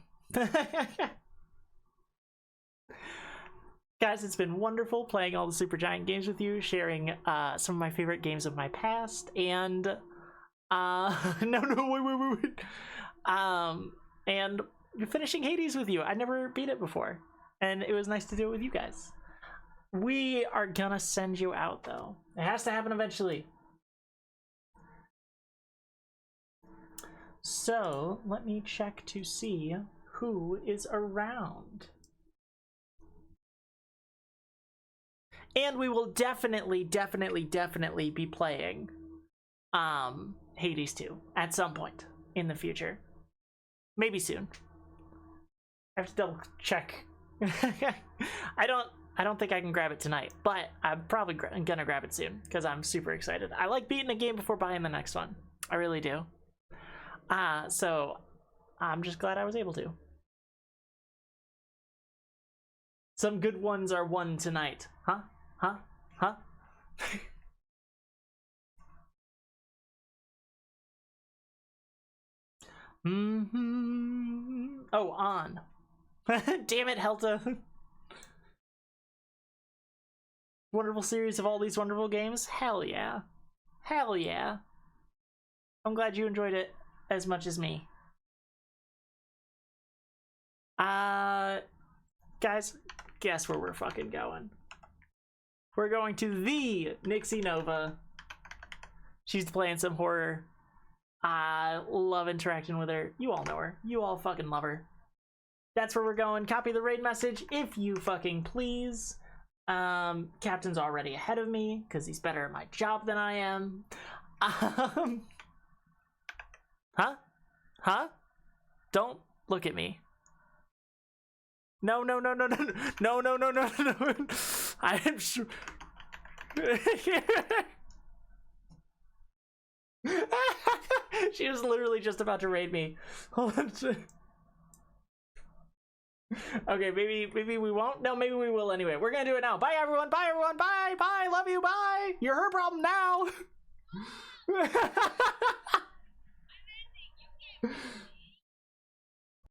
Guys, it's been wonderful playing all the Supergiant games with you, sharing some of my favorite games of my past, and wait. And finishing Hades with you. I never beat it before, and it was nice to do it with you guys. We are gonna send you out, though. It has to happen eventually. So, let me check to see who is around. And we will definitely be playing Hades 2 at some point in the future. Maybe soon. I have to double check. I don't think I can grab it tonight, but I'm probably gonna grab it soon because I'm super excited. I like beating a game before buying the next one. I really do. So I'm just glad I was able to. Some good ones are won tonight. Huh? Oh, on. Damn it, Helta. Wonderful series of all these wonderful games. Hell yeah. Hell yeah. I'm glad you enjoyed it as much as me. Guys, guess where we're fucking going. We're going to the Nixie Nova. She's playing some horror. I love interacting with her. You all know her. You all fucking love her. That's where we're going. Copy the raid message if you fucking please. Captain's already ahead of me because he's better at my job than I am. Huh? Don't look at me. No. I am sure. She was literally just about to raid me. Hold on. Okay, maybe we won't. No, maybe we will anyway. We're gonna do it now. Bye everyone. Bye. Love you. Bye. You're her problem now.